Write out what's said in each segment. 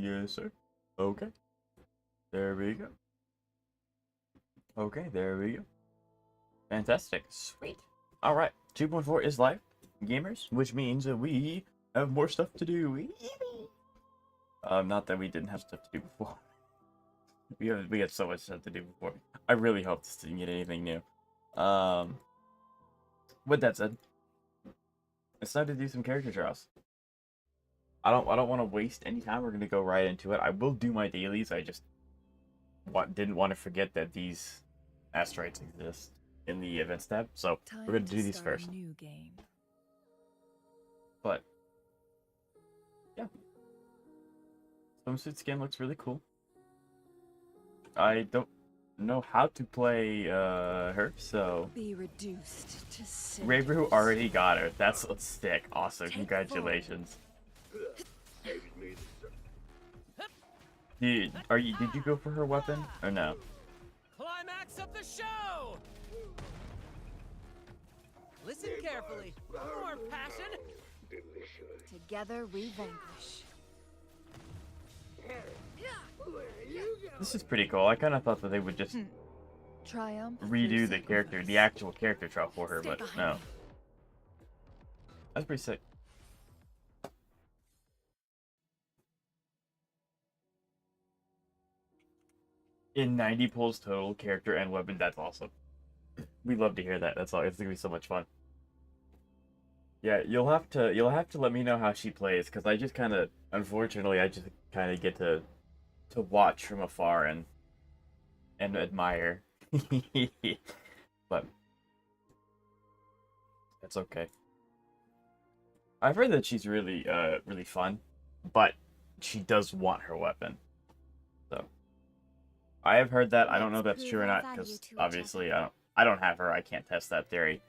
Yes, sir. Okay. There we go. Okay, there we go. Fantastic. Sweet. Alright. 2.4 is live, gamers, which means that we have more stuff to do. Not that we didn't have stuff to do before. We had so much stuff to do before. I really hope this didn't get anything new. With that said, it's time to do some character draws. I don't want to waste any time. We're gonna go right into it. I will do my dailies. I just didn't want to forget that these asteroids exist in the events tab. So we're gonna do these first. New game. But yeah, swimsuit skin looks really cool. I don't know how to play her, so Be reduced to Raybrew already got her. That's sick. Awesome. Congratulations. Did you go for her weapon or no? Climax of the show. Listen carefully. More passion. Together we vanquish. This is pretty cool. I kind of thought that they would just Triumph redo the character, the actual character trial for her, but no. That's pretty sick. In 90 pulls total, character and weapon, that's awesome. We love to hear that. That's all. It's gonna be so much fun. Yeah, you'll have to let me know how she plays, because I just kind of, unfortunately, I just kind of get to watch from afar and admire. But that's okay. I've heard that she's really really fun, but she does want her weapon. So I have heard that. I don't know if that's true or not, because obviously I don't have her. I can't test that theory.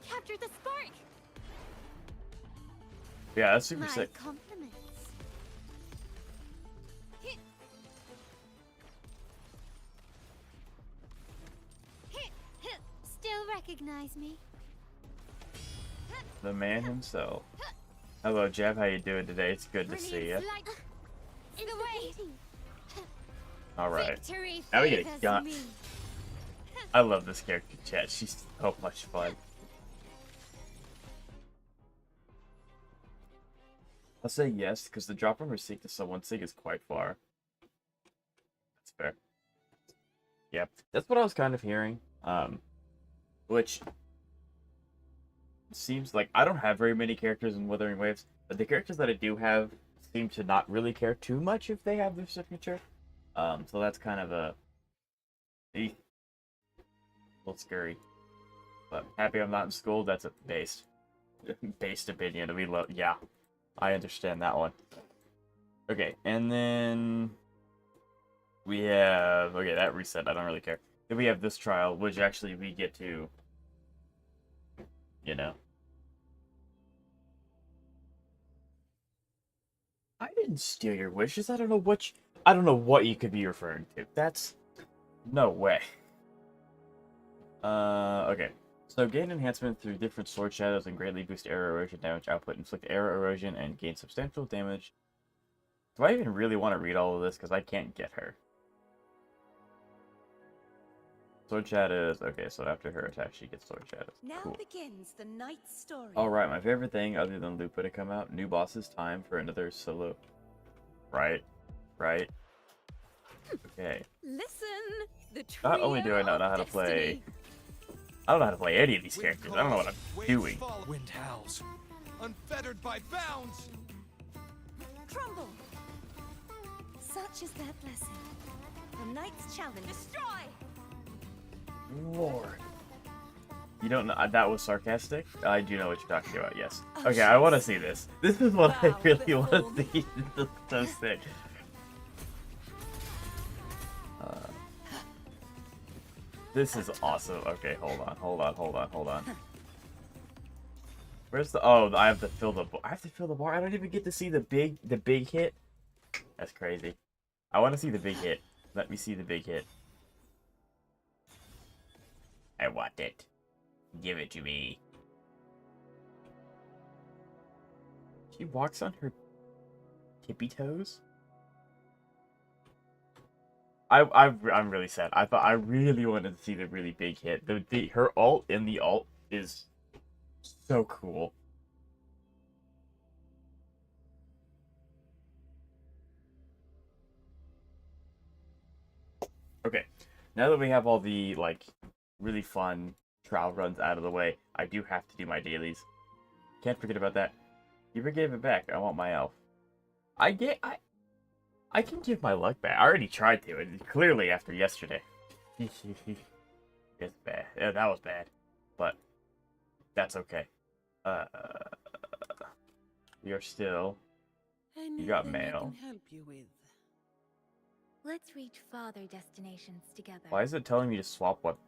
Capture the spark. Yeah, that's super My sick. compliments. Still recognize me? The man himself. Hello, Jeff. How you doing today? It's good to see you. In the way. All right. Victory Now we get a favors gun. me. I love this character, chat. She's so much fun. I'll say yes, because the drop from her seek to someone's seek is quite far. That's fair. Yep, that's what I was kind of hearing. Which seems like I don't have very many characters in Wuthering Waves, but the characters that I do have seem to not really care too much if they have their signature. So that's kind of a little scary. But happy I'm not in school. That's a based opinion. We love, yeah, I understand that one. Okay, and then we have that reset. I don't really care. Then we have this trial, which actually we get to, you know. I didn't steal your wishes. I don't know what you could be referring to. That's no way. Okay. So gain enhancement through different sword shadows and greatly boost arrow erosion damage output, inflict arrow erosion, and gain substantial damage. Do I even really want to read all of this? Because I can't get her. Sword shadows. Okay, so after her attack, she gets sword shadows. Now Cool. begins the night's story. Alright, my favorite thing other than Lupa to come out, new bosses, time for another solo. Right. Okay. Listen, the Not only do I not know how to play, I don't know how to play any of these characters. I don't know what I'm doing. Wind howls, unfettered by bounds. Crumble. Such is their blessing. The night's challenge. Destroy. Lord. You don't know, that was sarcastic? I do know what you're talking about, yes. Okay, I want to see this. This is what I really want to see. This is so sick. This is awesome. Okay, hold on. Where's the, oh, I have to fill the bar. I don't even get to see the big hit. That's crazy. I want to see the big hit. Let me see the big hit. I want it. Give it to me. She walks on her tippy toes. I'm really sad. I really wanted to see the really big hit. Her ult in the ult is so cool. Okay, now that we have all the like really fun trial runs out of the way, I do have to do my dailies. Can't forget about that. Give it back. I want my elf. I can give my luck back. I already tried to, and clearly after yesterday. It's bad. Yeah, that was bad. But that's okay. We are still. You got mail. I can help you with. Let's reach farther destinations together. Why is it telling me to swap what?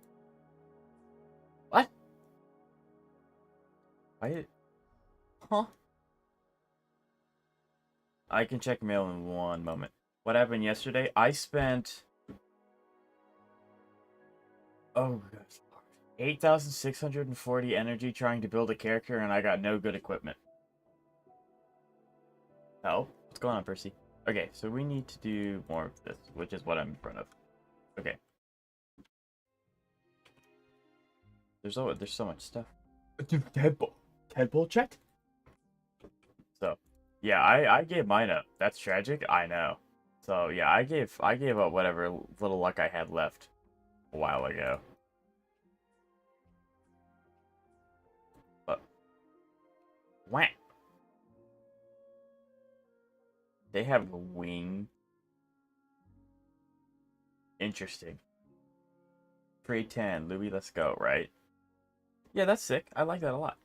What? Why? Huh? I can check mail in one moment. What happened yesterday? I spent... Oh, gosh. 8,640 energy trying to build a character, and I got no good equipment. Oh, what's going on, Percy? Okay, so we need to do more of this, which is what I'm in front of. Okay. There's so much stuff. Tadpole chat? So, yeah, I gave mine up. That's tragic, I know. So yeah, I gave up whatever little luck I had left a while ago. But whack. They have a wing. Interesting. Free 10, Louis, let's go, right? Yeah, that's sick. I like that a lot.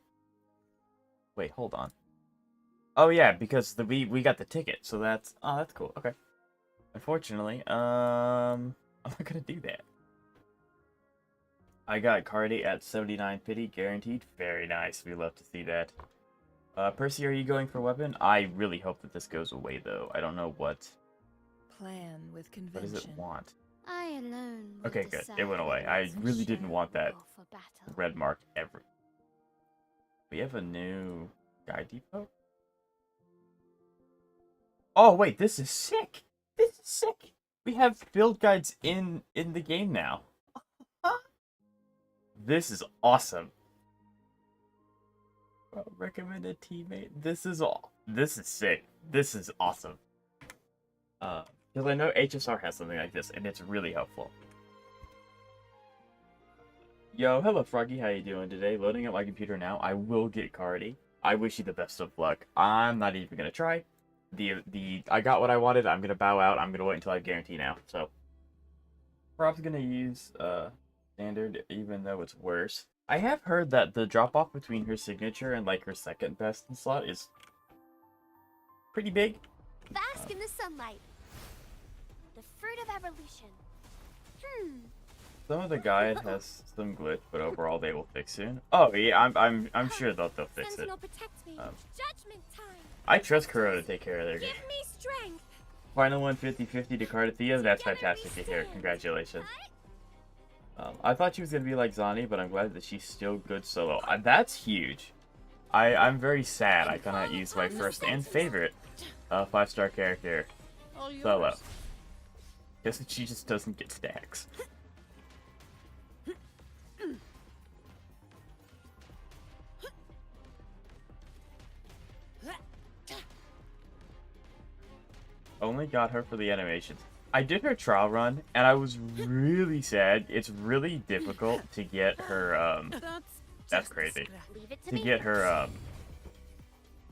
Wait, hold on. Oh yeah, because we got the ticket, so that's cool. Okay. Unfortunately, I'm not gonna do that. I got Cardi at 79 pity, guaranteed. Very nice. We love to see that. Percy, are you going for weapon? I really hope that this goes away, though. I don't know what. Plan with convention. What does it want? I alone will Okay, good. It decide went away. whether I it's a really didn't show want that or for battle. red mark ever. We have a new guide depot. Oh wait, this is sick. This is sick. We have build guides in the game now. This is awesome. Recommended teammate. This is sick. This is awesome. Because I know HSR has something like this, and it's really helpful. Yo, hello Froggy, how you doing today? Loading up my computer now. I will get Cardi. I wish you the best of luck. I'm not even gonna try. I got what I wanted. I'm gonna bow out. I'm gonna wait until I guarantee now. So, probably gonna use standard, even though it's worse. I have heard that the drop off between her signature and like her second best slot is pretty big. Bask in the sunlight. The fruit of evolution. Some of the guide has some glitch, but overall they will fix soon. Oh yeah, I'm sure they'll fix it. Sentinel protect me. Judgment time. I trust Kuro to take care of their game. Give me strength. Final one 50-50 to Cartethyia. That's fantastic to hear. Congratulations. I thought she was gonna be like Zani, but I'm glad that she's still good solo. That's huge. I'm very sad I cannot use my first and favorite 5-star character solo. Guess that she just doesn't get stacks. Only got her for the animations. I did her trial run, and I was really sad. It's really difficult to get her, that's crazy. To get her,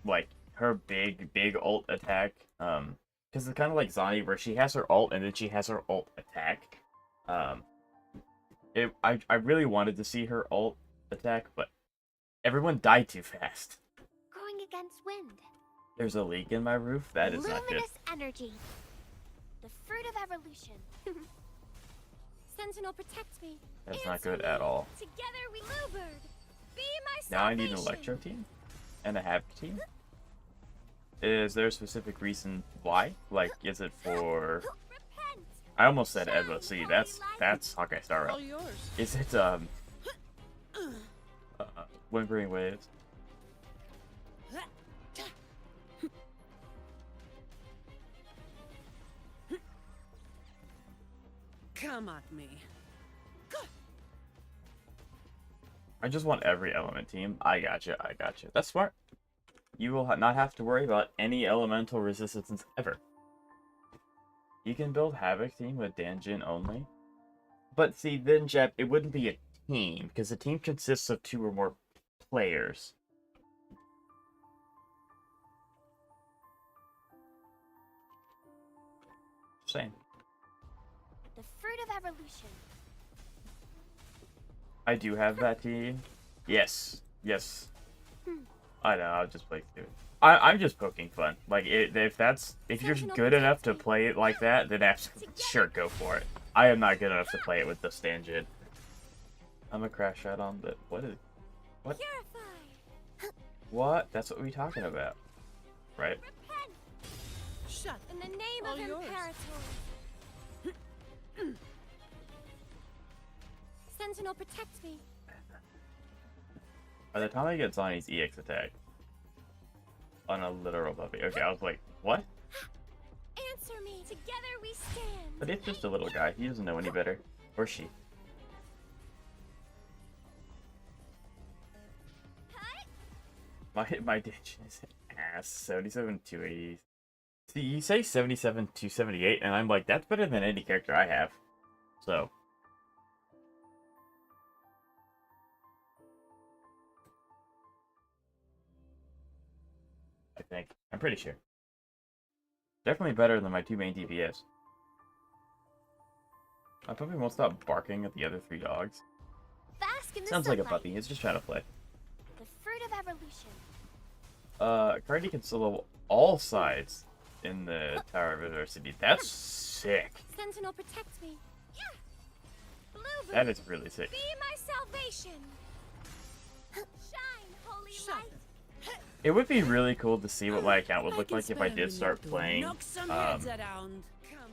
like, her big ult attack, because it's kind of like Zani, where she has her ult, and then she has her ult attack. I really wanted to see her ult attack, but everyone died too fast. Going against wind. There's a leak in my roof? That is not good. Luminous energy. The fruit of evolution. Sentinel protect me. That's not good at all. Together we Bluebird. Be my Now I need an salvation. Electro team and a Havoc team. Is there a specific reason why? Like, is it for? Repent. I almost said SOC. That's Hawkeye Star All Rail. yours. Is it Wuthering Waves? Come at me. I just want every element team. I gotcha, I gotcha. That's smart. You will not have to worry about any elemental resistance ever. You can build Havoc team with Danjin only. But see, then, Jep, it wouldn't be a team, because a team consists of 2 or more players. Same. The fruit of evolution. I do have that team. Yes. Yes. I know, I'll just play through it. I'm just poking fun. Like, if you're good enough to play it like that, then sure, go for it. I am not good enough to play it with the Stanjin. I'm gonna crash out on the... What? Purify. What? That's what we're talking about. Right? Repent. Shut. In the name All of yours. Imperator. Sentinel, protect me. By the time I get Zani's EX attack on a literal puppy. Okay, I was like, what? Answer me. Together we stand. But it's just a little guy. He doesn't know any better. Or she. My ditch is ass. 77 280. See, you say 77 278, and I'm like, that's better than any character I have. So. I think. I'm pretty sure. Definitely better than my 2 main DPS. My puppy won't stop barking at the other 3 dogs. Bask in the Sounds like a sunlight. puppy. He's just trying to play. The fruit of evolution. Cardi can solo all sides in the Tower of Adversity. That's sick. Sentinel, protect me. Yeah. Blue That is really sick. Be my salvation. Shine, holy Shut light. It would be really cool to see what my account would look like if I did start playing Knock some heads around. Come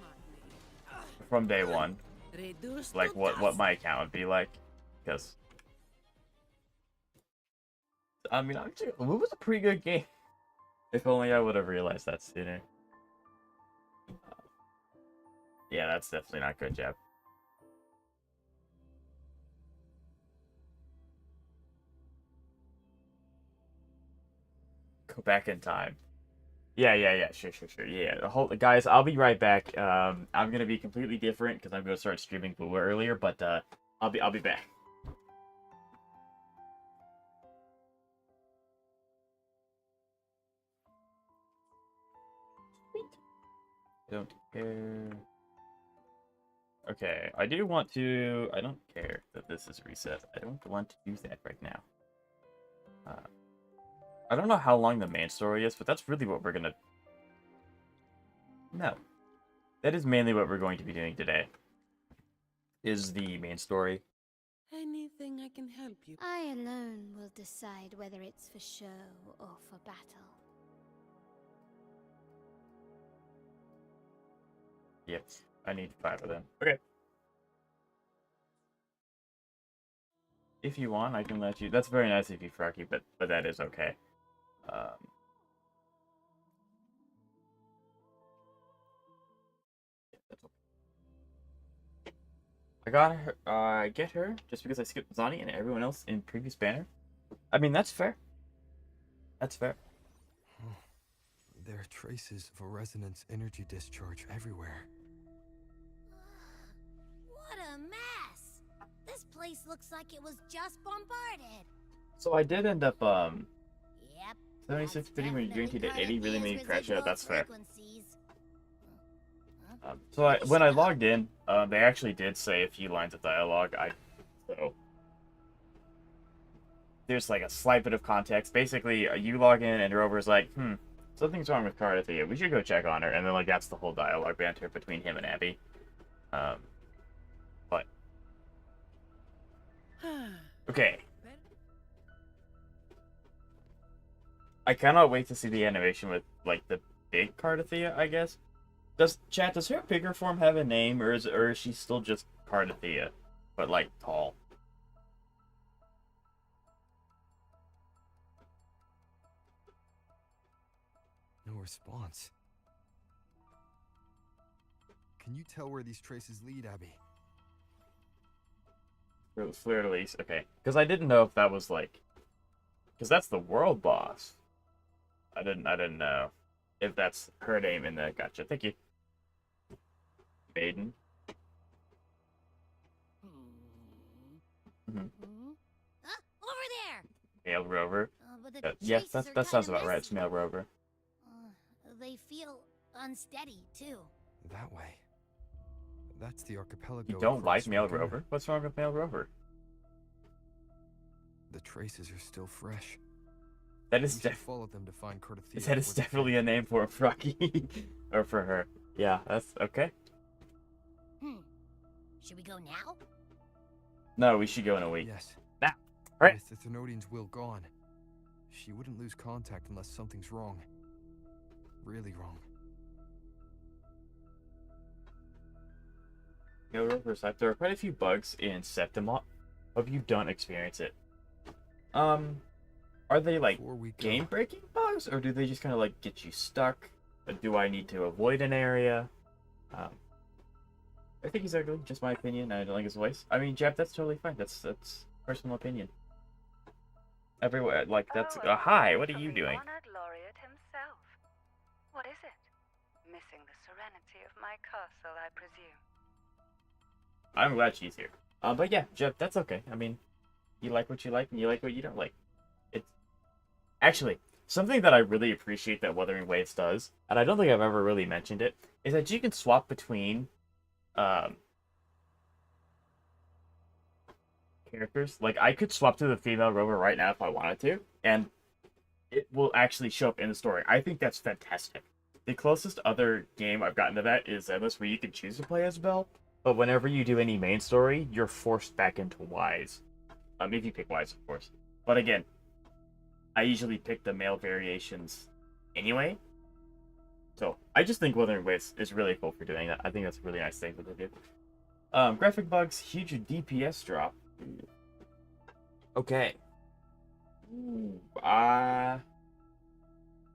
at me. from day one. Reduce Like to what dust. my account would be like, because I mean, actually, it was a pretty good game. If only I would have realized that sooner. Yeah, that's definitely not good, Jeb. Go back in time. Yeah, sure. Yeah, guys, I'll be right back. I'm gonna be completely different because I'm gonna start streaming Blue earlier, but I'll be back. Sweet. I don't care. Okay, I do want to. I don't care that this is reset. I don't want to do that right now. I don't know how long the main story is, but that's really what we're gonna... No. That is mainly what we're going to be doing today. Is the main story. Anything I can help you? I alone will decide whether it's for show or for battle. Yep, I need 5 of them. Okay. If you want, I can let you... That's very nice of you, Fraki, but that is okay. I got her. I get her just because I skipped Zani and everyone else in previous banner. I mean, that's fair. That's fair. There are traces of a resonance energy discharge everywhere. What a mess! This place looks like it was just bombarded. So I did end up Yep. 76 50 when you drink to 80 really made me crash out. That's fair. So when I logged in, they actually did say a few lines of dialogue. So there's like a slight bit of context. Basically, you log in and Rover's like, something's wrong with Cartethyia. We should go check on her. And then like that's the whole dialogue banter between him and Abby. But okay. I cannot wait to see the animation with like the big Cartethyia, I guess. Does her bigger form have a name, or is she still just Cartethyia, but like tall? No response. Can you tell where these traces lead, Abby? Fleur-de-Lis, okay. Because I didn't know if that was like... Because that's the world boss. I didn't know if that's her name in the... Gotcha, thank you. Maiden. Over there! Male rover. But the Yeah, traces are that sounds kinda about right. It's messy. male rover. They feel unsteady, too. That way. That's the archipelago. You don't like across male Laguna. rover? What's wrong with male rover? The traces are still fresh. That We is should follow them to find Cartethyia. that is definitely a name for Rocky. Or for her. Yeah, that's okay. Should we go now? No, we should go in a week. Yes. Now. Right. With the Thermodian's will gone, she wouldn't lose contact unless something's wrong. Really wrong. Male rover aside, there are quite a few bugs in Septimont. Hope you don't experience it. Are they like Before we go, game-breaking bugs, or do they just kind of like get you stuck? Or do I need to avoid an area? I think he's ugly, just my opinion. I don't like his voice. I mean, Jeb, that's totally fine. That's personal opinion. Everywhere, like that's hi. What are you doing? Honored laureate himself. What is it? Missing the serenity of my castle, I presume. I'm glad she's here. But yeah, Jeb, that's okay. I mean, you like what you like, and you like what you don't like. It's actually something that I really appreciate that Wuthering Waves does, and I don't think I've ever really mentioned it, is that you can swap between characters. Like, I could swap to the female rover right now if I wanted to, and it will actually show up in the story. I think that's fantastic. The closest other game I've gotten to that is Endless, where you can choose to play as Belle, but whenever you do any main story, you're forced back into Wise. If you pick Wise, of course. But again, I usually pick the male variations anyway. So, I just think Wuthering Waves is really cool for doing that. I think that's a really nice thing that they do. Graphic bugs, huge DPS drop. Okay.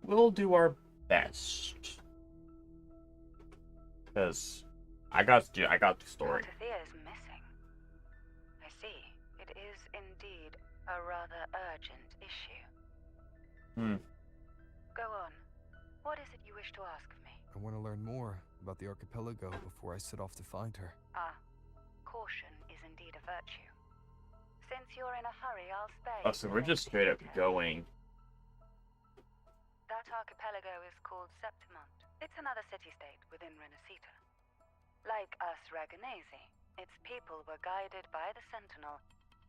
We'll do our best. Because I got the story. Cartethyia is missing. I see. It is indeed a rather urgent issue. Go on. What is it you wish to ask of me? I want to learn more about the archipelago before I set off to find her. Caution is indeed a virtue. Since you're in a hurry, I'll spare you. Oh, so we're just straight up going. That archipelago is called Septimont. It's another city-state within Renesita. Like us Raganese, its people were guided by the Sentinel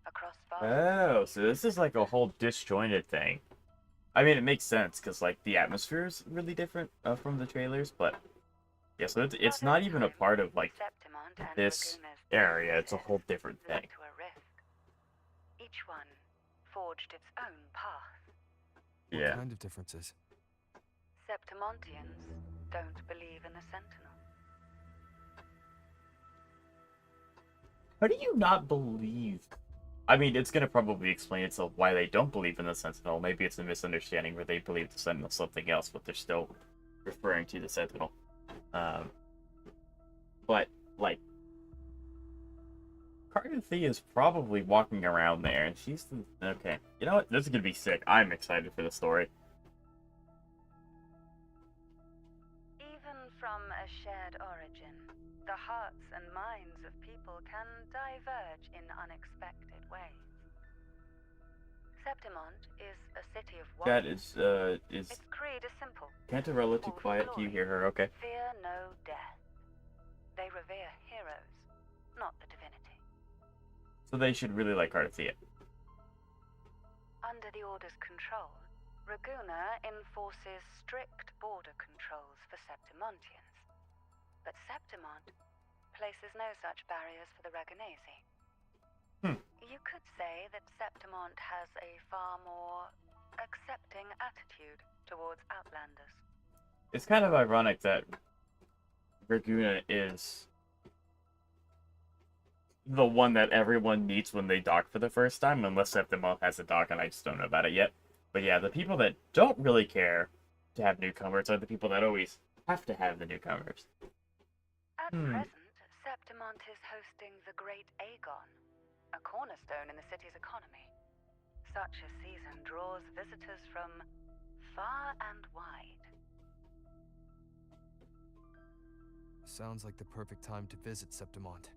across vast Oh, seas so this is like a whole disjointed thing. I mean, it makes sense, because, like, the atmosphere is really different from the trailers, but... Yeah, so it's not even a part of, like, Septimont and this Laguna's area. It's a differences whole different led thing. to a rift. Each one forged its own path. What Yeah. kind of differences? Septimontians don't believe in the Sentinel. How do you not believe? I mean, it's gonna probably explain itself why they don't believe in the Sentinel. Maybe it's a misunderstanding where they believe the Sentinel's something else, but they're still referring to the Sentinel. But, like, Cartethyia is probably walking around there, and she's the... Okay. You know what? This is gonna be sick. I'm excited for the story. Even from a shared origin, the hearts and minds of people can diverge in unexpected ways. Septimont is a city of That wonders. is Its creed is simple. Cantarella too quiet? Can you hear her? Okay. Fear no death. They revere heroes, not the divinity. So they should really like Cartethyia. Under the Order's control, Raguna enforces strict border controls for Septimontians. But Septimont places no such barriers for the Raganese. You could say that Septimont has a far more accepting attitude towards Outlanders. It's kind of ironic that Raguna is the one that everyone meets when they dock for the first time, unless Septimont has a dock and I just don't know about it yet. But yeah, the people that don't really care to have newcomers are the people that always have to have the newcomers. At present, Septimont is hosting the Great Aegon, a cornerstone in the city's economy. Such a season draws visitors from far and wide. Sounds like the perfect time to visit Septimont.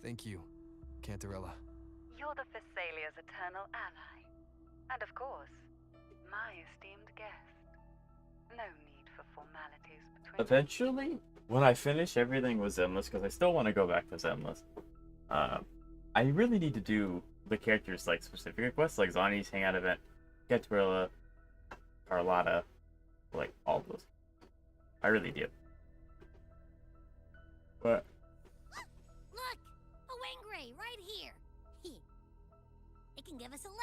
Thank you, Cantarella. You're the Thessalia's eternal ally. And of course, my esteemed guest. No need for formalities between Eventually, when I finish everything with Zemlis, because I still want to go back to Zemlis, I really need to do the characters like specific requests, like Zani's Hangout event, Cantarella, Carlotta, like all those. I really do. But Look! A Wangray right here! It can give us a lift.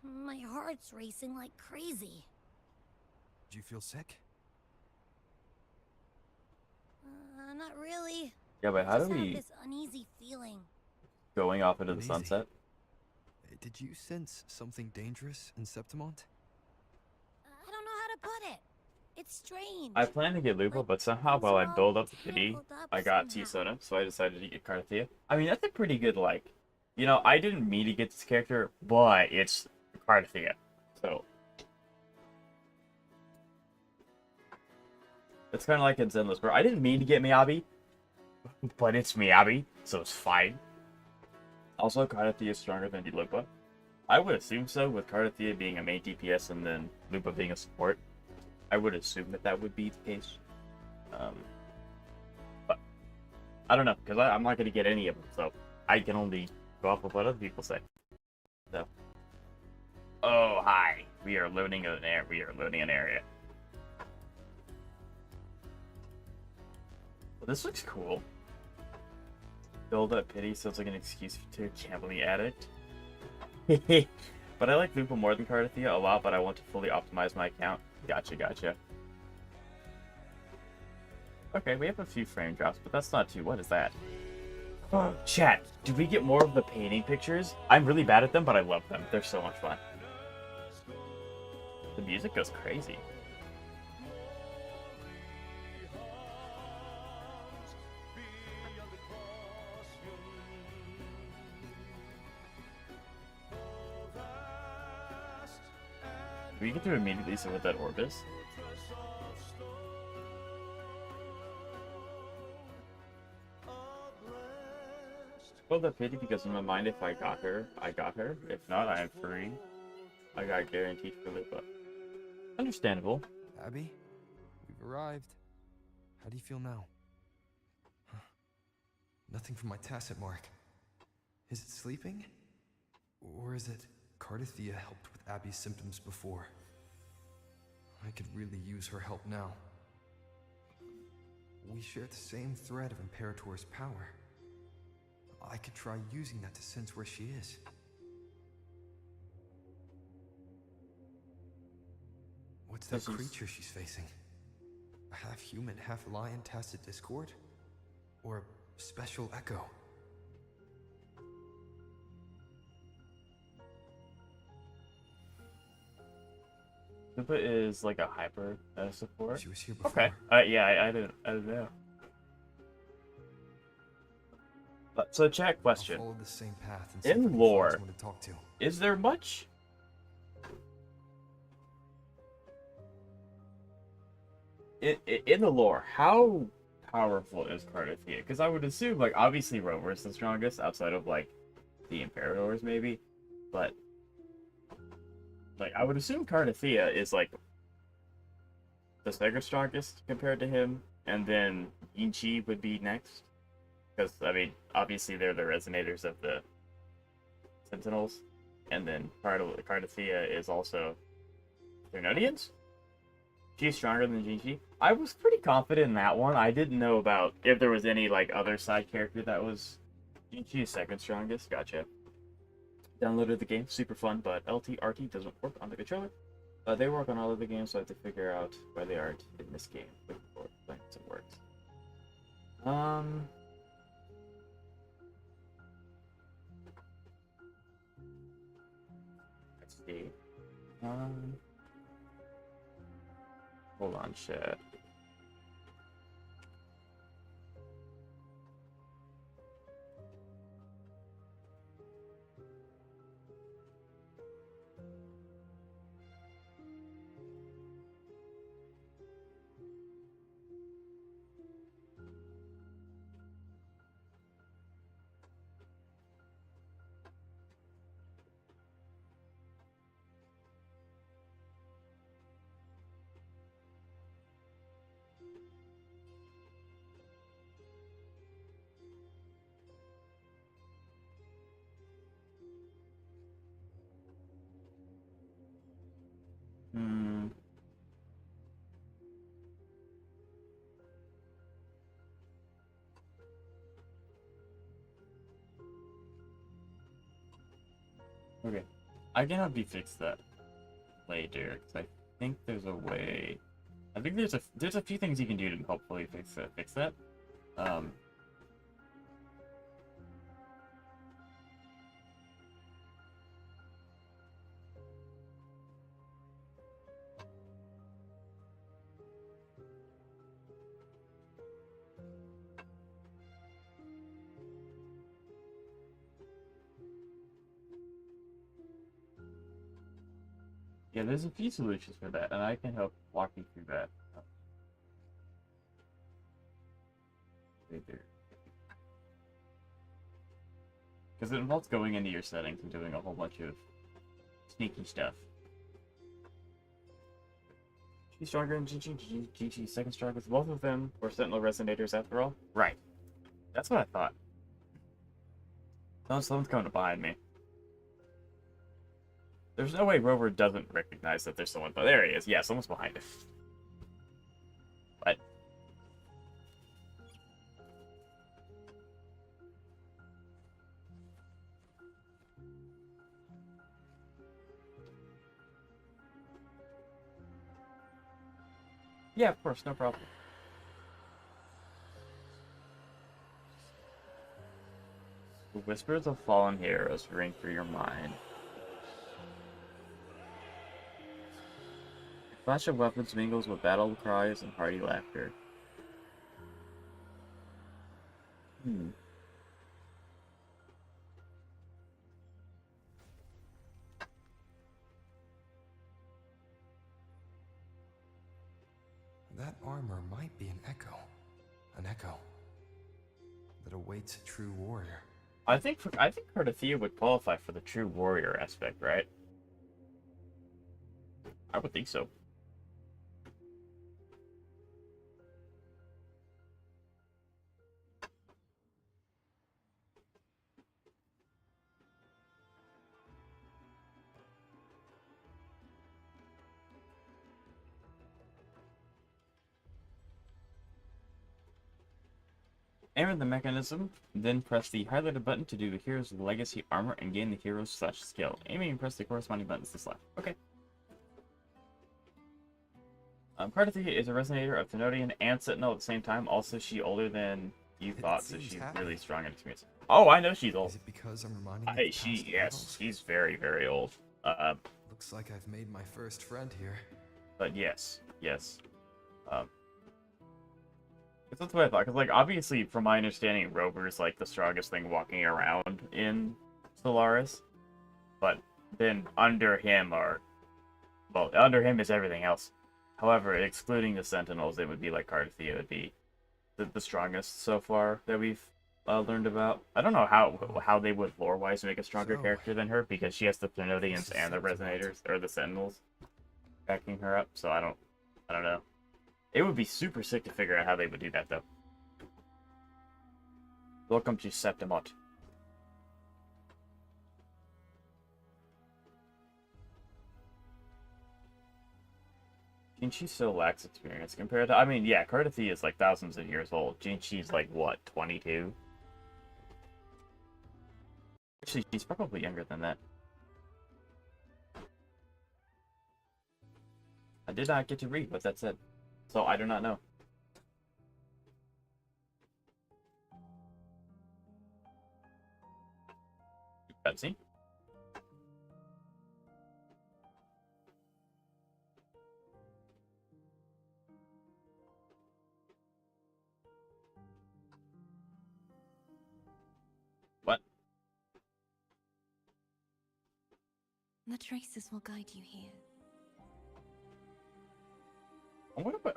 My heart's racing like crazy. Do you feel sick? Not really. yeah, but how do Just have we this uneasy feeling. going off into the Uneasy. sunset? Did you sense something dangerous in Septimont? I don't know how to put it. It's strange. I plan to get Lupa, Like, but somehow it's while I all build up the pity, tangled up I got somehow. T-Soda, so I decided to get Cartethyia. I mean, that's a pretty good, like, you know, I didn't mean to get this character, but it's Cartethyia, so. It's kind of like in Zenless, where I didn't mean to get Miyabi, but it's Miyabi, so it's fine. Also, Cartethyia is stronger than Lupa. I would assume so, with Cartethyia being a main DPS and then Lupa being a support. I would assume that that would be the case. But I don't know, because I'm not going to get any of them, so I can only go off of what other people say. So, oh hi, we are loading an area. We are loading an area. Well, this looks cool. Build up pity sounds like an excuse to gamble the addict. But I like Lupa more than Cartethyia a lot, but I want to fully optimize my account. Gotcha. Okay, we have a few frame drops, but that's not too... What is that? Chat, did we get more of the painting pictures? I'm really bad at them, but I love them. They're so much fun. The music goes crazy. Do we get to immediately see what that orb is? Well, the pity because in my mind, if I got her, I got her. If not, I am free. I got guaranteed for Lupa. Understandable. Abby, we've arrived. How do you feel now? Huh. Nothing from my tacit mark. Is it sleeping? Or is it Cartethyia helped with Abby's symptoms before? I could really use her help now. We share the same thread of Imperator's power. I could try using that to sense where she is. What's that creature she's facing? A half-human, half-lion tacit discord? Or a special echo? Lupa is like a hyper support. She was here before. Okay. Yeah, I don't know. So, chat I'll question: follow the same path and see if I in can find lore, someone to talk to. is there much? In the lore, how powerful is Cartethyia? Because I would assume, like, obviously Rover is the strongest outside of like the Imperators, maybe, but like I would assume Cartethyia is like the second strongest compared to him, and then Yinchi would be next. Because, I mean, obviously they're the resonators of the Sentinels, and then Cartethyia is also Thernodians? She's stronger than Jinchi. I was pretty confident in that one. I didn't know about if there was any, like, other side character that was Jinchi is second strongest. Gotcha. Downloaded the game. Super fun, but LT-RT doesn't work on the controller. They work on all of the games, so I have to figure out why they aren't in this game. Looking forward to playing some works. Let's see. Hold on, chat. Hmm. Okay. I can help you fix that later, because I think there's a way. I think there's a few things you can do to hopefully fix that. Yeah, there's a few solutions for that, and I can help walk you through that later. Because it involves going into your settings and doing a whole bunch of sneaky stuff. She's stronger than Chi-Chi's second strongest. Both of them were Sentinel resonators after all? Right. That's what I thought. Someone's coming up behind me. There's no way Rover doesn't recognize that there's someone, but there he is. Yeah, someone's behind him. What? Yeah, of course, no problem. The whispers of fallen heroes ring through your mind. A flash of weapons mingles with battle cries and hearty laughter. That armor might be an echo. An echo that awaits a true warrior. I think Cartethyia would qualify for the true warrior aspect, right? I would think so. Enter the mechanism, then press the highlighted button to do the hero's legacy armor and gain the hero's /skill. Aiming and press the corresponding buttons to select. Okay. Cartethyia is a resonator of Thenodian and Sentinel at the same time. Also, she's older than you thought, so she's really strong and experienced. Oh, I know she's old. Is it because I'm reminding you of Yes, she's very, very old. Looks like I've made my first friend here. But yes. That's what I thought, because, like, obviously, from my understanding, Rover's, like, the strongest thing walking around in Solaris. But then under him under him is everything else. However, excluding the Sentinels, it would be like Cartethyia would be the strongest so far that we've learned about. I don't know how they would lore-wise make a stronger character than her, because she has the Thenodians and the Resonators, or the Sentinels, backing her up, so I don't know. It would be super sick to figure out how they would do that, though. Welcome to Septimot. Jinchi still lacks experience compared to... I mean, yeah, Cartethyia is like thousands of years old. Jinchi's like, what, 22? Actually, she's probably younger than that. I did not get to read what that said, so I do not know. Cutscene? What? The traces will guide you here.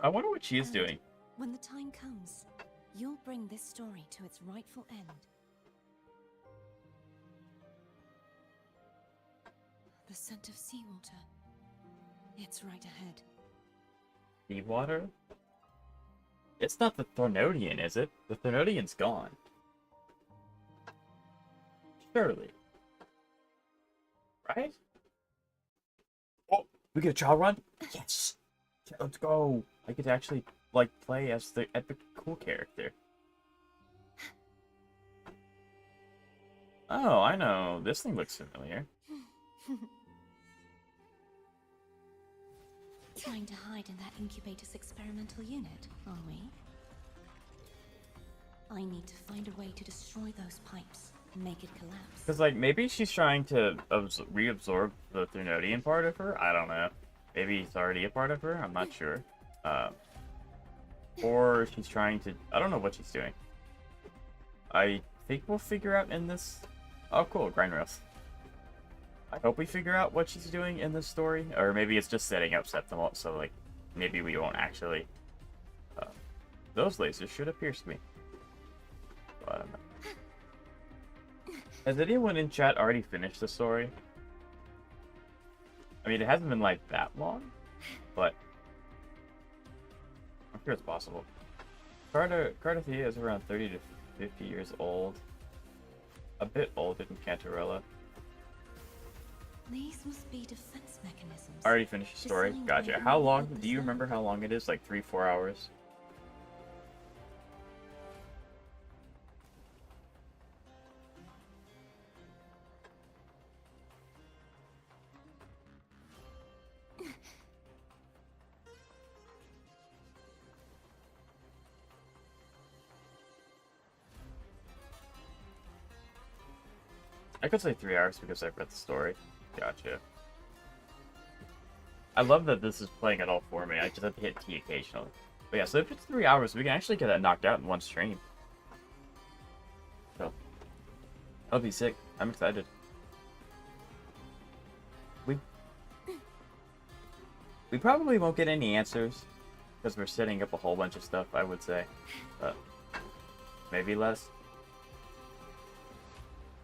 I wonder what she is And doing. when the time comes, you'll bring this story to its rightful end. The scent of seawater. It's right ahead. Seawater? It's not the Thenodian, is it? The Thenodian's gone. Surely. Right? Oh, We get a trial run? Yes! Yeah, let's go! I get to actually, like, play as the epic cool character. Oh, I know. This thing looks familiar. Trying to hide in that incubator's experimental unit, are we? I need to find a way to destroy those pipes and make it collapse. Because, like, maybe she's trying to reabsorb the Threnodian part of her? I don't know. Maybe it's already a part of her? I'm not sure. Or she's trying to... I don't know what she's doing. I think we'll figure out in this... Oh, cool. Grind rails. I hope we figure out what she's doing in this story. Or maybe it's just setting up Septimal, so, like, maybe we won't actually... those lasers should have pierced me. Well, I don't know. Has anyone in chat already finished the story? I mean, it hasn't been, like, that long, but... I'm sure it's possible. Cartethyia is around 30 to 50 years old. A bit older than Cantarella. These must be defense mechanisms. I already finished the story. Designed Gotcha. by How long? people Do you remember how long it is? Like 3-4 hours? I could say 3 hours because I've read the story. Gotcha. I love that this is playing it all for me. I just have to hit T occasionally. But yeah, so if it's 3 hours, we can actually get that knocked out in one stream. So, that'll be sick. I'm excited. We probably won't get any answers because we're setting up a whole bunch of stuff, I would say. But maybe less.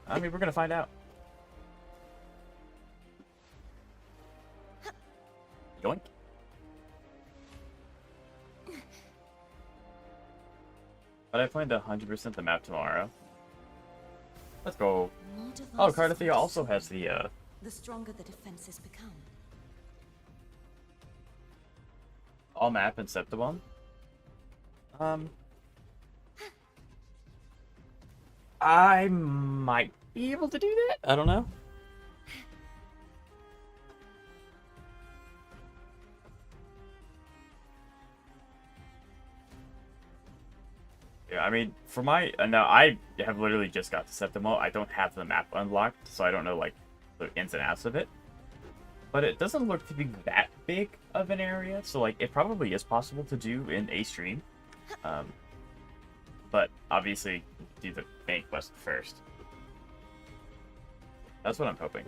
I mean, we're gonna find out. Yoink. But I plan to 100% the map tomorrow. Let's go. Oh, Cartethyia also has the stronger the defenses become. all map and Septimon. I might be able to do that. I don't know. Yeah, I mean, for my now I have literally just got to Septimo. I don't have the map unlocked, so I don't know like the ins and outs of it. But it doesn't look to be that big of an area, so like it probably is possible to do in a stream. But obviously do the main quest first. That's what I'm hoping.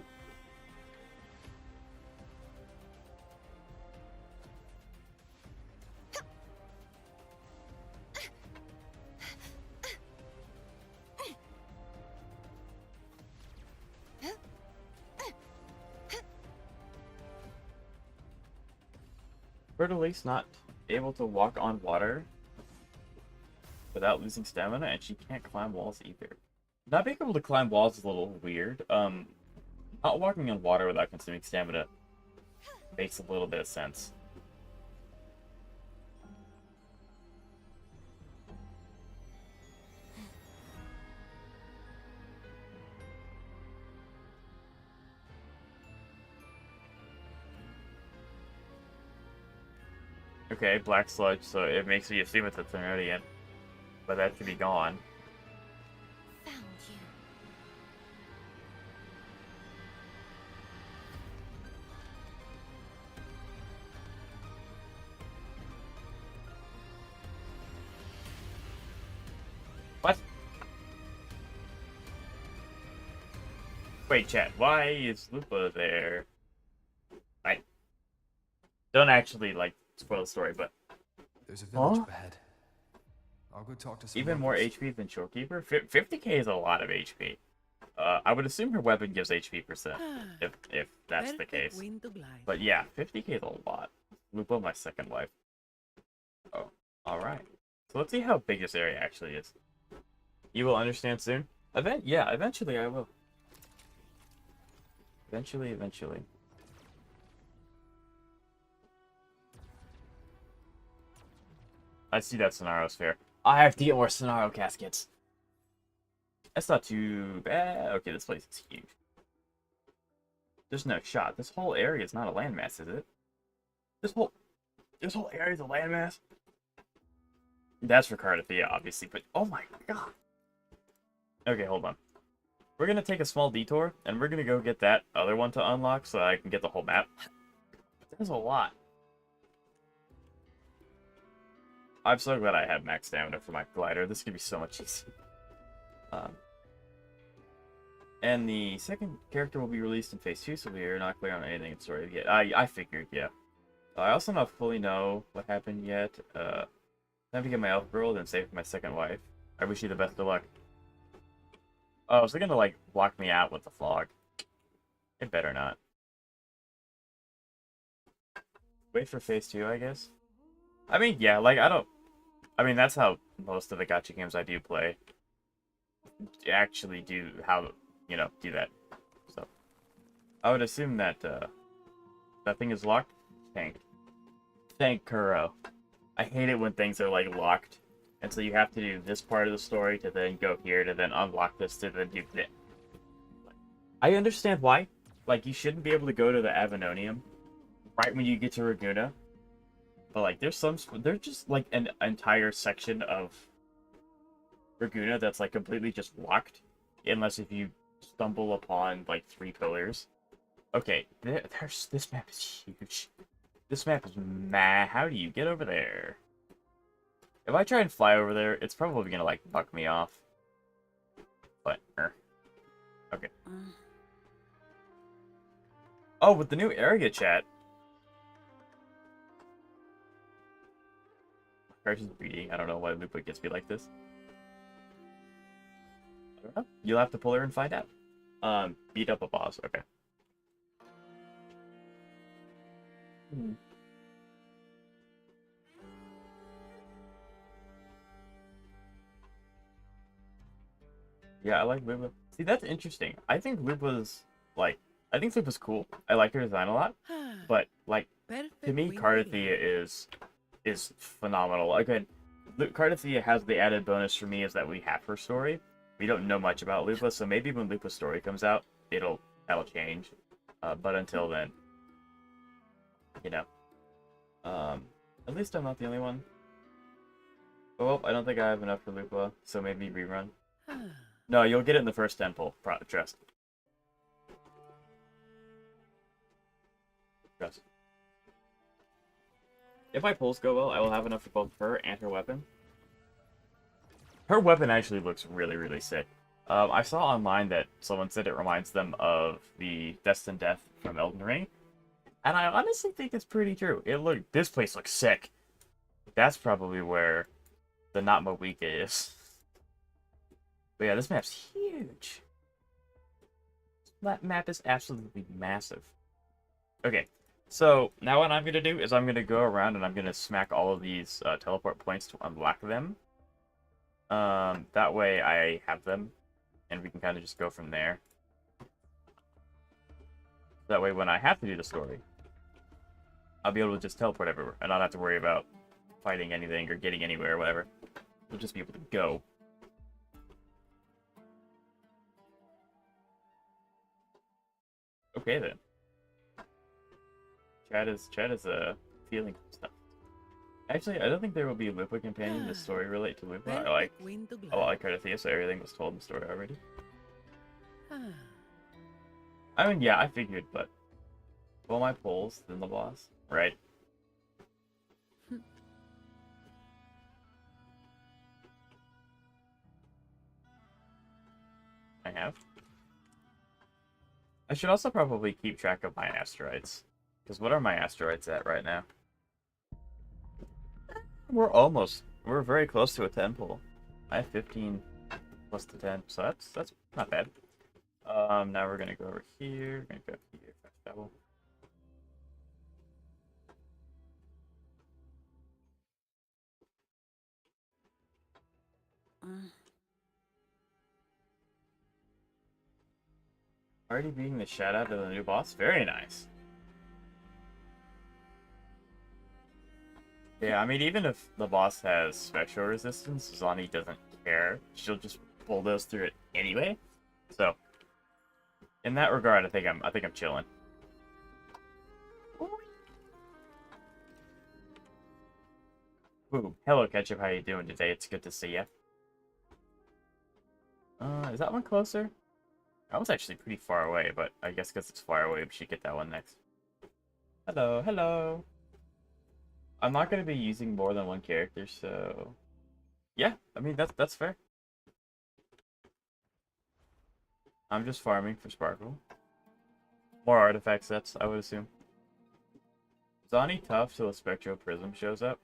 Bertolise not able to walk on water without losing stamina, and she can't climb walls either. Not being able to climb walls is a little weird. Not walking on water without consuming stamina makes a little bit of sense. Okay, black sludge, so it makes me assume it's a Threnodian. But that should be gone. Found you. What? Wait, chat, why is Lupa there? I don't actually, like, spoil the story, but... There's a village up ahead. I'll go talk to some even more locals. HP than Shorekeeper? 50k is a lot of HP. I would assume her weapon gives HP percent, if that's the case. But yeah, 50k is a lot. Lupa, my second wife. Oh, alright. So let's see how big this area actually is. You will understand soon? Yeah, eventually I will. Eventually. I see that Sonaro's fair. I have to get more Sonaro caskets. That's not too bad. Okay, this place is huge. There's no shot. This whole area is not a landmass, is it? This whole area is a landmass? That's for Cartethyia, obviously, but oh my god. Okay, hold on. We're gonna take a small detour, and we're gonna go get that other one to unlock so that I can get the whole map. There's a lot. I'm so glad I have max stamina for my glider. This could be so much easier. And the second character will be released in Phase 2, so we are not clear on anything in the story yet. I figured, yeah. I also don't fully know what happened yet. Time to get my elf girl, then save my second wife. I wish you the best of luck. Oh, is it gonna, like, block me out with the fog? It better not. Wait for Phase 2, I guess? I mean, yeah, like, I mean, that's how most of the gacha games I do play actually do, you know, do that. So, I would assume that, that thing is locked. Thank Kuro. I hate it when things are, like, locked. And so you have to do this part of the story to then go here to then unlock this to then do that. I understand why. Like, you shouldn't be able to go to the Avenonium right when you get to Raguna. But, like, there's just, like, an entire section of Raguna that's, like, completely just locked. Unless if you stumble upon, like, 3 pillars. Okay, this map is huge. This map is mad. How do you get over there? If I try and fly over there, it's probably gonna, like, buck me off. But, okay. Oh, with the new area chat. Crouch is beating. I don't know why Lupa gets me like this. I don't know. You'll have to pull her and find out. Beat up a boss. Okay. Yeah, I like Lupa. See, that's interesting. I think Lupa's cool. I like her design a lot. But, like, to me, Cartethyia is phenomenal. Again, Cartethyia has the added bonus for me is that we have her story. We don't know much about Lupa, so maybe when Lupa's story comes out, that'll change. But until then, you know. At least I'm not the only one. Oh, well, I don't think I have enough for Lupa, so maybe rerun. No, you'll get it in the first temple. Trust. Trust. If my pulls go well, I will have enough for both her and her weapon. Her weapon actually looks really, really sick. I saw online that someone said it reminds them of the Destined Death from Elden Ring. And I honestly think it's pretty true. This place looks sick. That's probably where the Natmawika is. But yeah, this map's huge. That map is absolutely massive. Okay, so now what I'm going to do is I'm going to go around and I'm going to smack all of these teleport points to unlock them. That way I have them, and we can kind of just go from there. That way when I have to do the story, I'll be able to just teleport everywhere and not have to worry about fighting anything or getting anywhere or whatever. We'll just be able to go. Okay then. Chad is feeling stuff. Actually, I don't think there will be a Lupa companion. The story relate to Lupa. I like a lot like Cartethyia, so everything was told in the story already. I mean, yeah, I figured, but well, my pulls then the boss, right? I have. I should also probably keep track of my asteroids. Because what are my asteroids at right now? We're very close to a 10 pull. I have 15 plus the 10, so that's not bad. Now we're gonna go over here. We're gonna go here, fast travel. Already beating the shit out of the new boss? Very nice. Yeah, I mean, even if the boss has spectral resistance, Zani doesn't care. She'll just bulldoze through it anyway. So, in that regard, I think I'm chilling. Ooh, hello Ketchup, how you doing today? It's good to see you. Is that one closer? That was actually pretty far away, but I guess because it's far away, we should get that one next. Hello, hello. I'm not going to be using more than one character, so... Yeah, I mean, that's fair. I'm just farming for Sparkle. More artifact sets, I would assume. Zani tough till a Spectral Prism shows up.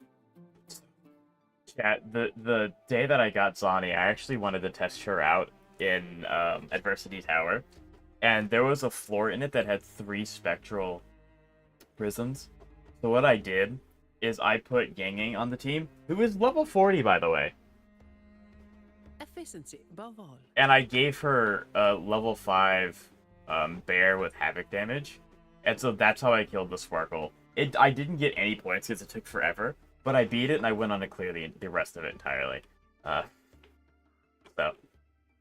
Chat, the day that I got Zani, I actually wanted to test her out in Adversity Tower. And there was a floor in it that had 3 Spectral Prisms. So what I did is I put Yang on the team, who is level 40, by the way. Efficiency above all. And I gave her a level 5 bear with havoc damage. And so that's how I killed the Sparkle. I didn't get any points because it took forever, but I beat it and I went on to clear the rest of it entirely. So,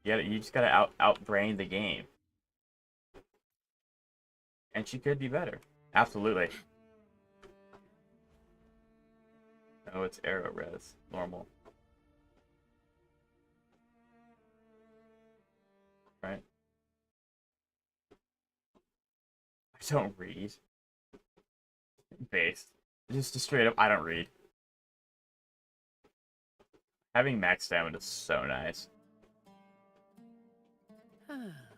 you just gotta outbrain the game. And she could be better. Absolutely. Oh, it's arrow res. Normal. Right? I don't read. Based. Just straight up, I don't read. Having max stamina is so nice.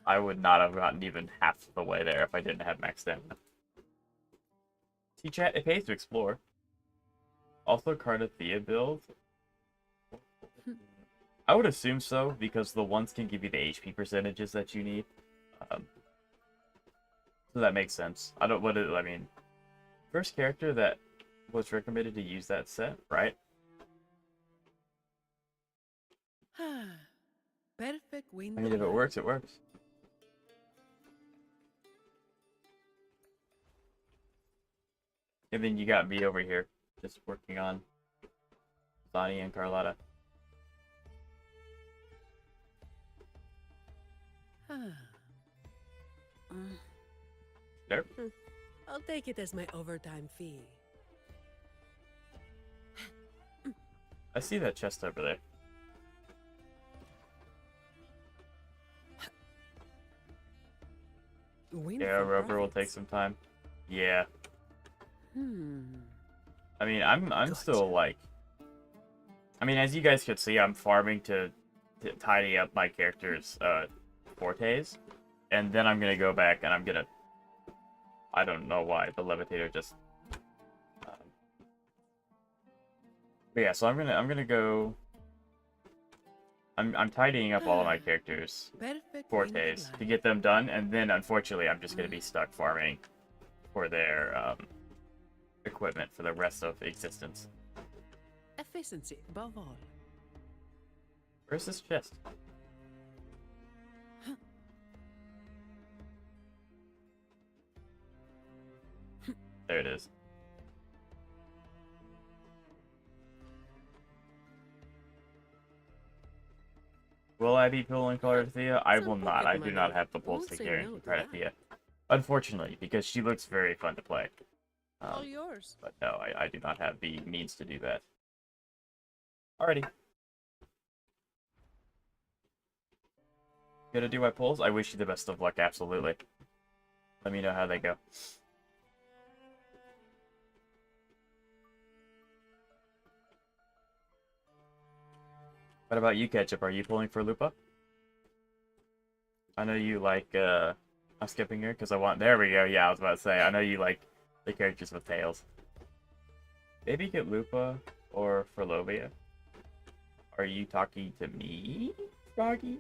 I would not have gotten even half the way there if I didn't have max stamina. See, chat, it pays to explore. Also, Cartethyia build. I would assume so, because the ones can give you the HP percentages that you need. So that makes sense. I mean, first character that was recommended to use that set, right? Perfect wind. I mean, if it works, it works. And then you got me over here, just working on Zani and Carlotta. There. I'll take it as my overtime fee. I see that chest over there. Yeah, rubber will take some time. Yeah. I mean, I'm still like... I mean, as you guys could see, I'm farming to tidy up my character's fortes. And then I'm gonna go back and I'm gonna... I don't know why, the levitator just... But yeah, so I'm gonna go... I'm tidying up all of my characters' fortes to get them done, and then unfortunately I'm just gonna be stuck farming for their equipment for the rest of existence. Efficiency above all. Where's this chest? There it is. Will I be pulling Cartethyia? I will not. I do not have the pulse to carry Cartethyia. Unfortunately, because she looks very fun to play. All yours. But no, I do not have the means to do that. Alrighty. Gonna do my pulls? I wish you the best of luck, absolutely. Let me know how they go. What about you, Ketchup? Are you pulling for Lupa? I know you like, I'm skipping here because I want... There we go, yeah, I was about to say. I know you like the characters with tails. Maybe get Lupa or Furlovia. Are you talking to me, Froggy?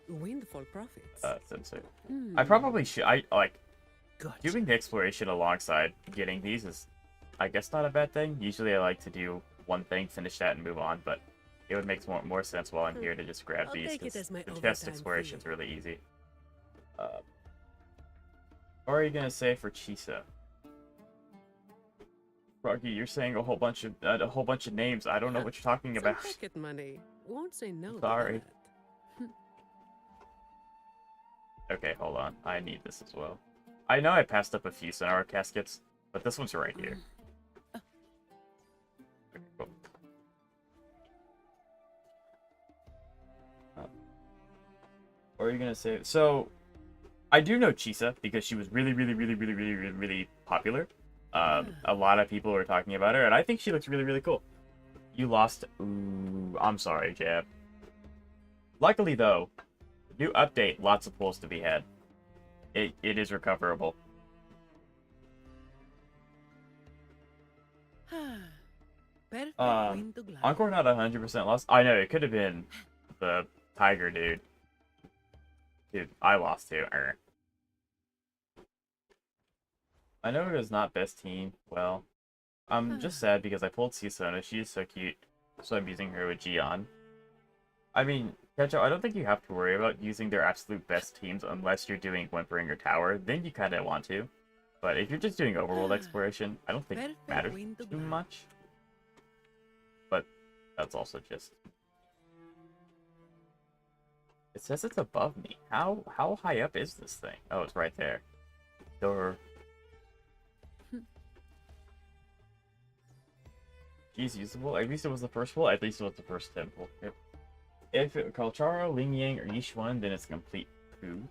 Windfall profits. Sensei. I probably should... Doing the exploration alongside getting these is, I guess, not a bad thing. Usually I like to do one thing, finish that, and move on, but it would make more sense while I'm here to just grab these, because the chest exploration is really easy. What are you going to say for Chisa? Froggy, you're saying a whole bunch of names. I don't know what you're talking Some about. pocket money. Won't say no to Sorry. that. Okay, hold on. I need this as well. I know I passed up a few Sonara caskets, but this one's right here. Okay, cool. What are you gonna say? So, I do know Chisa because she was really popular. A lot of people were talking about her, and I think she looks really cool. You lost. Ooh, I'm sorry, Jab. Luckily, though, new update, lots of pulls to be had. It is recoverable. Perfect wind to glide. Encore not 100% lost. I know, it could have been the tiger dude. Dude, I lost too. I know it was not best team. Well, I'm just sad because I pulled Sisona. She is so cute. So I'm using her with Gion. I mean, Ketchup, I don't think you have to worry about using their absolute best teams unless you're doing Whimpering or Tower. Then you kind of want to. But if you're just doing overworld exploration, I don't think it matters too much. But that's also just... It says it's above me. How high up is this thing? Oh, it's right there. Door. She's usable. At least it was the first pull. At least it was the first temple. Yep. If it Kalchara, Ling Yang, or Yishuan, then it's complete poo.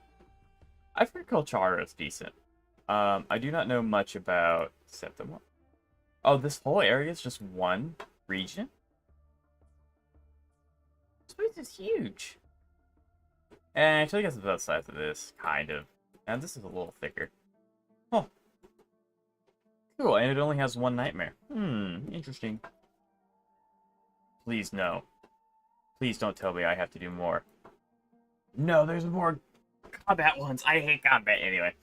I've heard Kalchara is decent. I do not know much about Septima. Oh, this whole area is just one region? This place is huge. And actually, I guess it's about the size of this, kind of. And this is a little thicker. Oh. Cool, and it only has one nightmare. Interesting. Please, no. Please don't tell me I have to do more. No, there's more combat ones. I hate combat anyway.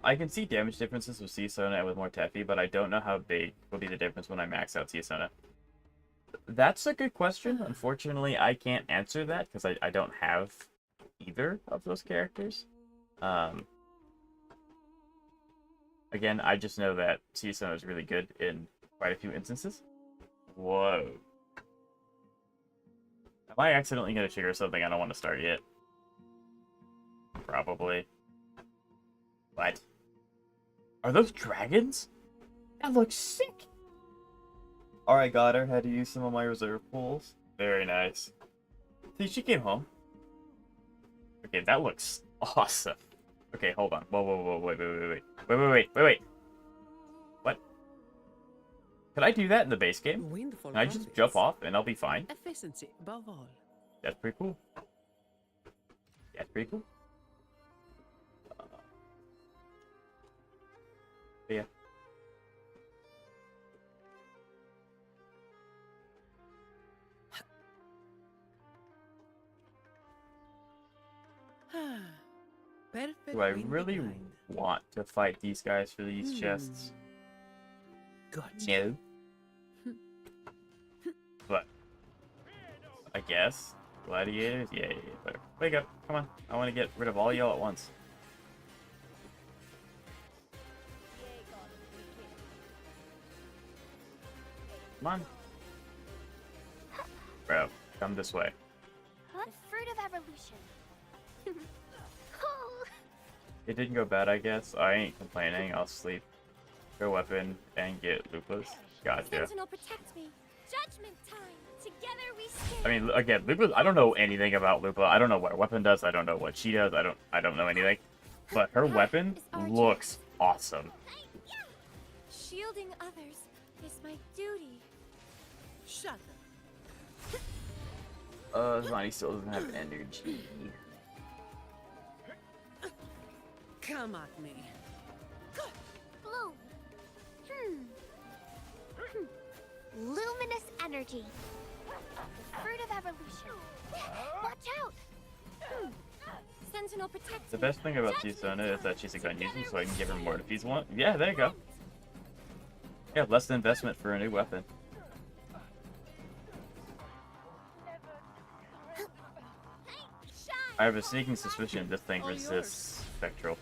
I can see damage differences with Seasona and with more Teffy, but I don't know how big will be the difference when I max out Seasona. That's a good question. Unfortunately, I can't answer that because I don't have either of those characters. Again, I just know that Seasona is really good in quite a few instances. Whoa. Am I accidentally going to trigger something I don't want to start yet? Probably. What? Are those dragons? That looks sick! Alright, got her. Had to use some of my reserve pools. Very nice. See, she came home. Okay, that looks awesome. Okay, hold on. Whoa, wait. What? Could I do that in the base game? Can I just jump off and I'll be fine? Efficiency above all. That's pretty cool. That's pretty cool. Yeah. Perfect Do I wind to really glide. want to fight these guys for these chests? Gotcha. No. But I guess gladiators. Yeah. Whatever. Wake up! Come on! I want to get rid of all y'all at once. Come on, bro. Come this way. The fruit of evolution. Oh, It didn't go bad, I guess. I ain't complaining. I'll sleep. Go weapon and get Lupa's. Gotcha. Sentinel, protect me. Judgment time. Together we stand. I mean, again, Lupa. I don't know anything about Lupa. I don't know what her weapon does. I don't know what she does. I don't know anything. But her weapon looks awesome. Shielding others is my duty. Shut up. Zonnie still doesn't have energy. Come at me. Bloom. Luminous energy. The fruit of evolution. Watch out. Sentinel, protect The me. best thing about Tisona is that she's a gun user, so I can give her more defeats one. Yeah, there you go. Yeah, less investment for a new weapon. I have a sneaking suspicion this thing All resists spectral.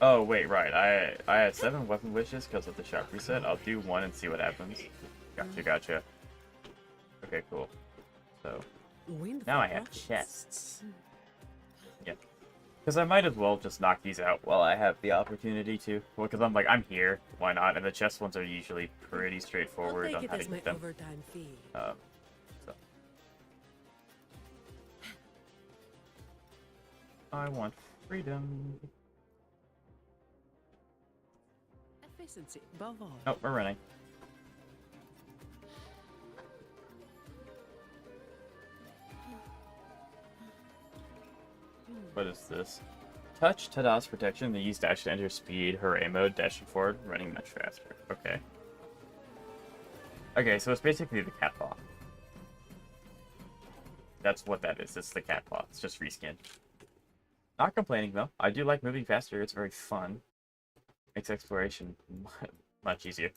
Oh wait, right. I had 7 weapon wishes because of the sharp reset. I'll do 1 and see what happens. Gotcha. Okay, cool. So now I have chests. Yeah. Because I might as well just knock these out while I have the opportunity to. Well, because I'm like, I'm here. Why not? And the chest ones are usually pretty straightforward on how to get them. Overtime fee. So. I want freedom. Efficiency above all. Oh, we're running. What is this? Touch Tada's protection. The use dash to enter speed. Hooray mode. Dashing forward. Running much faster. Okay. Okay, so it's basically the cat paw. That's what that is. It's the cat paw. It's just reskin. Not complaining though. I do like moving faster. It's very fun. Makes exploration much easier.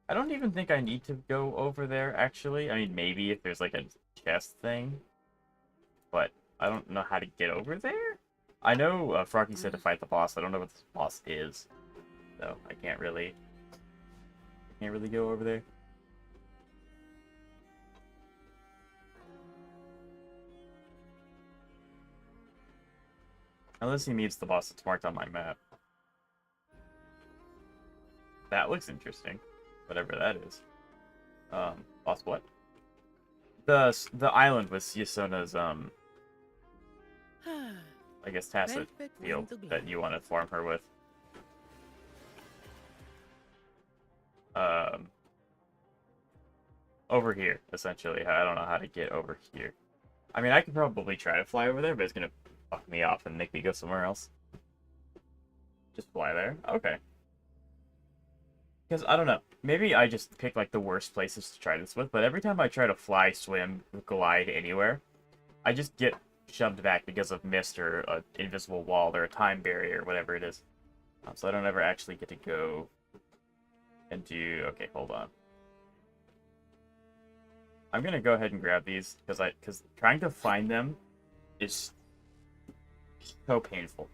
I don't even think I need to go over there, actually. I mean, maybe if there's like a chest thing. But I don't know how to get over there. I know Froggy said to fight the boss. I don't know what the boss is. So I can't really go over there. Unless he meets the boss that's marked on my map. That looks interesting. Whatever that is. Boss what? The island with Yasona's, I guess tacit field that you want to farm her with. Over here, essentially. I don't know how to get over here. I mean, I could probably try to fly over there, but it's gonna fuck me off and make me go somewhere else. Just fly there? Okay. Because, I don't know, maybe I just pick, like, the worst places to try this with, but every time I try to fly, swim, glide anywhere, I just get shoved back because of mist or an invisible wall or a time barrier or whatever it is. So I don't ever actually get to go and do... Okay, hold on. I'm gonna go ahead and grab these, because trying to find them is so painful.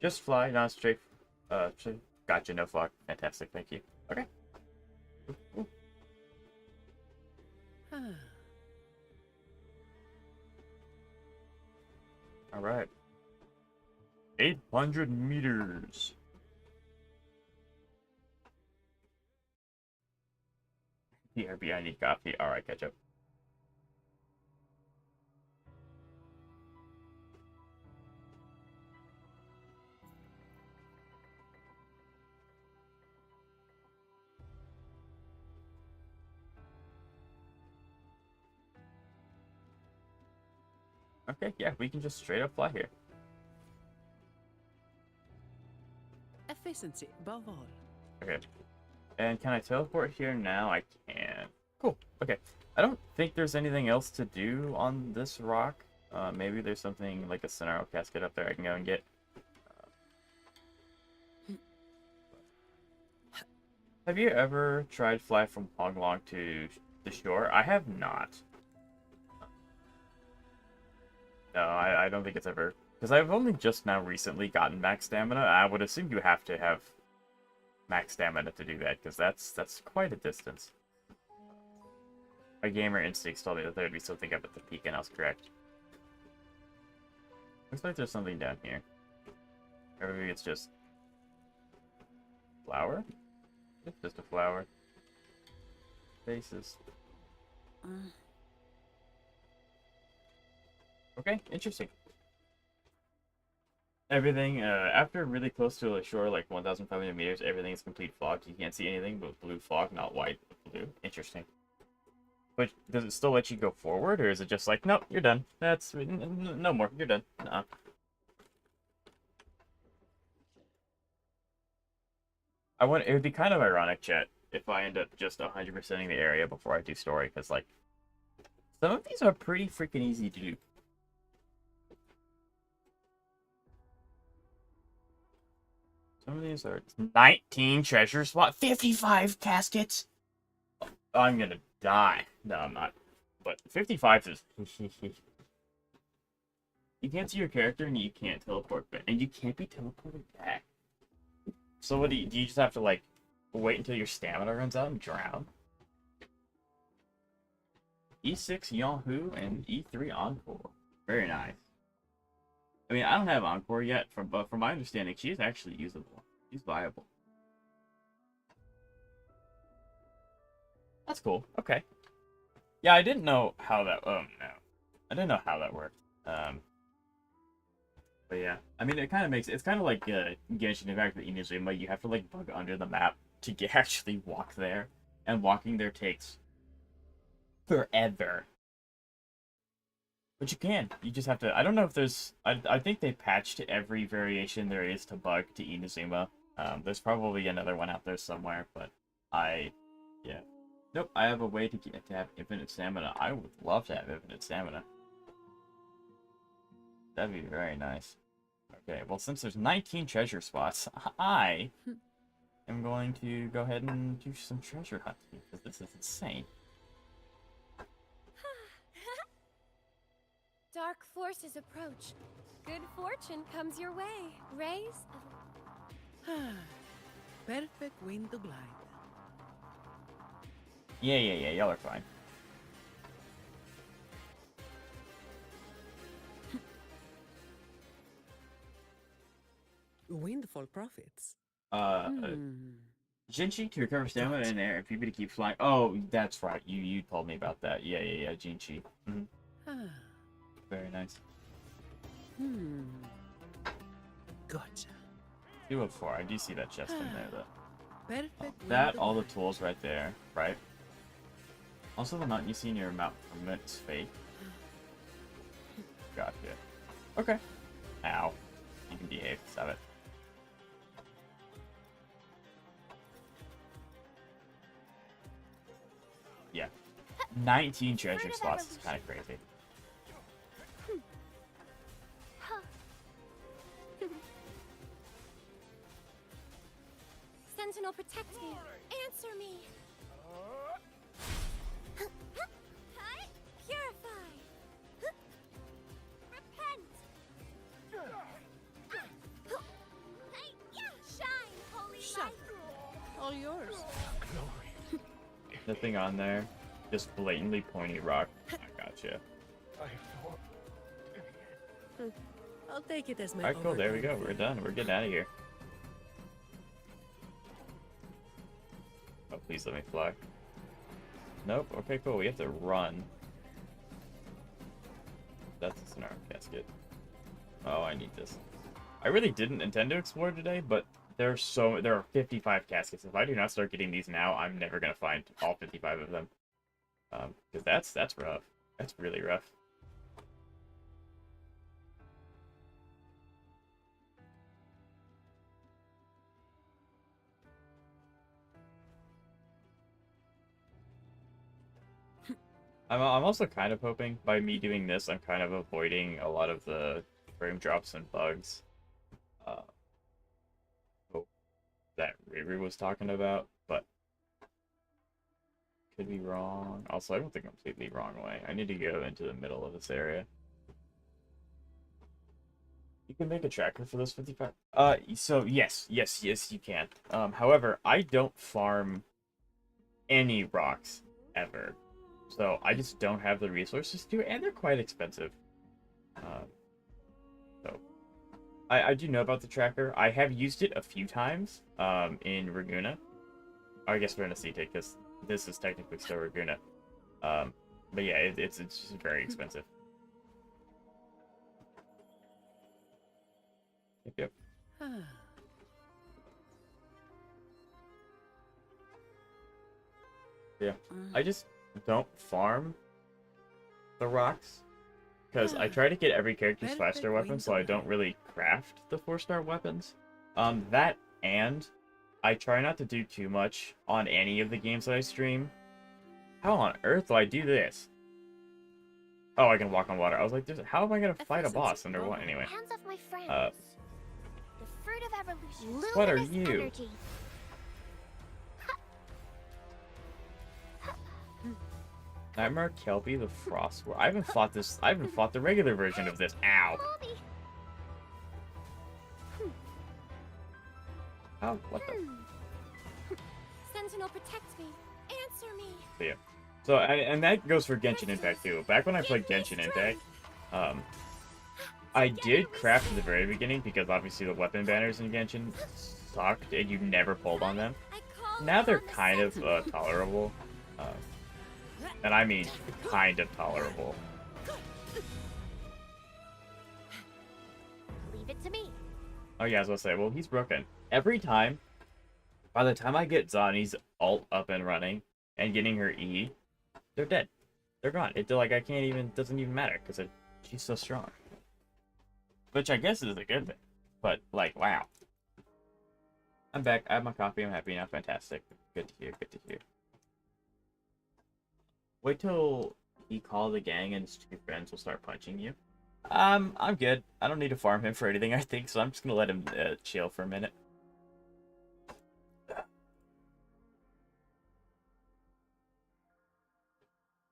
Just fly, not straight... Gotcha, no fog. Fantastic, thank you. Okay. Ooh. Alright. 800 meters. BRB, I need coffee. Alright, catch up. Okay, yeah, we can just straight up fly here. Efficiency above all. Okay. And can I teleport here now? I can. Cool. Okay. I don't think there's anything else to do on this rock. Maybe there's something like a Scenario casket up there I can go and get. Have you ever tried fly from Honglong to the shore? I have not. No, I don't think it's ever... Because I've only just now recently gotten max stamina. I would assume you have to have max stamina to do that, because that's quite a distance. My gamer instincts told me that there would be something up at the peak, and I was correct. Looks like there's something down here. Or maybe it's just... flower? It's just a flower. Faces. Okay, interesting. Everything, after really close to the shore, like 1,500 meters, everything is complete fog. You can't see anything but blue fog, not white, but blue. Interesting. But does it still let you go forward, or is it just like, nope, you're done. That's, no more, you're done. Nuh-uh. It would be kind of ironic, chat, if I end up just 100%ing the area before I do story, because, like, some of these are pretty freaking easy to do. Some of these are 19 treasure spot, 55 caskets. I'm gonna die. No, I'm not. But 55 is... You can't see your character and you can't teleport back. And you can't be teleported back. So what do you just have to, like, wait until your stamina runs out and drown? E6 Yahoo and E3 Encore. Very nice. I mean, I don't have Encore yet, but from my understanding, she is actually usable. She's viable. That's cool. Okay. Yeah, I didn't know how that... Oh, no. I didn't know how that worked. But yeah. I mean, it kind of makes... It's kind of like Genshin Impact with Inazuma. You have to, like, bug under the map to actually walk there. And walking there takes forever. But you can. You just have to... I don't know if there's... I think they patched every variation there is to bug to Inazuma. There's probably another one out there somewhere, but yeah. Nope, I have a way to have infinite stamina. I would love to have infinite stamina. That'd be very nice. Okay, well, since there's 19 treasure spots, I am going to go ahead and do some treasure hunting, because this is insane. Dark forces approach. Good fortune comes your way. Rays of... Perfect wind to glide. Yeah, y'all are fine. Windfall profits. Jinchi to recover stamina in air and PB to keep flying. Oh, that's right. You told me about that. Yeah, Jinchi. Very nice. Gotcha. 204. I do see that chest in there, though. Perfect. That, all the tools right there, right? Also, the mount you see in your mount permit is fake. Gotcha. Okay. Ow. You can behave. Stop it. Yeah. 19 treasure spots is kind of crazy. Sentinel, protect me. Answer me. Purify. Repent! Shine, holy light! All yours. Nothing on there. Just blatantly pointy rock. I gotcha. I'll take it as my Alright, cool. There we go. We're done. We're getting out of here. Oh, please let me fly. Nope. Okay, cool. We have to run. That's a scenario casket. Oh, I need this. I really didn't intend to explore today, but there are 55 caskets. If I do not start getting these now, I'm never gonna find all 55 of them. Because that's rough. That's really rough. I'm also kind of hoping by me doing this, I'm kind of avoiding a lot of the frame drops and bugs that Riri was talking about, but could be wrong. Also, I don't think I'm completely wrong way. I need to go into the middle of this area. You can make a tracker for those 55. So yes, you can. However, I don't farm any rocks ever. So I just don't have the resources to, and they're quite expensive. So I do know about the tracker. I have used it a few times in Raguna. I guess we're gonna see it because this is technically still Raguna. But yeah, it's just very expensive. Yep. Yeah, I just don't farm the rocks because I try to get every character's 5-star weapon, so I don't really craft the 4-star weapons. That and I try not to do too much on any of the games that I stream. How on earth do I do this? Oh, I can walk on water. I was like, how am I gonna fight a boss under water? Anyway. Hands off my friends. The fruit of evolution. What are Luminous you? energy. Nightmare Kelpie, the Frost. I haven't fought this. I haven't fought the regular version of this. Ow. Mommy. Oh, what the? Sentinel, protect me. Answer me. Yeah. So, and that goes for Genshin Impact too. Back when I played Give me Genshin Impact, strength. I did craft in the very beginning because obviously the weapon banners in Genshin sucked and you never pulled on them. I call Now they're upon the kind of Sentinel. tolerable. And I mean kind of tolerable. Leave it to me. Oh yeah, I was gonna say, well, he's broken. Every time, by the time I get Zani's ult up and running and getting her E, they're dead. They're gone. They're like, I can't even, doesn't even matter because she's so strong. Which I guess is a good thing. But, like, wow. I'm back. I have my coffee. I'm happy now. Fantastic. Good to hear. Good to hear. Wait till he calls the gang and his two friends will start punching you. I'm good. I don't need to farm him for anything, I think, so I'm just gonna let him chill for a minute.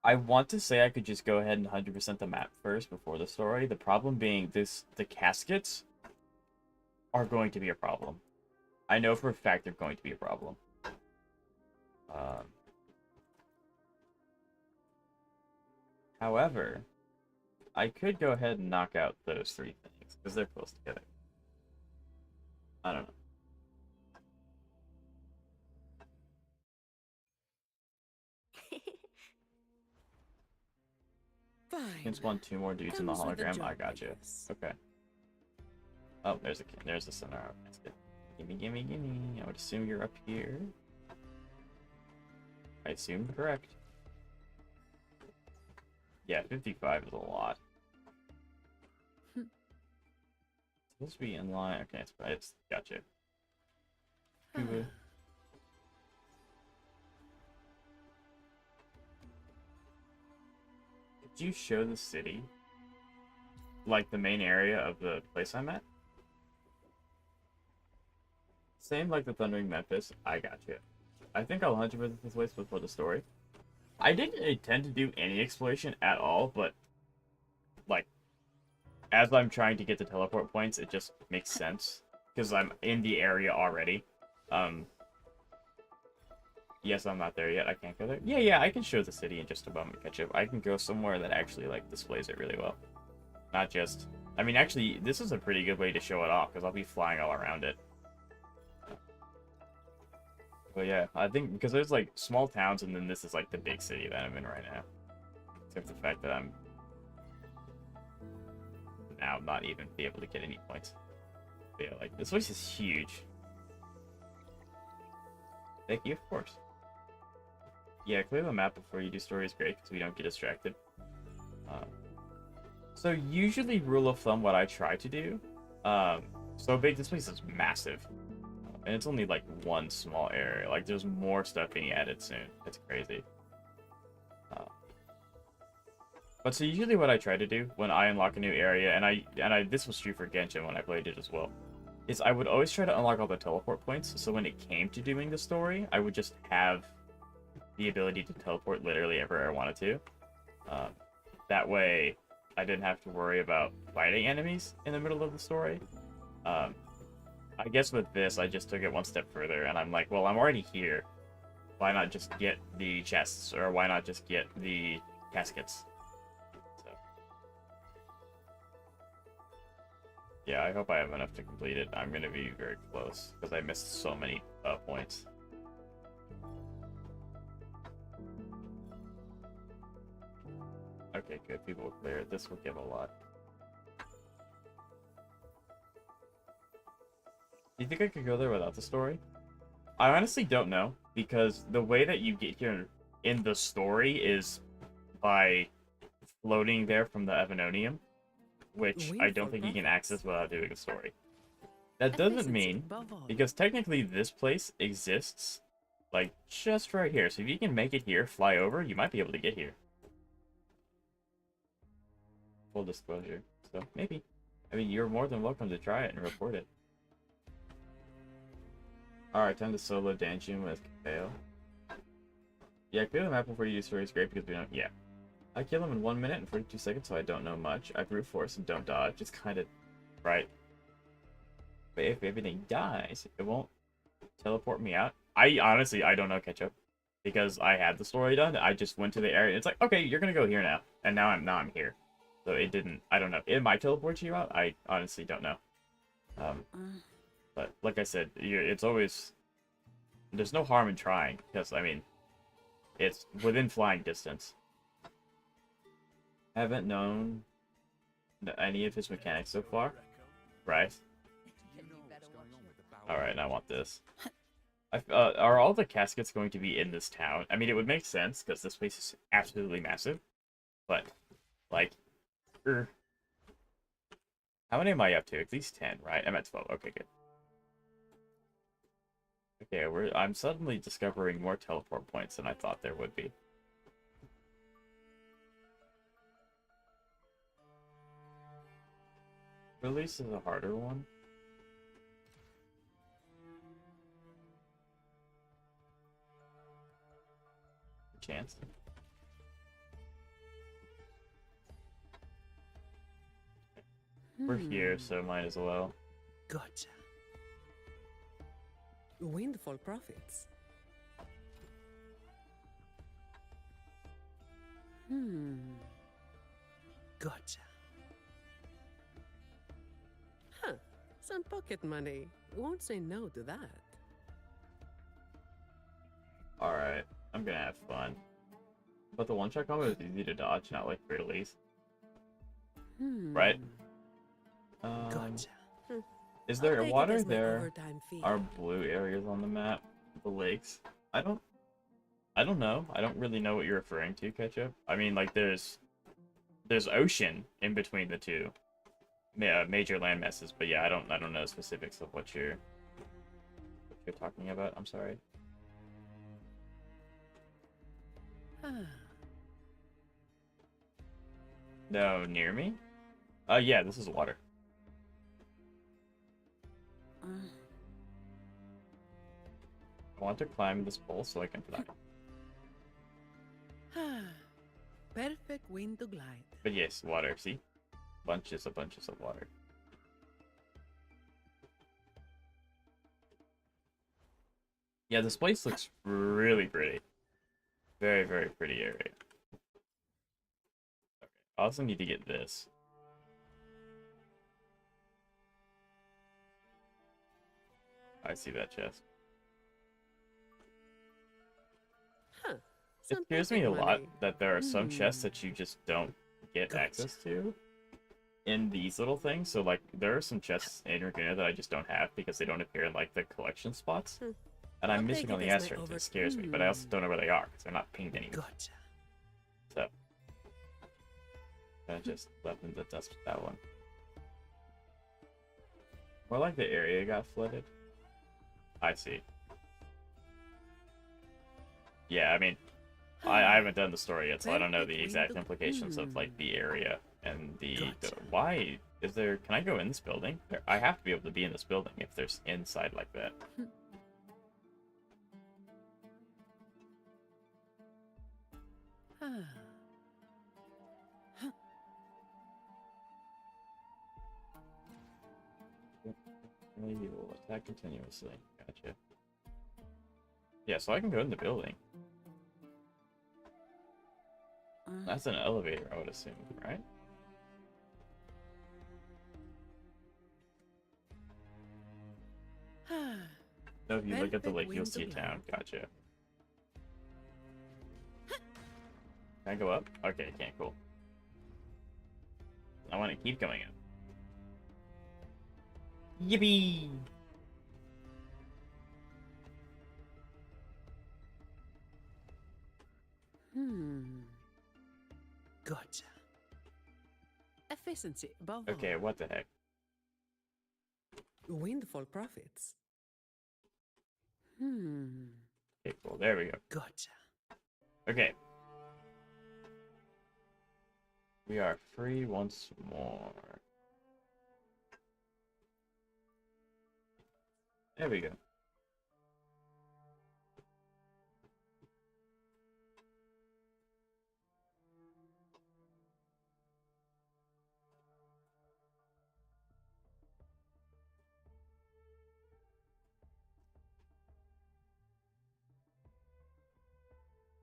I want to say I could just go ahead and 100% the map first before the story. The problem being the caskets are going to be a problem. I know for a fact they're going to be a problem. However, I could go ahead and knock out those three things, because they're close together. I don't know. Fine. Can spawn two more dudes in the Comes with the hologram. job, I got you. guess. Okay. Oh, there's a center. That's good. Gimme, gimme, gimme. I would assume you're up here. I assume correct. Yeah, 55 is a lot. Supposed to be in line. Okay, it's gotcha. Did you show the city? Like the main area of the place I'm at? Same like the Thundering Memphis. I got you. I think I'll 100% this place before the story. I didn't intend to do any exploration at all, but like as I'm trying to get the teleport points, it just makes sense because I'm in the area already. Yes, I'm not there yet. I can't go there. Yeah, I can show the city in just a moment, Ketchup. I can go somewhere that actually like displays it really well. Not just. I mean, actually, this is a pretty good way to show it off because I'll be flying all around it. But yeah, I think because there's like small towns and then this is like the big city that I'm in right now. Except the fact that I'm now not even be able to get any points. But yeah, like this place is huge. Thank you, of course. Yeah, clear the map before you do story is great because we don't get distracted. So usually rule of thumb, what I try to do. So big, this place is massive. And it's only like one small area. Like there's more stuff being added soon. It's crazy. But so usually what I try to do when I unlock a new area, and I this was true for Genshin when I played it as well, is I would always try to unlock all the teleport points. So when it came to doing the story, I would just have the ability to teleport literally everywhere I wanted to. That way, I didn't have to worry about fighting enemies in the middle of the story. I guess with this, I just took it one step further, and I'm like, well, I'm already here. Why not just get the chests, or why not just get the caskets? So, yeah, I hope I have enough to complete it. I'm gonna be very close, because I missed so many points. Okay, good. People will clear it. This will give a lot. Do you think I could go there without the story? I honestly don't know, because the way that you get here in the story is by floating there from the Evanonium, which I don't think you can access without doing a story. That doesn't mean, because technically this place exists, like, just right here. So if you can make it here, fly over, you might be able to get here. Full disclosure. So, maybe. I mean, you're more than welcome to try it and report it. Alright, time to solo Danjun with Kale. Yeah, clear the map before you use story is great because we don't. Yeah. I kill him in 1 minute and 42 seconds, so I don't know much. I brute force and don't dodge. It's kind of right. But if everything dies, it won't teleport me out. I honestly, I don't know Ketchup because I had the story done. I just went to the area. It's like, okay, you're gonna go here now, and now I'm here. So it didn't. I don't know. It might teleport you out. I honestly don't know. But like I said, it's always there's no harm in trying because I mean, it's within flying distance. Haven't known any of his mechanics so far. Right. Alright, I want this. Are all the caskets going to be in this town? I mean, it would make sense, because this place is absolutely massive. But, like... How many am I up to? At least 10, right? I'm at 12. Okay, good. Okay, I'm suddenly discovering more teleport points than I thought there would be. Release is a harder one. Chance. We're here, so might as well. Gotcha. Windfall profits. Gotcha. Huh. Some pocket money. Won't say no to that. Alright, I'm gonna have fun. But the one-shot combo is easy to dodge, not like release. Right? Gotcha. Is there I'll take it water? as my There overtime fee. are blue areas on the map. The lakes. I don't know. I don't really know what you're referring to, Ketchup. I mean, like, there's ocean in between the two major land masses, but yeah, I don't know specifics of what you're talking about. I'm sorry. No, near me? Yeah, this is water. I want to climb this pole so I can fly. Perfect wind to glide. But yes, water, see? Bunches of water. Yeah, this place looks really pretty. Very, very pretty area. Okay, I also need to get this. I see that chest. It scares me a lot that there are some chests that you just don't get access to in these little things. So, like, there are some chests in Raguna that I just don't have because they don't appear in, like, the collection spots. And I'm missing on the asterisks. It scares me, but I also don't know where they are because they're not pinged anywhere. Gotcha. So, I just left in the dust with that one. More like the area got flooded. I see. Yeah, I mean, I haven't done the story yet, so I don't know the exact implications of, like, the area and the why is there... Can I go in this building? I have to be able to be in this building if there's inside like that. Maybe we'll attack continuously. Gotcha. Yeah, so I can go in the building. That's an elevator, I would assume, right? No, if you look at the lake, you'll see a town. Gotcha. Can I go up? Okay, I can't. Cool. I want to keep going up. Yippee! Gotcha. Efficiency above all. Okay, what the heck? Windfall profits. Okay, cool. There we go. Gotcha. Okay. We are free once more. There we go.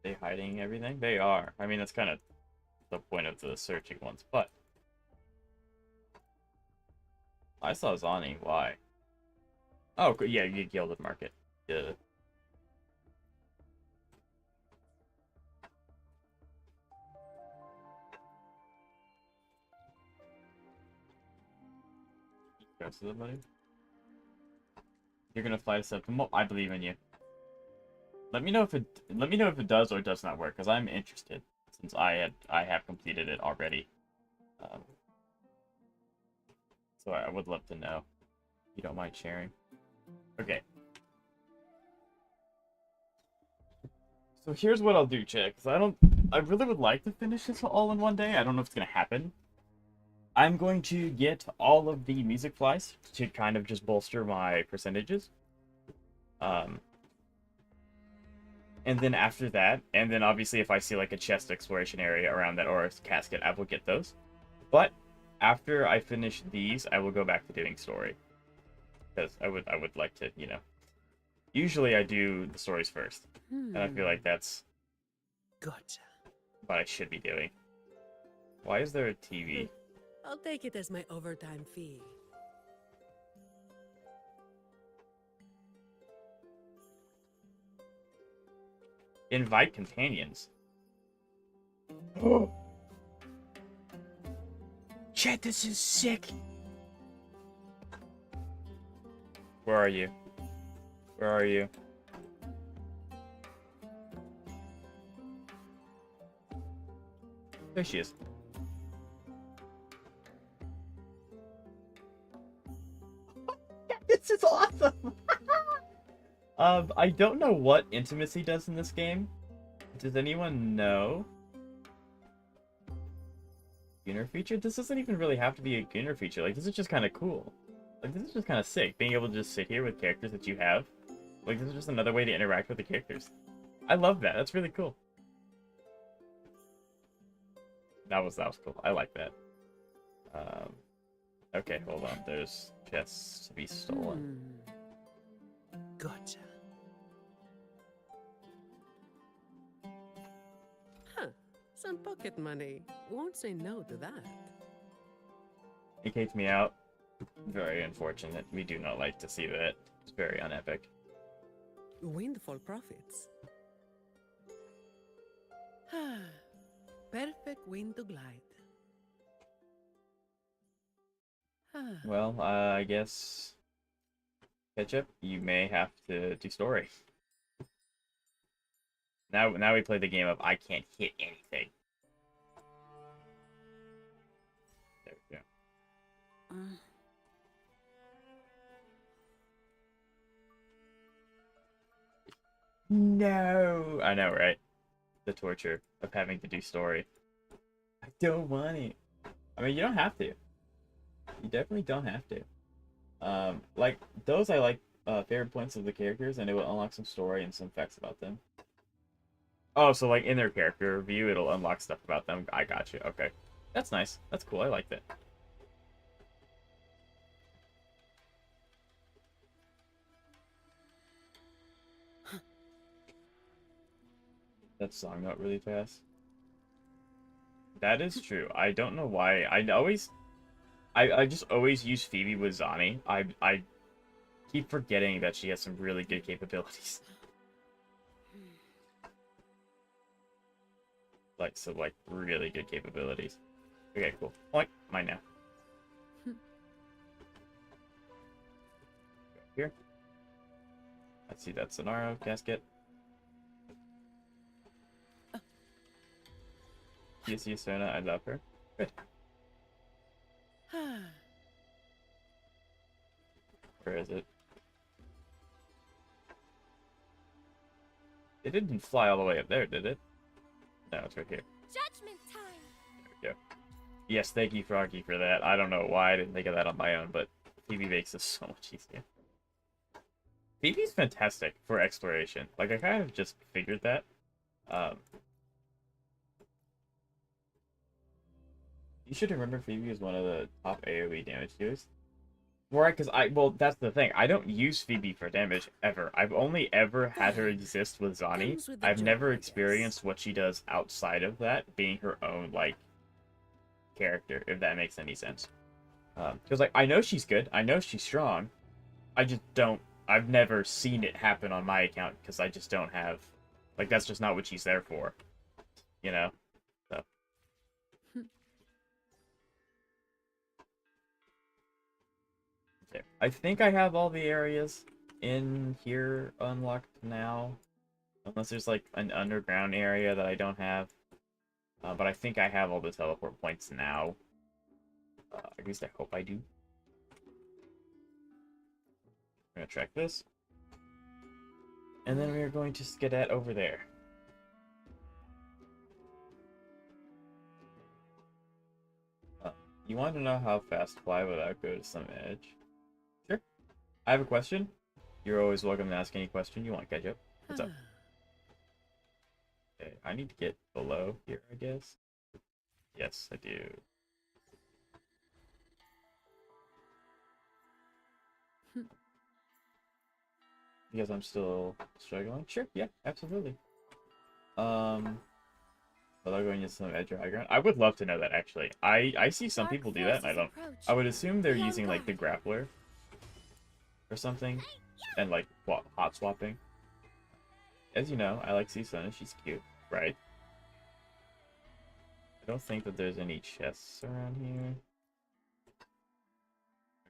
They hiding everything? They are. I mean, that's kind of the point of the searching ones, but I saw Zani. Why? Oh, yeah, you Gilded Market. Yeah. Rest of the money. You're gonna fly to September. I believe in you. Let me know if it does or does not work, because I'm interested, since I have completed it already. So I would love to know. If you don't mind sharing. Okay. So here's what I'll do, chat, because I really would like to finish this all in one day. I don't know if it's gonna happen. I'm going to get all of the music flies to kind of just bolster my percentages. And then after that, and then obviously if I see like a chest exploration area around that or a casket, I will get those. But after I finish these, I will go back to doing story. Because I would like to, you know. Usually I do the stories first. And I feel like that's Gotcha. what I should be doing. Why is there a TV? I'll take it as my overtime fee. Invite companions. Chat, this is sick. Where are you? Where are you? There she is. This is awesome! I don't know what intimacy does in this game. Does anyone know? Gunner feature? This doesn't even really have to be a Gunner feature. Like, this is just kind of cool. Like, this is just kind of sick. Being able to just sit here with characters that you have. Like, this is just another way to interact with the characters. I love that. That's really cool. That was cool. I like that. Okay, hold on. There's chests to be stolen. Gotcha. Huh. Some pocket money. Won't say no to that. It kicked me out. Very unfortunate. We do not like to see that. It's very unepic. Windfall profits. Perfect wind to glide. Well, I guess... Ketchup, you may have to do story. Now we play the game of I can't hit anything. There we go. No! I know, right? The torture of having to do story. I don't want it. I mean, you don't have to. You definitely don't have to. Like, those I like favorite points of the characters, and it will unlock some story and some facts about them. Oh, so like in their character review, it'll unlock stuff about them. I got you. Okay. That's nice. That's cool. I like that. That song note really fast. That is true. I don't know why. I just always use Phoebe with Zani. I keep forgetting that she has some really good capabilities. Like, so, like, really good capabilities. Okay, cool. Point. Mine now. Here. Let's see, that's Sonaro casket. Yes, Sona, I love her. Good. Where is it? It didn't fly all the way up there, did it? No, it's right here. Judgment time. There we go. Yes, thank you, Froggy, for that. I don't know why I didn't think of that on my own, but Phoebe makes this so much easier. Phoebe's fantastic for exploration. Like, I kind of just figured that. You should remember Phoebe is one of the top AoE damage dealers. Right, because well, that's the thing. I don't use Phoebe for damage, ever. I've only ever had her exist with Zani. Comes with the I've job, never I guess. experienced what she does outside of that, being her own, like, character, if that makes any sense. Because, like, I know she's good. I know she's strong. I just don't... I've never seen it happen on my account, because I just don't have... Like, that's just not what she's there for. You know? So... Okay. I think I have all the areas in here unlocked now. Unless there's, like, an underground area that I don't have. But I think I have all the teleport points now. At least I hope I do. I'm gonna track this. And then we are going to skedat over there. You want to know how fast fly without go to some edge? Sure. I have a question. You're always welcome to ask any question you want, Ketchup. What's up? Okay, I need to get below here, I guess. Yes, I do. Because I'm still struggling? Sure, yeah, absolutely. Without going into some edge or high ground? I would love to know that, actually. I see some Dark people do that, and I don't... forces approach. I would assume they're Be on using, like, the guard. grappler or something, and, like, hot swapping. As you know, I like Seasona, she's cute, right? I don't think that there's any chests around here.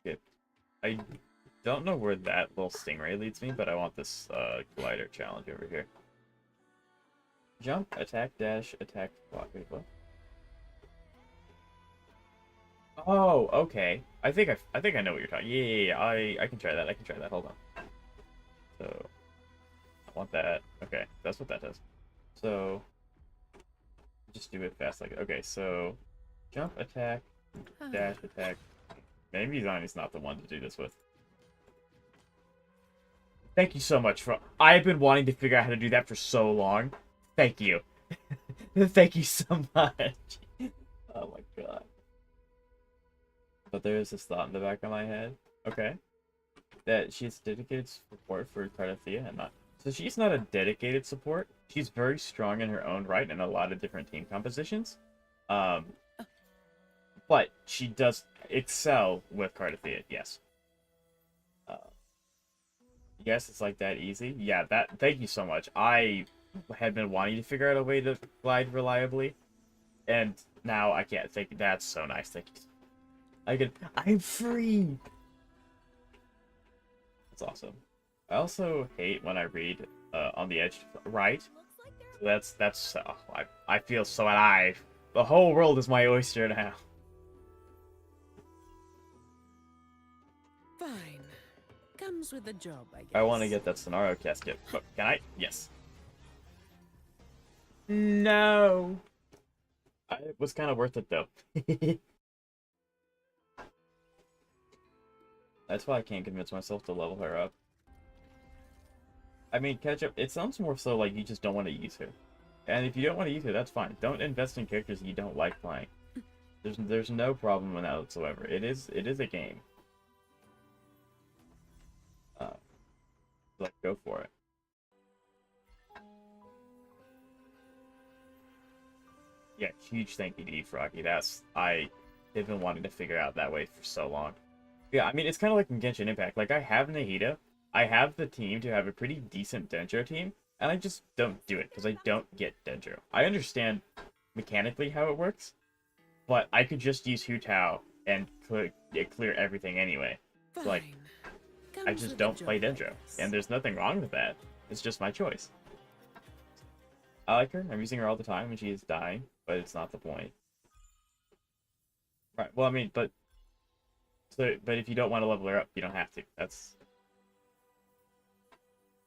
Okay, I don't know where that little stingray leads me, but I want this glider challenge over here. Jump, attack, dash, attack, block. Wait, what? Oh, okay. I think I know what you're talking. Yeah. I can try that. I can try that. Hold on. So I want that. Okay, that's what that does. So just do it fast like okay. So jump, attack, dash, attack. Maybe Zani's not the one to do this with. Thank you so much for. I've been wanting to figure out how to do that for so long. Thank you. Thank you so much. Oh my god. But there is this thought in the back of my head. Okay. That she's dedicated support for Cartethyia and not. So she's not a dedicated support. She's very strong in her own right in a lot of different team compositions. But she does excel with Cartethyia, yes. Yes, it's like that easy. Yeah, that. Thank you so much. I had been wanting to figure out a way to glide reliably, and now I can't. Think that's so nice. Thank you. I'm free. That's awesome. I also hate when I read on the edge right. So that's. Oh, I feel so alive. The whole world is my oyster now. Fine. Comes with the job, I guess. I want to get that Sonaro casket. But can I? Yes. No. It was kind of worth it though. That's why I can't convince myself to level her up. I mean, Ketchup, it sounds more so like you just don't want to use her. And if you don't want to use her, that's fine. Don't invest in characters you don't like playing. There's no problem with that whatsoever. It is a game. Like, go for it. Yeah, huge thank you to you, Froggy. I've been wanting to figure out that way for so long. Yeah, I mean, it's kind of like in Genshin Impact. Like, I have Nahida. I have the team to have a pretty decent Dendro team, and I just don't do it, because I don't get Dendro. I understand mechanically how it works, but I could just use Hu Tao and clear everything anyway. Fine. Like, I just don't play Dendro, and there's nothing wrong with that. It's just my choice. I like her. I'm using her all the time, and she is dying, but it's not the point. Right. Well, I mean, but if you don't want to level her up, you don't have to. That's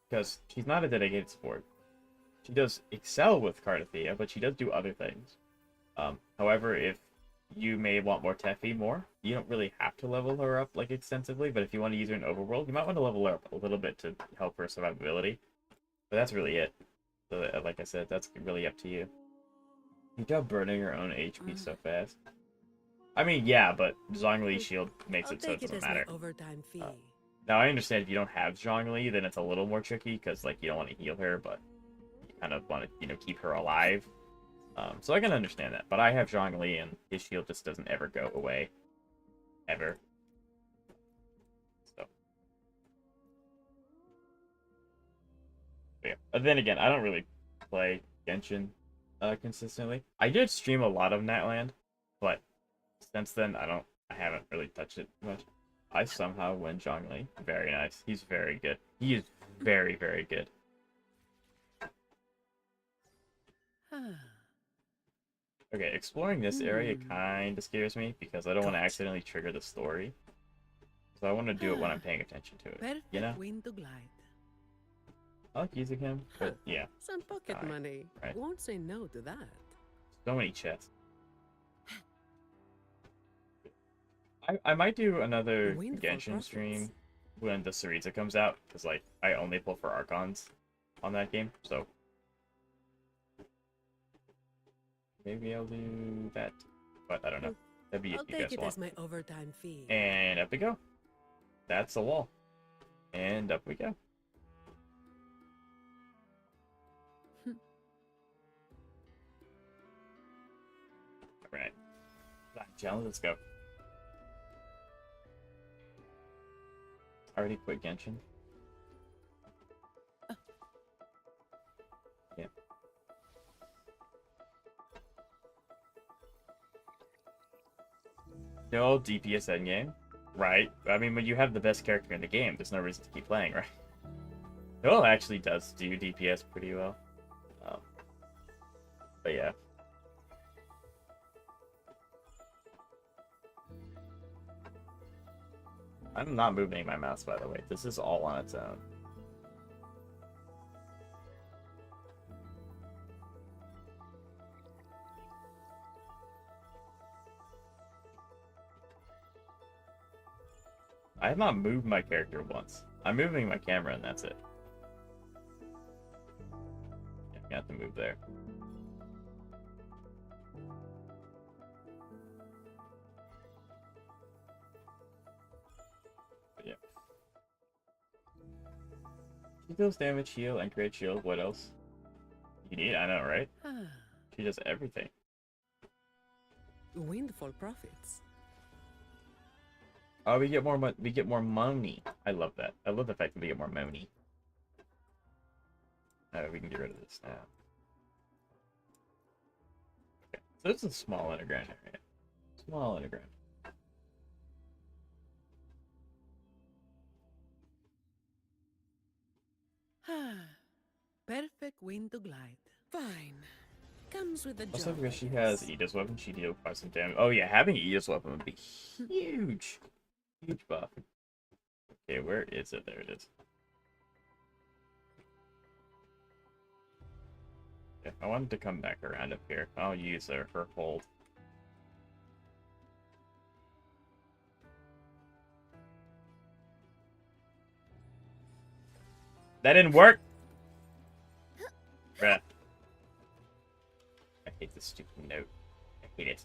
because she's not a dedicated support. She does excel with Cartethyia, but she does do other things. However, if you may want more Teffy more, you don't really have to level her up like extensively, but if you want to use her in Overworld, you might want to level her up a little bit to help her survivability. But that's really it. So, like I said, that's really up to you. You got burning your own HP so fast. I mean, yeah, but Zhongli's shield makes I'll it so it take it doesn't as matter. my overtime fee. Now, I understand if you don't have Zhongli, then it's a little more tricky, because, like, you don't want to heal her, but you kind of want to, you know, keep her alive. So I can understand that. But I have Zhongli, and his shield just doesn't ever go away. Ever. So. But yeah. But then again, I don't really play Genshin consistently. I did stream a lot of Natland, but since then, I haven't really touched it much. I somehow win Zhongli. Very nice. He's very good. He is very, very good. Okay, exploring this area kind of scares me because I don't want to accidentally trigger the story. So I want to do it when I'm paying attention to it. Perfect You know? wind to glide. I like using him, but yeah. Some pocket Fine. money. Right. Won't say no to that. So many chests. I might do another Windfall Genshin profits. stream when the Syriza comes out, because like I only pull for Archons on that game, so maybe I'll do that. But I don't know. That'd be if I'll you guys take it want. as my overtime fee. And up we go. That's the wall. And up we go. Alright. Challenge, let's go. Already quit Genshin. Yeah. No DPS endgame. Right. I mean, when you have the best character in the game, there's no reason to keep playing, right? Noel actually does do DPS pretty well. But yeah. I'm not moving my mouse, by the way. This is all on its own. I have not moved my character once. I'm moving my camera and that's it. Yeah, I'm gonna have to move there. But yeah. She deals damage, heal, and create shield. What else? You need, I know, right? She does everything. Windfall profits. Oh, we get more money. I love that. I love the fact that we get more money. We can get rid of this now. Okay, so this is a small underground area. Small underground. Perfect wind to glide. Fine. Comes with the job. Also, because I she guess. has Edith's weapon, she deals quite some damage. Oh yeah, having Edith's weapon would be huge. Huge buff. Okay, where is it? There it is. Yeah, I wanted to come back around up here. I'll use her hold. That didn't work! Bruh. I hate this stupid note. I hate it.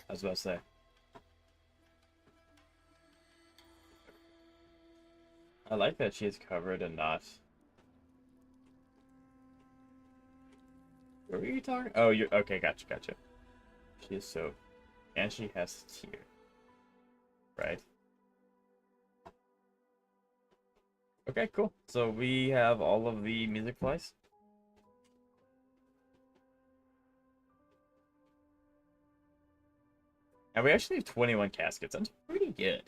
I was about to say. I like that she is covered and not... What were you talking? Oh, you're... Okay, gotcha. She is so... And she has tear. Right? Okay, cool. So we have all of the music flies. And we actually have 21 caskets. That's pretty good.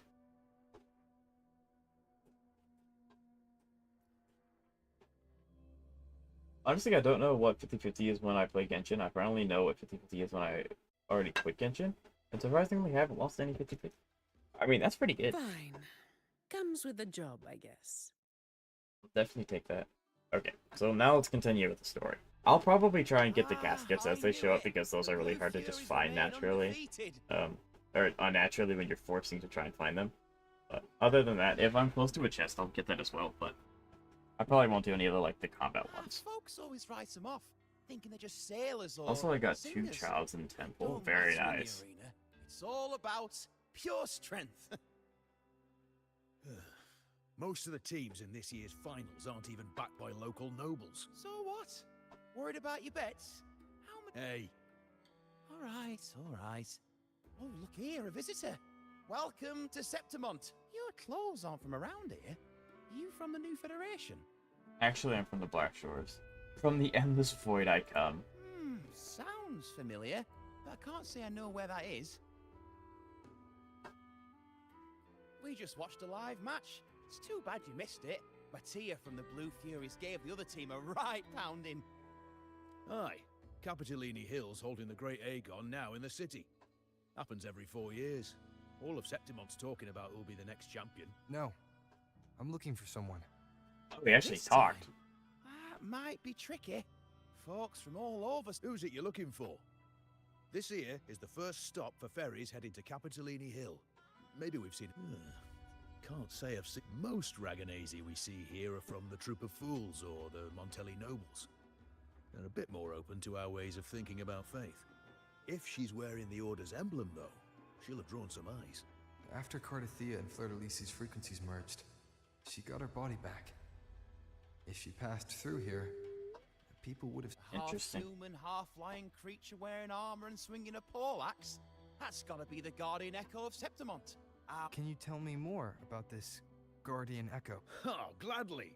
Honestly, I don't know what 50-50 is when I play Genshin. I only know what 50-50 is when I already quit Genshin. And surprisingly, I haven't lost any 50-50. I mean, that's pretty good. Fine. Comes with the job, I guess. Definitely take that. Okay, so now let's continue with the story. I'll probably try and get the caskets as they show up because those are really hard to just find naturally. Or unnaturally when you're forcing to try and find them. But other than that, if I'm close to a chest, I'll get that as well, but I probably won't do any of the, like, the combat ones. Folks always write them off. thinking they're just sailors or Also, I got 2 singers. childs in temple. Don't Very matter in the nice. arena. It's all about pure strength. Most of the teams in this year's finals aren't even backed by local nobles. So what? Worried about your bets? How many? Hey, All right, all right. Oh, look here, a visitor. Welcome to Septimont. Your clothes aren't from around here. You from the New Federation? Actually, I'm from the Black Shores. From the endless void I come. Sounds familiar, but I can't say I know where that is. We just watched a live match. It's too bad you missed it. Cartethyia from the Blue Furies gave the other team a right pounding. aye. Capitolini Hill's holding the Great Aegon now in the city. Happens every 4 years. All of Septimont's talking about who'll be the next champion. No. I'm looking for someone. Oh, we actually This talked. time, that might be tricky. Folks from all over. Who's it you're looking for? This here is the first stop for ferries heading to Capitolini Hill. Maybe we've seen... Can't say I've seen... Most Raganesi we see here are from the Troop of Fools or the Montelli Nobles. They're a bit more open to our ways of thinking about faith. If she's wearing the Order's emblem, though, she'll have drawn some eyes. After Cartethyia and Fleur-de-Lis's frequencies merged, she got her body back. If she passed through here, people would have... Interesting. Half-human, half-lion creature wearing armor and swinging a poleaxe. That's gotta be the Guardian Echo of Septimont. Can you tell me more about this Guardian Echo? Oh, gladly!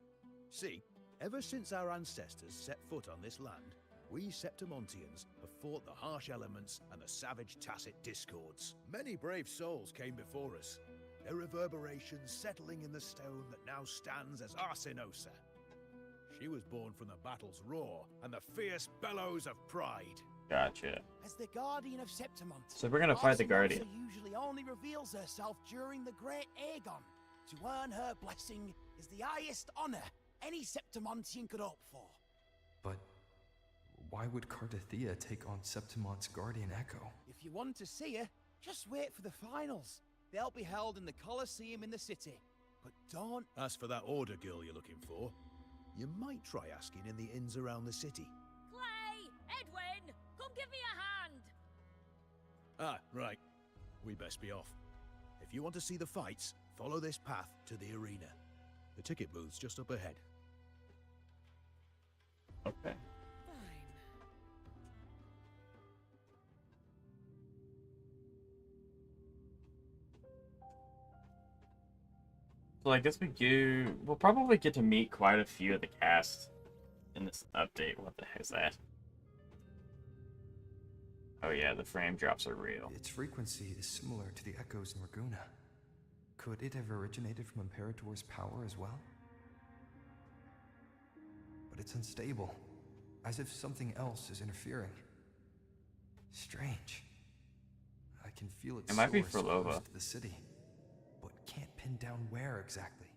See, ever since our ancestors set foot on this land, we Septimontians have fought the harsh elements and the savage tacit discords. Many brave souls came before us, their reverberations settling in the stone that now stands as Arsinosa. She was born from the battle's roar and the fierce bellows of pride. Gotcha. As the Guardian of Septimont, So we're gonna fight the Arsinosa Guardian. usually only reveals herself during the Great Aegon. To earn her blessing is the highest honor any Septimontian could hope for. But why would Cartethyia take on Septimont's Guardian Echo? If you want to see her, just wait for the finals. They'll be held in the Colosseum in the city. But don't... As for that Order girl you're looking for, you might try asking in the inns around the city. Clay! Edwin! Come give me a hand! Ah, right. We best be off. If you want to see the fights, follow this path to the arena. The ticket booth's just up ahead. Okay. Fine. So I guess we'll probably get to meet quite a few of the cast in this update. What the heck is that? Oh yeah, the frame drops are real. Its frequency is similar to the echoes in Raguna. Could it have originated from Imperator's power as well? But it's unstable, as if something else is interfering. Strange. I can feel its It might be source Frolova. close to the city, but can't pin down where exactly.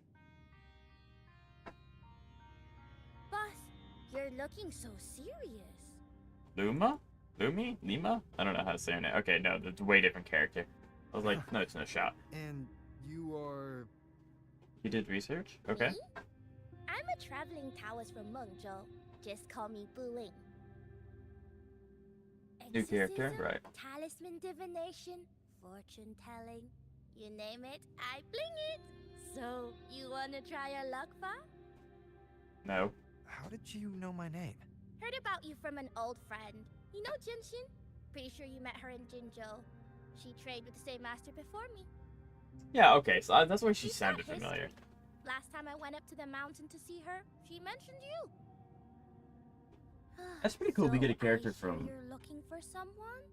Boss, you're looking so serious. Luma? Lumi? Lima? I don't know how to say her name. Okay, no, that's a way different character. I was like, no, it's no shot. And you are... You did research? Okay. Me? I'm a traveling Taoist from Mengzhou. Just call me Bu Ling. New character? Exorcism, Right. Talisman divination, fortune telling. You name it, I bling it. So, you wanna try your luck, Fa? No. How did you know my name? Heard about you from an old friend. You know Jinshin? Pretty sure you met her in Jinzhou. She trained with the same master before me. Yeah, okay, so that's why she She's got sounded familiar. history. Last time I went up to the mountain to see her, she mentioned you. That's pretty cool to get a So, character I hear from You're looking for someone?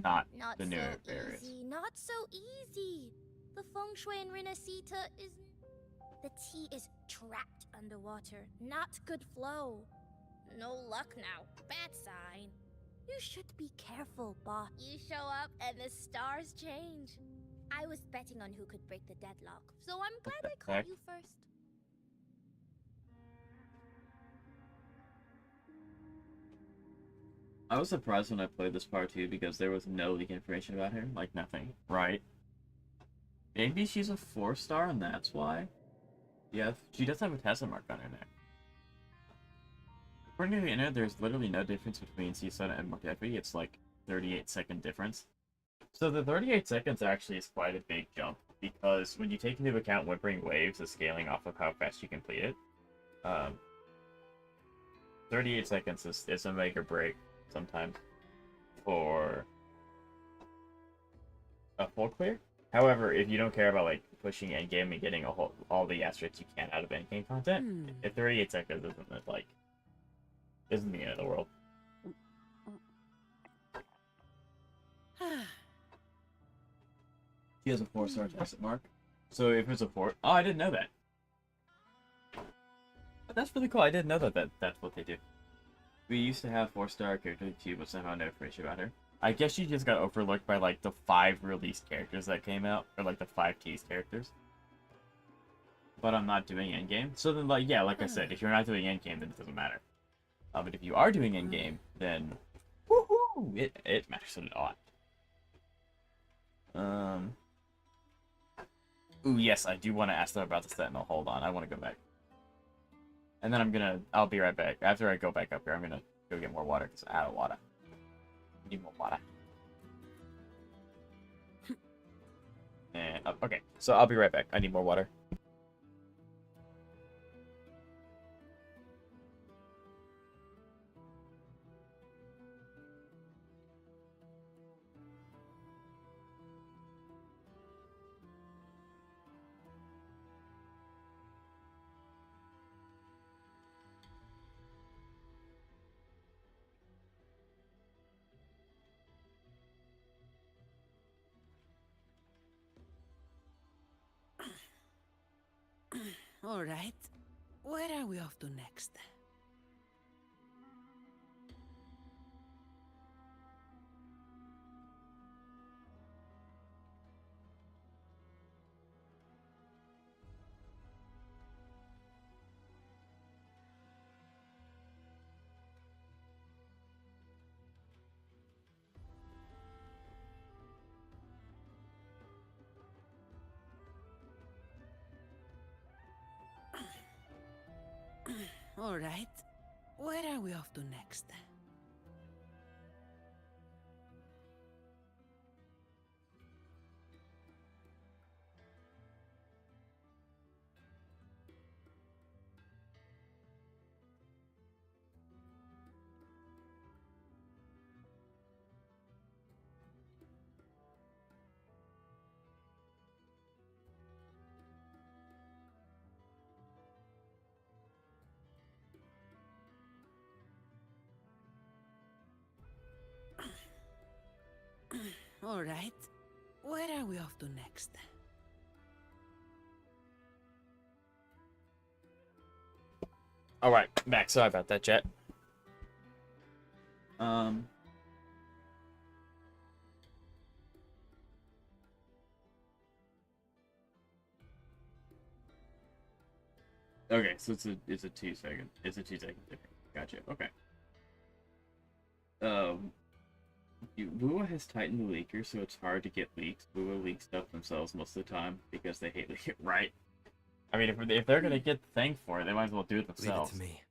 not Not the so new areas. easy. Not so easy. The feng shui in Renacita is... The tea is trapped underwater. Not good flow. No luck now. Bad sign. You should be careful, boss. You show up and the stars change. I was betting on who could break the deadlock, so I'm glad I heck? caught you first. I was surprised when I played this part too because there was no leak information about her, like nothing, right? Maybe she's a 4-star and that's why? Yeah, she does have a Tesla mark on her neck. according to the internet, there's literally no difference between Seaside and McAfee. It's like 38-second difference. So the 38 seconds actually is quite a big jump, because when you take into account Wuthering Waves, the scaling off of how fast you complete it, 38 seconds is a make or break sometimes for a full clear. However, if you don't care about like pushing endgame and getting all the asterisks you can out of endgame content, if 38 seconds isn't the end of the world. He has a 4-star tacit mark. So if it's a 4, oh, I didn't know that. But that's really cool. I didn't know that's what they do. We used to have 4-star character too, but somehow no information about her. I guess she just got overlooked by like the 5 released characters that came out, or like the 5 teased characters. But I'm not doing endgame, so then like yeah, like I said, if you're not doing endgame, then it doesn't matter. But if you are doing endgame, then woohoo, it matters a lot. Ooh, yes, I do want to ask them about the Sentinel. Hold on, I want to go back. And then I'll be right back. After I go back up here, I'm gonna go get more water, because I'm out of water. I need more water. And, okay, so I'll be right back. I need more water. All right. Where are we off to next? All right. Where are we off to next? All right. Where are we off to next? All right, back. Sorry about that, chat. Okay, so it's a 2-second. It's a 2-second difference. Gotcha. Okay. Wua has tightened the leaker, so it's hard to get leaks. Wua leaks stuff themselves most of the time because they hate leaking. Right. I mean, if they're gonna get the thing for it, they might as well do it themselves. Leave it to me.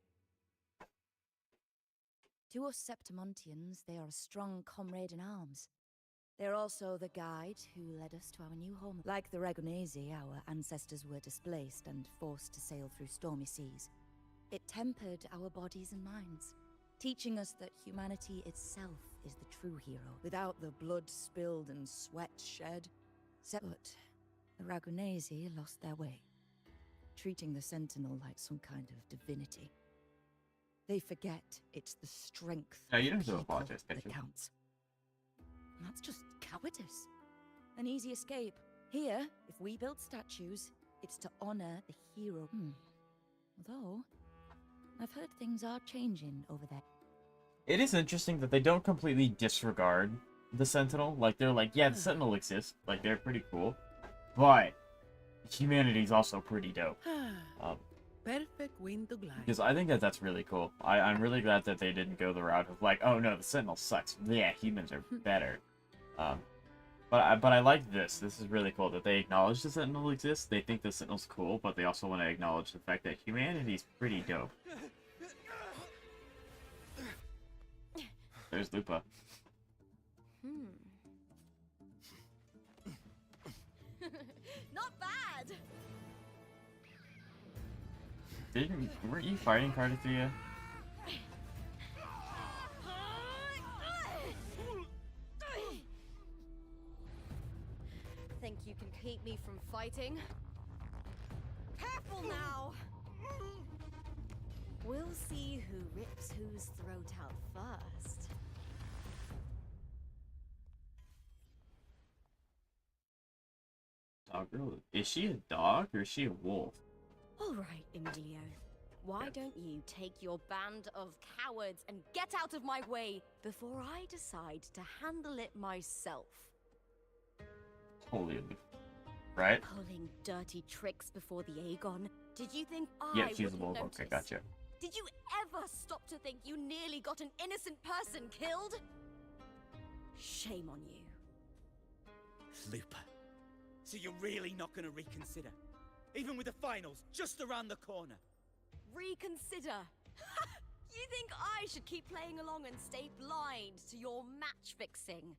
To us Septimontians, they are a strong comrade in arms. They're also the guide who led us to our new home. Like the Regonesi, our ancestors were displaced and forced to sail through stormy seas. It tempered our bodies and minds, teaching us that humanity itself is the true hero, without the blood spilled and sweat shed. But the Ragonesi lost their way, treating the Sentinel like some kind of divinity. They forget it's the strength No, you don't of have to people apologize, that Picture. counts. And that's just cowardice. An easy escape. Here, if we build statues, it's to honor the hero. Although, I've heard things are changing over there. It is interesting that they don't completely disregard the Sentinel. Like, they're like, yeah, the Sentinel exists. Like, they're pretty cool. But humanity's also pretty dope. Perfect wind to glide. Because I think that's really cool. I'm really glad that they didn't go the route of like, oh no, the Sentinel sucks. Yeah, humans are better. But I like this. This is really cool that they acknowledge the Sentinel exists. They think the Sentinel's cool, but they also want to acknowledge the fact that humanity's pretty dope. there's Lupa. Not bad. Weren't you fighting Cartethyia? Think you can keep me from fighting? Careful now! We'll see who rips whose throat out first. Dog girl? Is she a dog or is she a wolf? All right, Emilio. Why don't you take your band of cowards and get out of my way before I decide to handle it myself? Holy, right? Pulling dirty tricks before the Aegon. Did you think I Yeah, she's a wouldn't wolf. notice? Okay, gotcha. Did you ever stop to think you nearly got an innocent person killed? Shame on you. Lupa. So you're really not gonna reconsider? Even with the finals just around the corner? Reconsider? You think I should keep playing along and stay blind to your match fixing?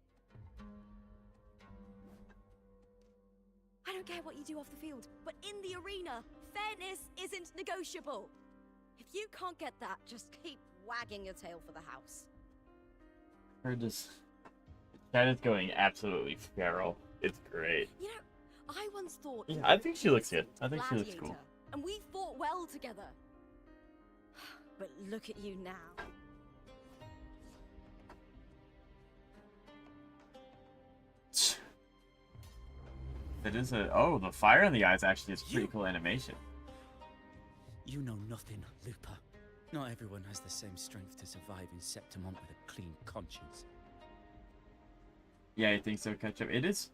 I don't care what you do off the field, but in the arena, fairness isn't negotiable. If you can't get that, just keep wagging your tail for the house. That is going absolutely feral. It's great. You know, I once thought... Yeah, I think she looks good. I think she looks Gladiator, cool. And we fought well together. But look at you now. It is a... Oh, the fire in the eyes actually is pretty cool animation. You know nothing, Lupa. Not everyone has the same strength to survive in Septimont with a clean conscience. Yeah, I think so, Ketchup. It is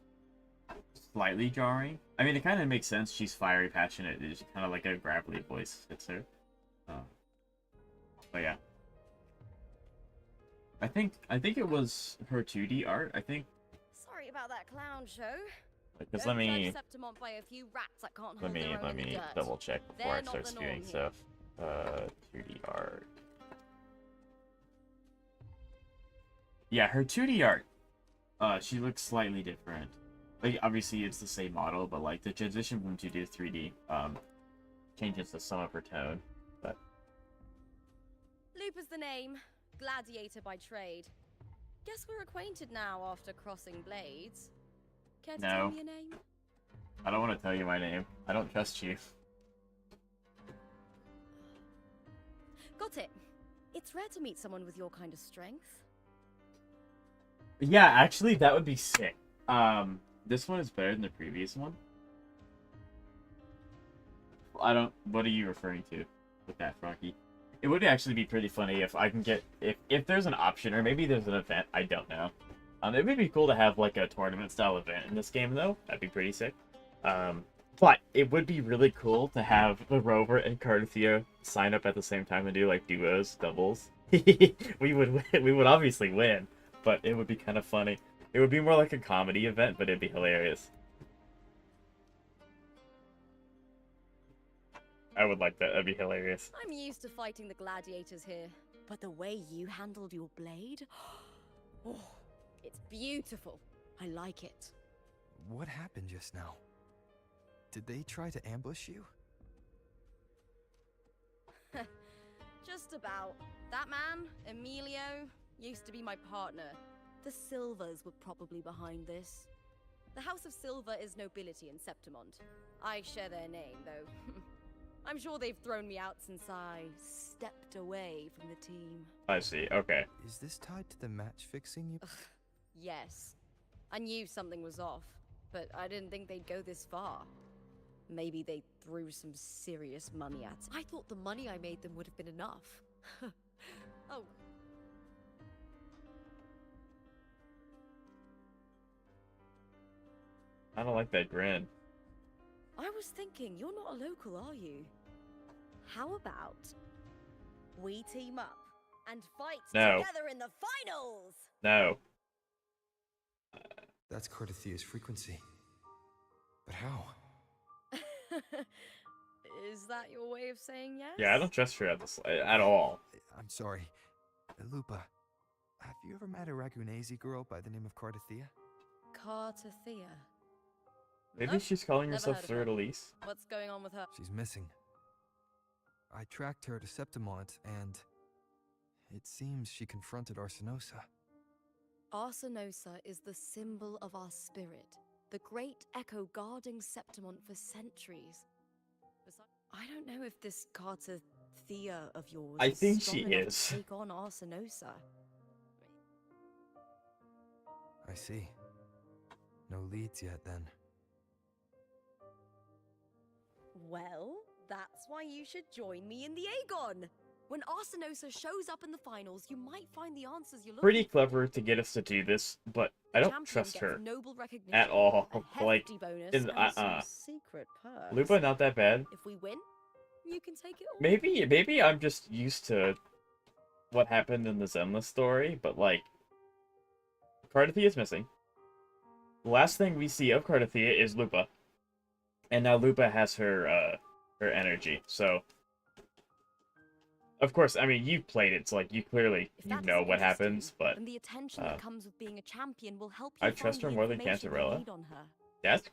slightly jarring. I mean, it kind of makes sense. She's fiery, passionate. It's kind of like a gravelly voice fits her. But yeah. I think it was her 2D art. I think... Sorry about that clown show. Because Don't let me... judge Septimont by a few rats that can't hold Let their own in the me dirt. double check before They're I not start the norm spewing here. stuff. 2D art. Yeah, her 2D art. She looks slightly different. Like, obviously it's the same model, but like the transition from 2D to 3D changes to some of her tone. But Lupa's the name. Gladiator by trade. Guess we're acquainted now after crossing blades. Care to No. tell me your name? I don't want to tell you my name. I don't trust you. Got it. It's rare to meet someone with your kind of strength. Yeah, actually, that would be sick. This one is better than the previous one. I don't... What are you referring to with that, Frankie? It would actually be pretty funny if I can get... If there's an option, or maybe there's an event, I don't know. It would be cool to have, like, a tournament-style event in this game, though. That'd be pretty sick. But it would be really cool to have the Rover and Cartethyia sign up at the same time and do, like, duos, doubles. we would obviously win, but it would be kind of funny. It would be more like a comedy event, but it'd be hilarious. I would like that. That'd be hilarious. I'm used to fighting the gladiators here, but the way you handled your blade... Oh, it's beautiful. I like it. What happened just now? Did they try to ambush you? Just about. That man, Emilio, used to be my partner. The Silvers were probably behind this. The House of Silver is nobility in Septimont. I share their name, though. I'm sure they've thrown me out since I stepped away from the team. I see. Okay. Is this tied to the match fixing you? Yes. I knew something was off, but I didn't think they'd go this far. Maybe they threw some serious money at it. I thought the money I made them would have been enough. Oh. I don't like that grin. I was thinking, you're not a local, are you? How about we team up and fight No. together in the finals? No. That's Cartethia's frequency. But how? Is that your way of saying yes? Yeah, I don't trust her at all. I'm sorry. Lupa, have you ever met a Ragunese girl by the name of Cartethyia? Cartethyia. Maybe Nope, she's calling never herself heard of her. Fleur-de-Lis. What's going on with her? She's missing. I tracked her to Septimont, and it seems she confronted Arsinosa. Arsinosa is the symbol of our spirit, the great echo guarding Septimont for centuries. I don't know if this Cartethyia of yours I is think strong she enough is. to take on Arsinosa. I see. No leads yet, then. Well, that's why you should join me in the Aegon. When Arsinosa shows up in the finals, you might find the answers you're looking Pretty clever to get us to do this, but I don't Champion trust gets her noble recognition, at all. a Like, hefty bonus, is and some secret perks. Lupa not that bad. If we win, you can take it all. Maybe I'm just used to what happened in the Zenless story, but like, Cartethyia is missing. The last thing we see of Cartethyia is Lupa, and now Lupa has her energy. So, of course, I mean you've played it, so like you clearly know what happens. But and the attention that comes with being a champion will help you I find trust her the more than information you Cantarella. need on her. That's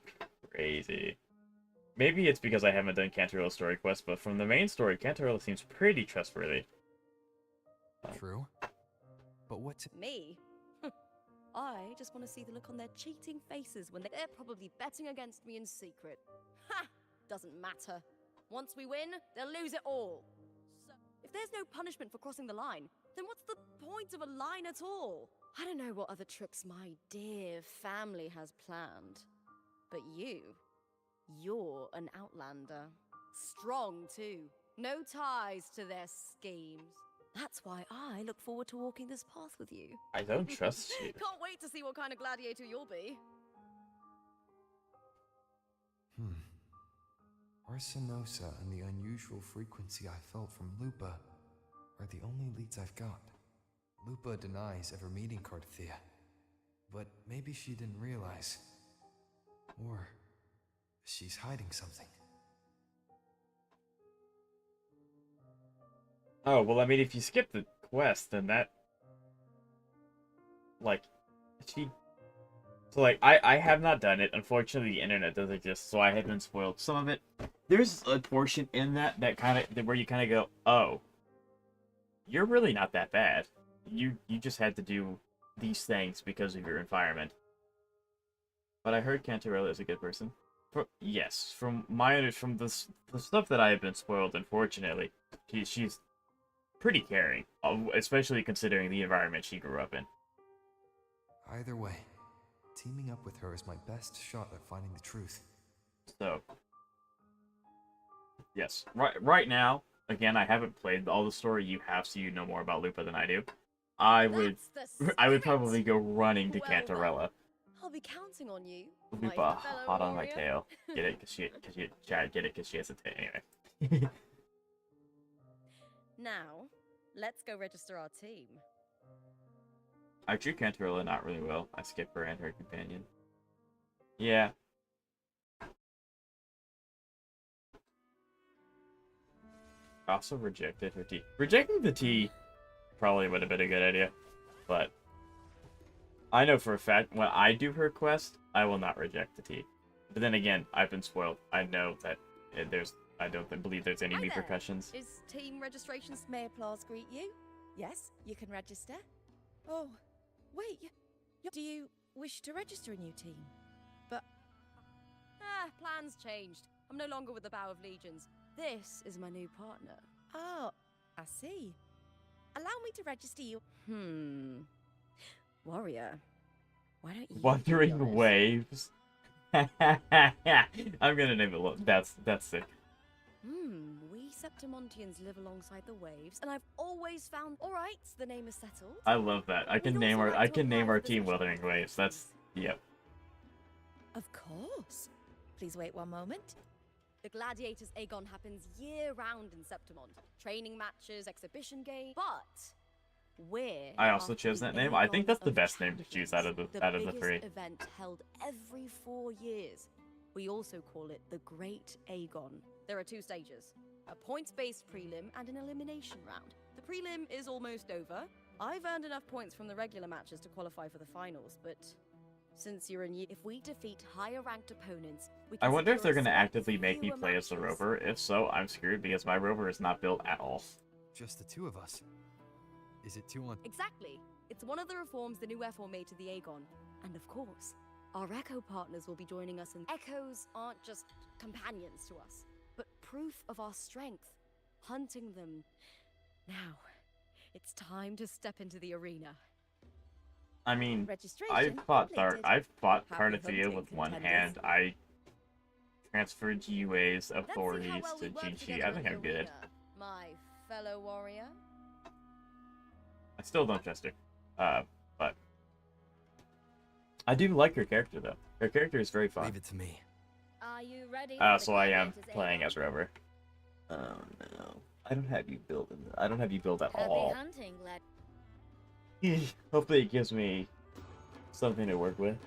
crazy. Maybe it's because I haven't done Cantarella's story quest, but from the main story, Cantarella seems pretty trustworthy. True. But what's... Me? I just want to see the look on their cheating faces when they're probably betting against me in secret. Ha! Doesn't matter. Once we win, they'll lose it all. So, if there's no punishment for crossing the line, then what's the point of a line at all? I don't know what other tricks my dear family has planned. But you're an outlander. Strong, too. No ties to their schemes. That's why I look forward to walking this path with you. I don't trust you. Can't wait to see what kind of gladiator you'll be. Arsinosa and the unusual frequency I felt from Lupa are the only leads I've got. Lupa denies ever meeting Cartethyia, but maybe she didn't realize. Or she's hiding something. Oh, well, I mean, if you skip the quest, then that... Like, she... So, like, I have not done it. Unfortunately, the internet does exist, so I have been spoiled some of it. There's a portion in that kind of... where you kind of go, oh, you're really not that bad. You just had to do these things because of your environment. But I heard Cantarella is a good person. Yes, from the stuff that I have been spoiled, unfortunately, she's pretty caring, especially considering the environment she grew up in. Either way, teaming up with her is my best shot at finding the truth. So, yes, right now, again, I haven't played all the story. You have, so you know more about Lupa than I do. I would probably go running to Cantarella. I'll be counting on you. Lupa, hot on my tail. Get it? Cause she has a tail. Anyway. Now, let's go register our team. I drew Cantarella not really well. I skipped her and her companion. Yeah. I also rejected her tea. Rejecting the tea probably would have been a good idea, but I know for a fact when I do her quest, I will not reject the tea. But then again, I've been spoiled. I know that I don't believe there's any repercussions. Is team registrations? May applause greet you? Yes, you can register. Oh, wait. Do you wish to register a new team? But plans changed. I'm no longer with the Bow of Legions. This is my new partner. Oh, I see. Allow me to register you. Warrior, why don't you... Wuthering Waves. I'm gonna name it. That's sick. We Septimontians live alongside the waves, and I've always found... Alright, the name is settled. I love that. I can name our team Wuthering Waves. That's... Yep. Of course. Please wait one moment. The Gladiators Aegon happens year-round in Septimont. Training matches, exhibition games, but I also chose that name. I think that's the best name to choose out of the three. Biggest event held every 4 years. We also call it the Great Aegon. There are 2 stages, a points-based prelim and an elimination round. The prelim is almost over. I've earned enough points from the regular matches to qualify for the finals, but since you're a new, if we defeat higher ranked opponents, we can I wonder if secure they're a going to spot actively for make me fewer play as the matches. rover. If so, I'm screwed because my rover is not built at all. Just the two of us. Is it 2 on? Exactly. It's one of the reforms the new F4 made to the Aegon. And of course, our Echo partners will be joining us, and Echoes aren't just companions to us, but proof of our strength. Hunting them. Now, it's time to step into the arena. I mean, Registration I've fought Happy Cartethyia hunting, with one contenders. hand. I transferred GUA's Let's see how authorities well we to work Jinchi. together I in think the I'm good. arena, my fellow warrior. I still don't trust her. But I do like her character though. Her character is very fun. Leave it to me. Are you ready? So I am playing as rover. Oh no. I don't have you build I don't have you build at Happy all. hunting, lad. Hopefully it gives me something to work with.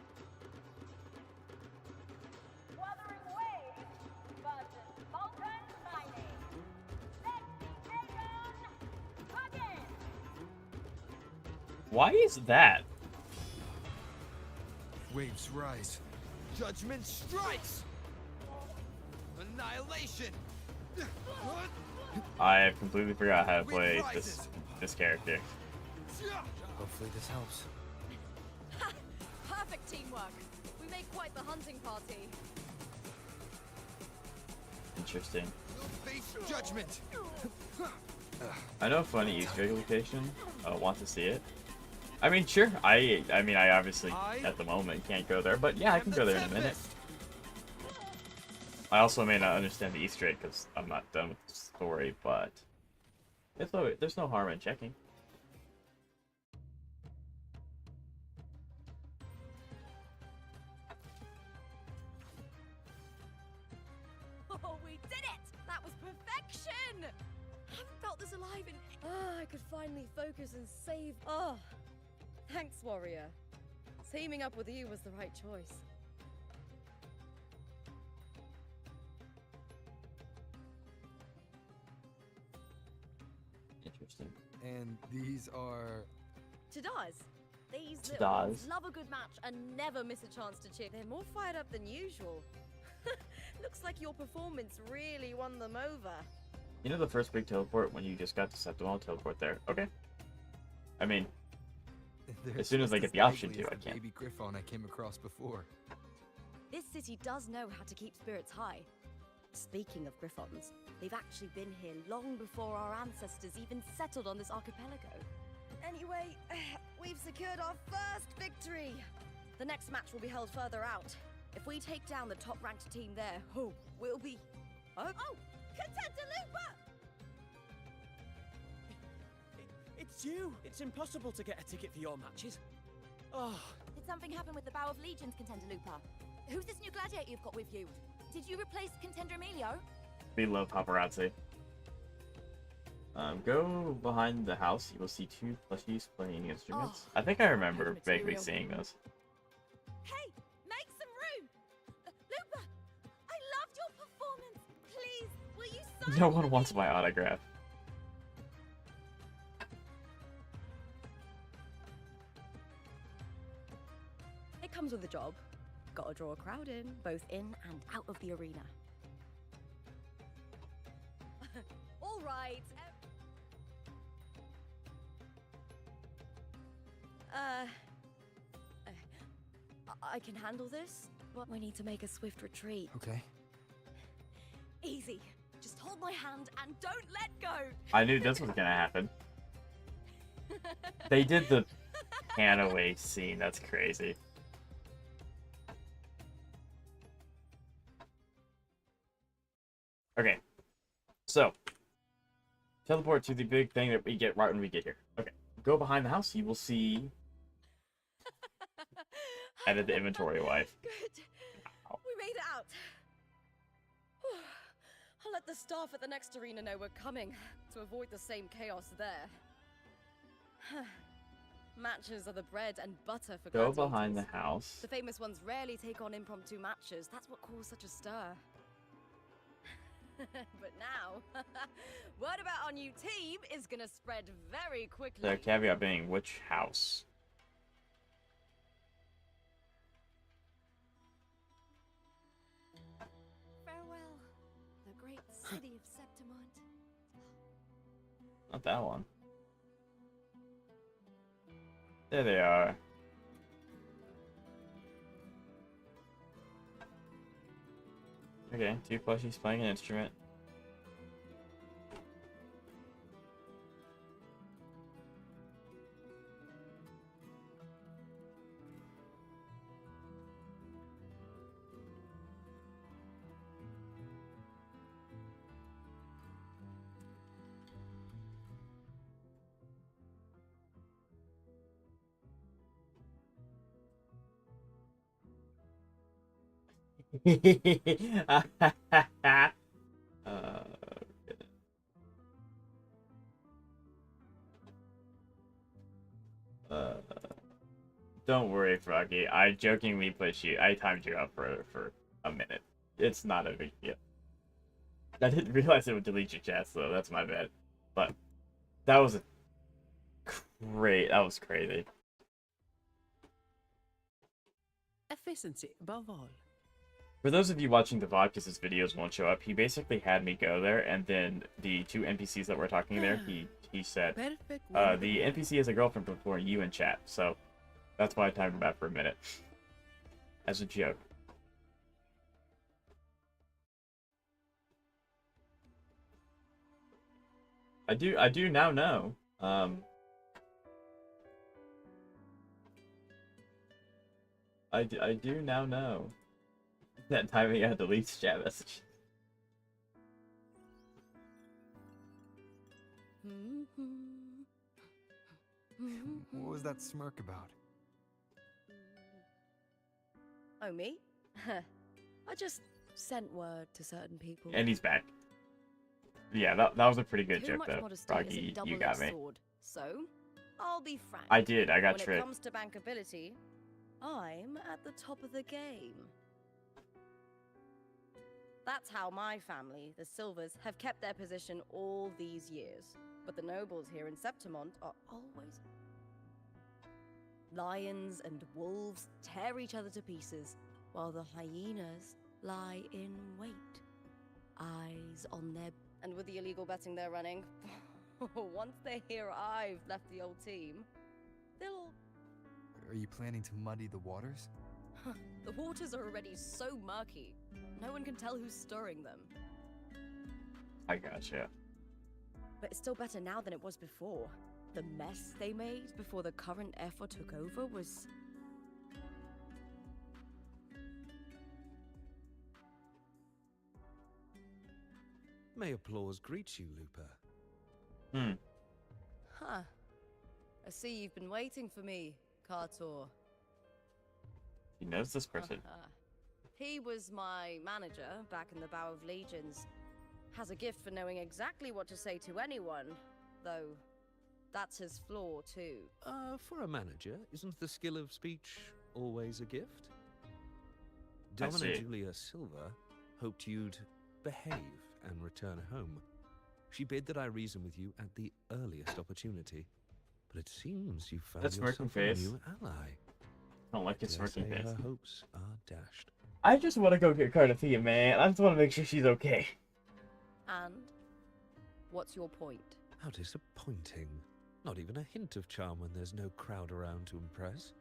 Wuthering Waves versus Molten Mining. Let's take on again. Why is that? Waves rise. Judgment strikes. Annihilation. I completely forgot how to play this character. Hopefully this helps. Perfect teamwork. We make quite the hunting party. Interesting. Face judgment. I know a funny Easter egg location. Want to see it? I mean, sure. I mean, I obviously at the moment can't go there, but yeah, I can go there in a minute. I also may not understand the Easter egg because I'm not done with the story, but there's no harm in checking. Oh, we did it! That was perfection! I haven't felt this alive in... I could finally focus and save... Oh, thanks, warrior. Teaming up with you was the right choice. Interesting. And these are... Tadars. These little Tadars. ones love a good match and never miss a chance to cheer. They're more fired up than usual. Looks like your performance really won them over. You know the first big teleport when you just got to Septimal teleport there? Okay. I mean, they're as soon as I just get the lively option to, as I the can. baby Griffon I came across before. This city does know how to keep spirits high. Speaking of Griffons, they've actually been here long before our ancestors even settled on this archipelago. Anyway, we've secured our first victory. The next match will be held further out. If we take down the top-ranked team there, we'll be... Oh, Cartethyia and Lupa! It's you! It's impossible to get a ticket for your matches. Oh. Did something happen with the Bow of Legions, Contender Lupa? Who's this new gladiator you've got with you? Did you replace Contender Emilio? We love paparazzi. Go behind the house. You will see 2 plushies playing instruments. I think I remember vaguely seeing those. Hey, make some room! Lupa, I loved your performance. Please, will you sign No one wants my autograph. it comes with a job. Gotta draw a crowd in, both in and out of the arena. All right. I can handle this, but we need to make a swift retreat. Okay. Easy. Just hold my hand and don't let go. I knew this was gonna happen. They did the pan away scene. That's crazy. Okay. So, teleport to the big thing that we get right when we get here. Okay. Go behind the house. You will see... Edit the inventory wife. Good. We made it out. I'll let the staff at the next arena know we're coming to avoid the same chaos there. Matches are the bread and butter for Go gladiators. behind the house. The famous ones rarely take on impromptu matches. That's what caused such a stir. But now, word about our new team is gonna spread very quickly. The caveat being which house? Farewell, the great city of Septimont. Not that one. There they are. Okay, 2 plushies playing an instrument. Don't worry, Froggy. I jokingly pushed you. I timed you out for a minute. It's not a big deal. I didn't realize it would delete your chats, though. That's my bad. But that was that was crazy. Efficiency above all. For those of you watching the VOD, because his videos won't show up, he basically had me go there, and then the 2 NPCs that were talking there, he said, the NPC has a girlfriend before you in chat, so that's why I timed him out for a minute. As a joke. I do now know. I do now know that timing out deletes chat message. What was that smirk about? Oh, me? I just sent word to certain people. And he's back. Yeah, that was a pretty good Too joke, much though. modesty is a Froggy, you double-edged got me. sword. So, I'll be frank. I did, I got when tricked. it comes to bankability, I'm at the top of the game. That's how my family, the Silvers, have kept their position all these years. But the nobles here in Septimont are always... Lions and wolves tear each other to pieces, while the hyenas lie in wait. Eyes on their... And with the illegal betting they're running, once they hear I've left the old team, they'll... Are you planning to muddy the waters? The waters are already so murky, no one can tell who's stirring them. I gotcha. But it's still better now than it was before. The mess they made before the current effort took over was... May applause greet you, Lupa. Huh. I see you've been waiting for me, Cartor. He knows this person. He was my manager back in the Bow of Legions. Has a gift for knowing exactly what to say to anyone, though that's his flaw too. For a manager, isn't the skill of speech always a gift? I Domina see. Julia Silva hoped you'd behave and return home. She bid that I reason with you at the earliest opportunity. But it seems you found That smirking yourself a face. new ally. I don't like his Dare smirking say face. her hopes are dashed. I just want to go get Cartethyia, man. I just want to make sure she's okay. And what's your point? How disappointing. Not even a hint of charm when there's no crowd around to impress.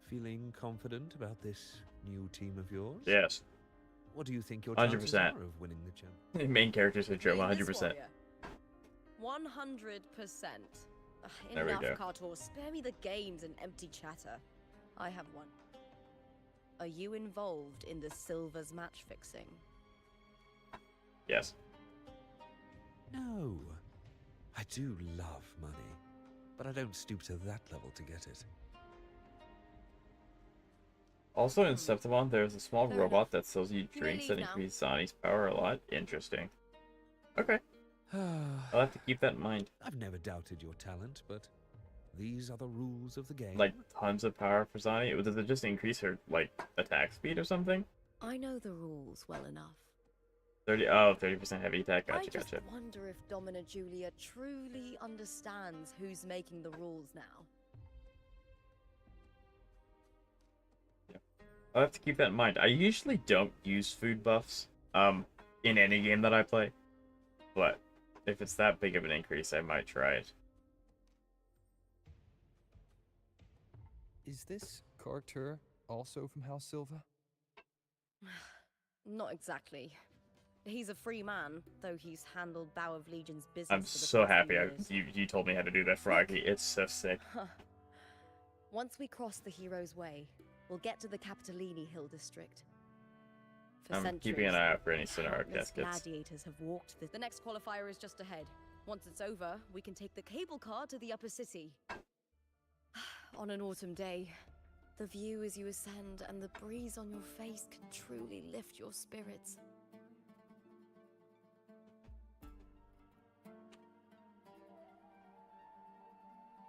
Feeling confident about this new team of yours? Yes. What do you think your 100%. chances are of winning the champ? Main character syndrome, Read this, 100%. warrior. 100%. There we Enough, go. Cartor. Spare me the games and empty chatter. I have one. Are you involved in the Silver's match fixing? Yes. No. I do love money, but I don't stoop to that level to get it. Also in Septimon, there's a small Fair robot that sells you You may drinks that leave now. increase Zani's power a lot. Interesting. Okay. I'll have to keep that in mind. I've never doubted your talent, but these are the rules of the game. Like, tons of power for Zani? Does it just increase her, like, attack speed or something? I know the rules well enough. 30% heavy attack. I Gotcha, just gotcha. wonder if Domina Julia truly understands who's making the rules now. I'll have to keep that in mind. I usually don't use food buffs, in any game that I play. But if it's that big of an increase, I might try it. Is this Carter also from House Silva? Not exactly. He's a free man, though he's handled Bow of Legion's business I'm for the so past few happy you told me how to do that, Froggy. It's so sick. Once we cross the hero's way, we'll get to the Capitolini Hill district. For I'm centuries, keeping an eye out for any Sonara countless caskets. gladiators have walked this. The next qualifier is just ahead. Once it's over, we can take the cable car to the upper city. On an autumn day, the view as you ascend and the breeze on your face can truly lift your spirits.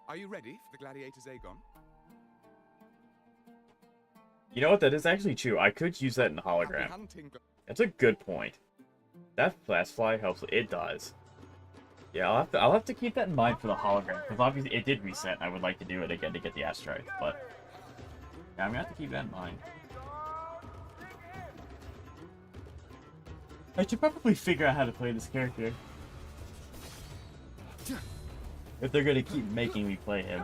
Are you ready for the Gladiator's Aegon? You know what? That is actually true. I could use that in the hologram. That's a good point. That flash fly helps. It does. Yeah, I'll have to keep that in mind for the hologram, because obviously it did reset, and I would like to do it again to get the asteroid, but yeah, I'm gonna have to keep that in mind. I should probably figure out how to play this character. If they're gonna keep making me play him.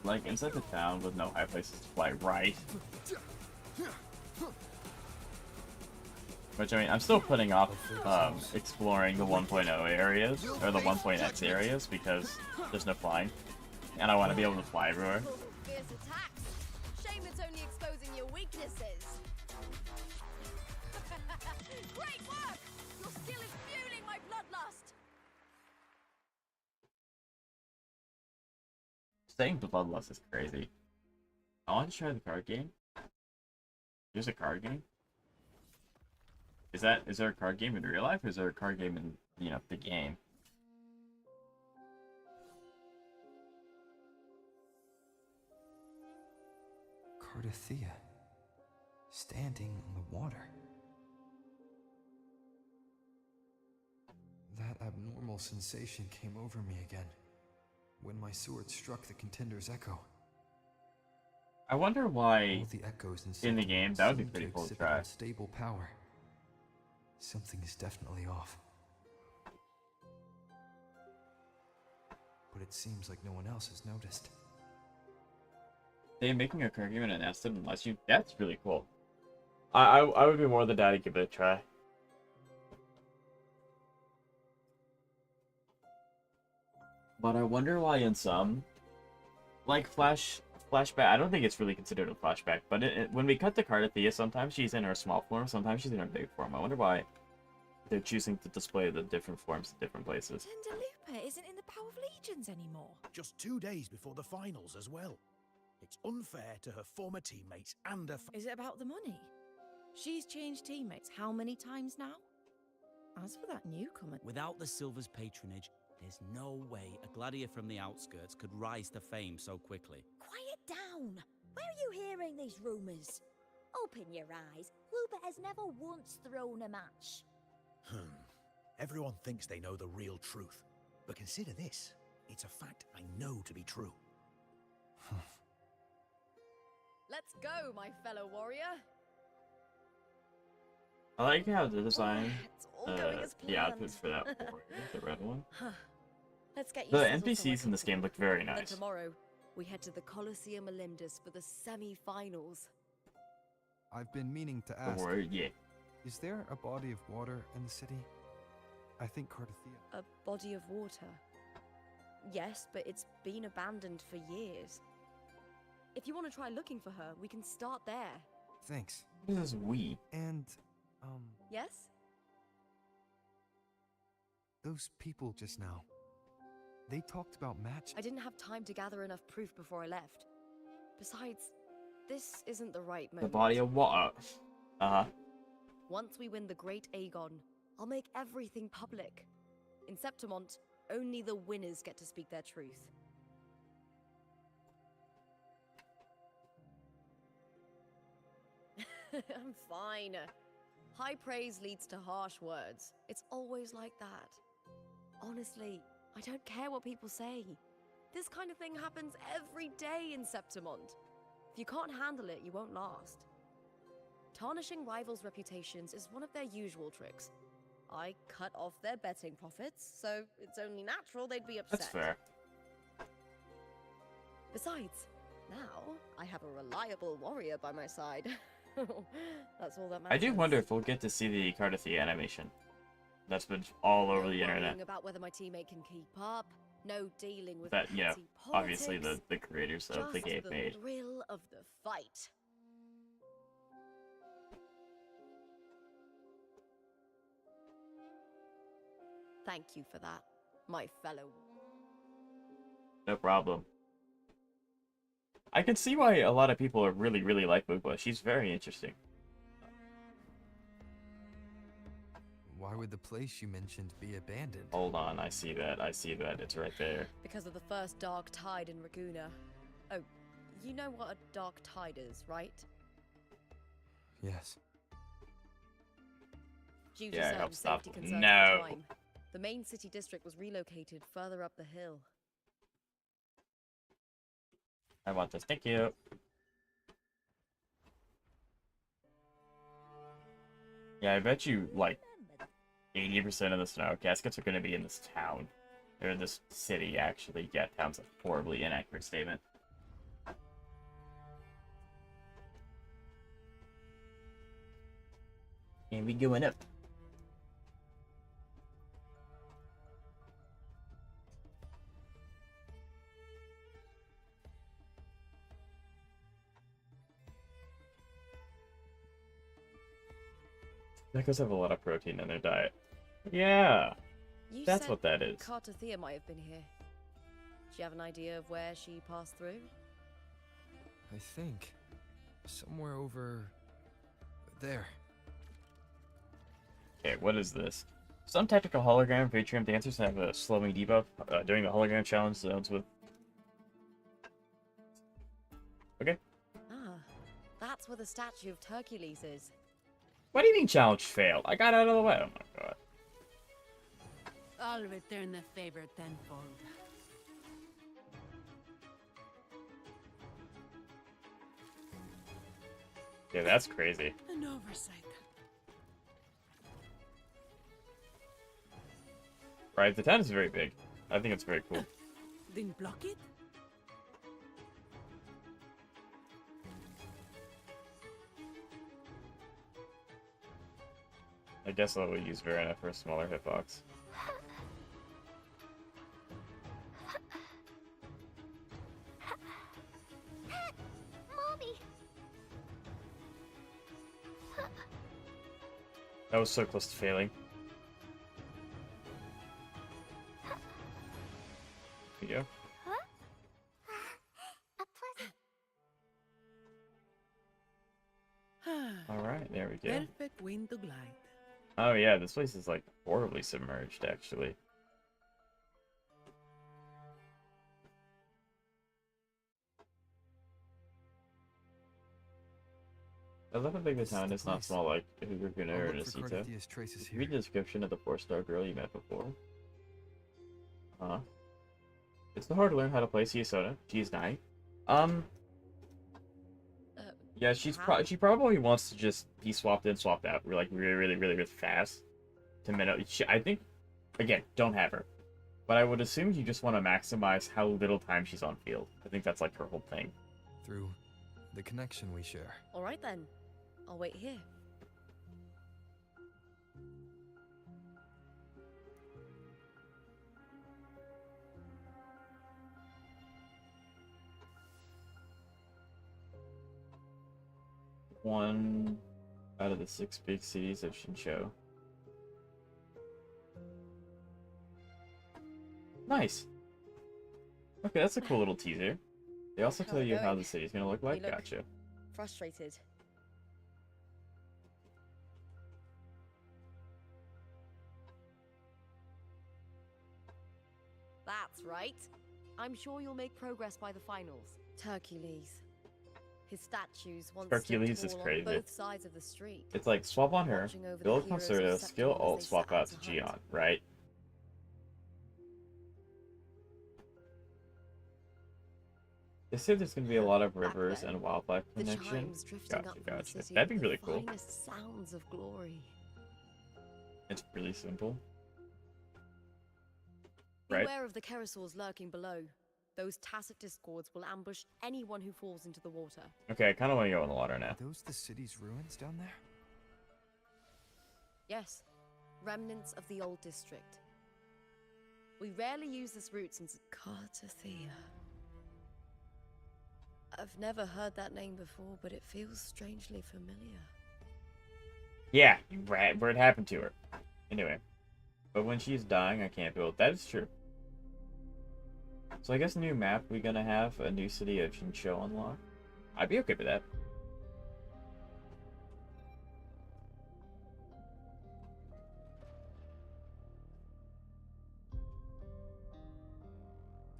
Like, inside the town with no high places to fly, right? Which, I mean, I'm still putting off exploring the 1.0 areas, or the 1.x areas, because there's no flying. And I want to be able to fly everywhere. Fierce attacks. Shame it's only exposing your weaknesses. Great work! Your skill is fueling my bloodlust. Saying bloodlust is crazy. I want to try the card game. There's a card game? Is there a card game in real life, or is there a card game in, you know, the game? Cartethyia, standing on the water. That abnormal sensation came over me again, when my sword struck the contender's echo. I wonder why All the echoes in the game, that would be pretty cool to try. Stable power. Something is definitely off. But it seems like no one else has noticed. They making a card game in an Aston unless you... That's really cool. I would be more than down to give it a try. But I wonder why in some... Like, flashback... I don't think it's really considered a flashback, but when we cut to Cartethyia, sometimes she's in her small form, sometimes she's in her big form. I wonder why they're choosing to display the different forms in different places. Tender Lupa isn't in the Bow of Legions anymore. Just 2 days before the finals as well. It's unfair to her former teammates and her... Is it about the money? She's changed teammates how many times now? As for that newcomer... Without the Silver's patronage, there's no way a gladiator from the outskirts could rise to fame so quickly. Quiet down! Where are you hearing these rumours? Open your eyes. Lupa has never once thrown a match. Everyone thinks they know the real truth. But consider this. It's a fact I know to be true. Let's go, my fellow warrior. I like how the design, It's all going as the outfits for planned. that warrior, the red one. Let's get The you settled NPCs somewhere in this game look very comfortable. nice. Then tomorrow, we head to the Colosseum Olympus for the semi-finals. I've been meaning to The ask. warrior, yeah. Is there a body of water in the city? I think Cartethyia. A body of water. Yes, but it's been abandoned for years. If you want to try looking for her, we can start there. Thanks. This is we. And, Yes? those people just now. They talked about match. I didn't have time to gather enough proof before I left. Besides, this isn't the right The moment. body of water. Uh-huh. Once we win the Great Aegon, I'll make everything public. In Septimont, only the winners get to speak their truth. I'm fine. High praise leads to harsh words. It's always like that. Honestly, I don't care what people say. This kind of thing happens every day in Septimont. If you can't handle it, you won't last. Tarnishing rivals' reputations is one of their usual tricks. I cut off their betting profits, so it's only natural they'd be upset. That's fair. Besides, now I have a reliable warrior by my side. That's all that matters. I do wonder if we'll get to see the Cartethyia animation. That's been all over the internet. Worrying about whether my teammate can keep up. No dealing with That, yeah, petty obviously politics. the creators of the game Just made. the thrill of the fight. Thank you for that, my fellow. No problem. I can see why a lot of people are really like Lupa. She's very interesting. Why would the place you mentioned be abandoned? Hold on, I see that. I see that. It's right there. Because of the first dark tide in Raguna. Oh, you know what a dark tide is, right? Yes. Due to Yeah, certain help stop. safety concerns at No. the time, the main city district was relocated further up the hill. I want this. Thank you. Yeah, I bet you, like, 80% of the snow caskets are going to be in this town. Or in this city, actually. Yeah, town's a horribly inaccurate statement. And we going up. Geckos have a lot of protein in their diet. Yeah, You that's said what that is. Cartethyia might have been here. Do you have an idea of where she passed through? I think. Somewhere over... there. Okay, what is this? Some tactical hologram featuring dancers have a slowing debuff during the hologram challenge zones with... Okay. Ah, that's where the statue of Hercules is. What do you mean challenge failed? I got out of the way. Oh my god. I'll return the favor tenfold. Yeah, that's crazy. An oversight. Right, the town is very big. I think it's very cool. Didn't block it? I guess I will use Verena for a smaller hitbox. Mommy! That was so close to failing. Here you go. Alright, there we go. Perfect wind to glide. Oh yeah, this place is like horribly submerged actually. I love how big the town is, not small like Hugurguna or Nisita. Cartethia's traces here. Read the description of the 4-star girl you met before. Huh? It's hard to learn how to play Siasota. She is 9. Yeah, she probably wants to just be swapped in, swapped out. We're like really fast. To minute. I think, again, don't have her. But I would assume you just want to maximize how little time she's on field. I think that's like her whole thing. Through the connection we share. All right then, I'll wait here. One out of the 6 big cities of Shinsho. Nice. Okay, that's a cool little teaser. They also tell you how the city's gonna look like. Gotcha. Frustrated. That's right. I'm sure you'll make progress by the finals. Hercules. His statues once Hercules stood is tall on crazy. both sides of the street. It's like swap on her, watching over the build heroes of concerto, skill Septimon as alt, they swap set out to to hunt. Gion, right? They say there's gonna be a lot of rivers then, and wildlife The connection. chimes drifting Gotcha, up from the gotcha. city That'd be with really the cool. finest sounds of glory. It's really simple. Right? Beware of the Kerosaurs lurking below. Those tacit discords will ambush anyone who falls into the water. Okay, I kind of want to go in the water now. Are those the city's ruins down there? Yes, remnants of the old district. We rarely use this route since Cartethyia. I've never heard that name before, but it feels strangely familiar. Yeah, where it happened to her. Anyway, but when she's dying, I can't build. That is true. So I guess new map, we're gonna have a new city of Shinsho unlock. I'd be okay with that.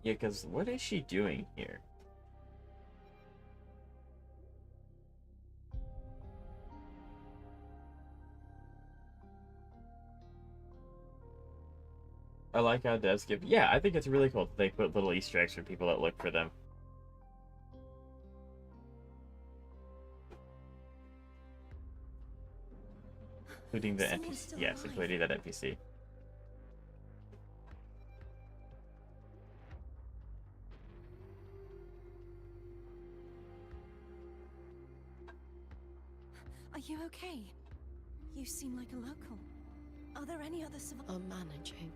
Yeah, because what is she doing here? I like how devs give... Yeah, I think it's really cool that they put little Easter eggs for people that look for them. Including the NPC. Yes, including that NPC. Are you okay? You seem like a local. Are there any other I'm managing.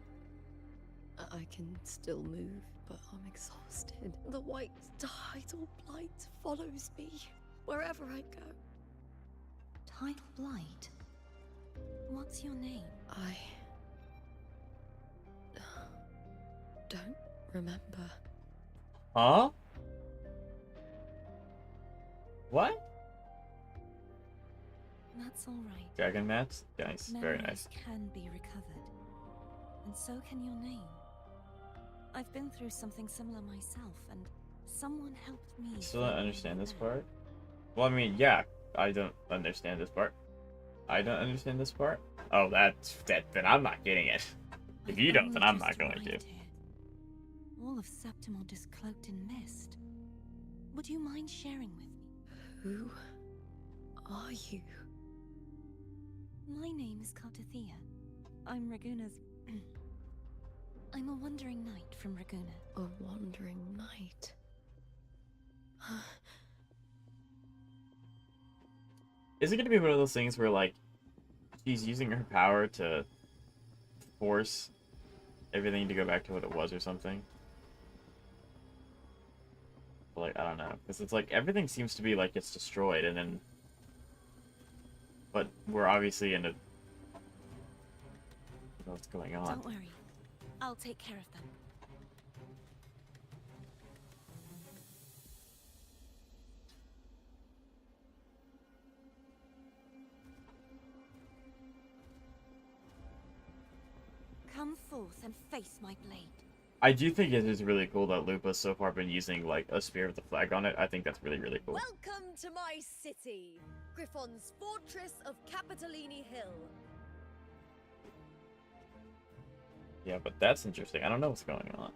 I can still move, but I'm exhausted. The white tidal blight follows me wherever I go. Tidal blight? What's your name? I don't remember. Huh? What? That's all right. Dragon mats? Nice, very Memories nice. can be recovered. And so can your name. I've been through something similar myself, and someone helped me. Still don't understand this part? Well, I mean, yeah, I don't understand this part. I don't understand this part? Oh, then I'm not getting it. If you don't, then I'm not going to. All of Septimon is cloaked in mist. Would you mind sharing with me? Who are you? My name is Cartethyia. I'm Raguna's... I'm a wandering knight from Raguna. A wandering knight. Is it going to be one of those things where, like, she's using her power to force everything to go back to what it was or something? Like, I don't know. Because it's like, everything seems to be like it's destroyed, and then... But we're obviously in a... I don't know what's going on. Don't worry. I'll take care of them. Come forth and face my blade. I do think it is really cool that Lupa's so far been using, like, a spear with a flag on it. I think that's really, really cool. Welcome to my city, Griffon's fortress of Capitolini Hill. Yeah, but that's interesting. I don't know what's going on.